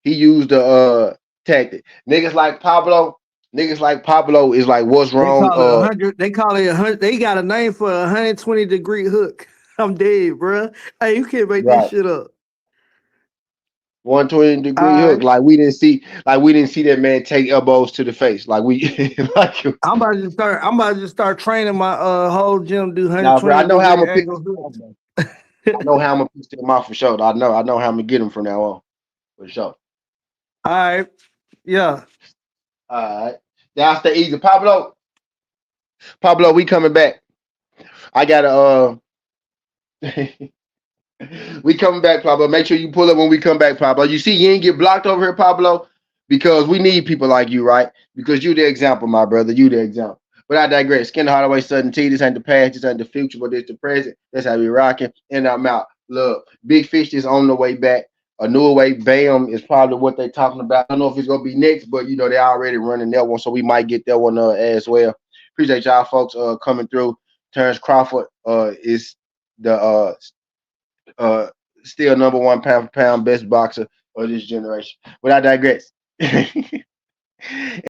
He used the tactic. Niggas like Pablo is like what's They wrong? call it 100. They call it 100. They got a name for a 120-degree hook. I'm dead, bro. Hey, you can't make this Right. shit up. 120 degree All hook. right. We didn't see that man take elbows to the face. Like we like I'm about to just start training my whole gym do now, bro. I 120 know how I'm degree gonna piss angle him off, hooks. bro. I know how I'm gonna piss him off for sure. I know how I'm gonna get him from now on. For sure. All right. Yeah. All right. Now stay easy. Pablo, we coming back. I gotta we coming back, Pablo. Make sure you pull up when we come back, Pablo. You see, you ain't get blocked over here, Pablo, because we need people like you, right? Because you the example, my brother. You the example. But I digress. Skin Hardaway, Sudden T. This ain't the past. This ain't the future, but it's the present. That's how we rocking. And I'm out. Look, Big Fish is on the way back. A new way, Bam is probably what they talking about. I don't know if it's gonna be next, but you know they already running that one, so we might get that one as well. Appreciate y'all folks coming through. Terrence Crawford is the uh, still number one pound for pound best boxer of this generation. But I digress.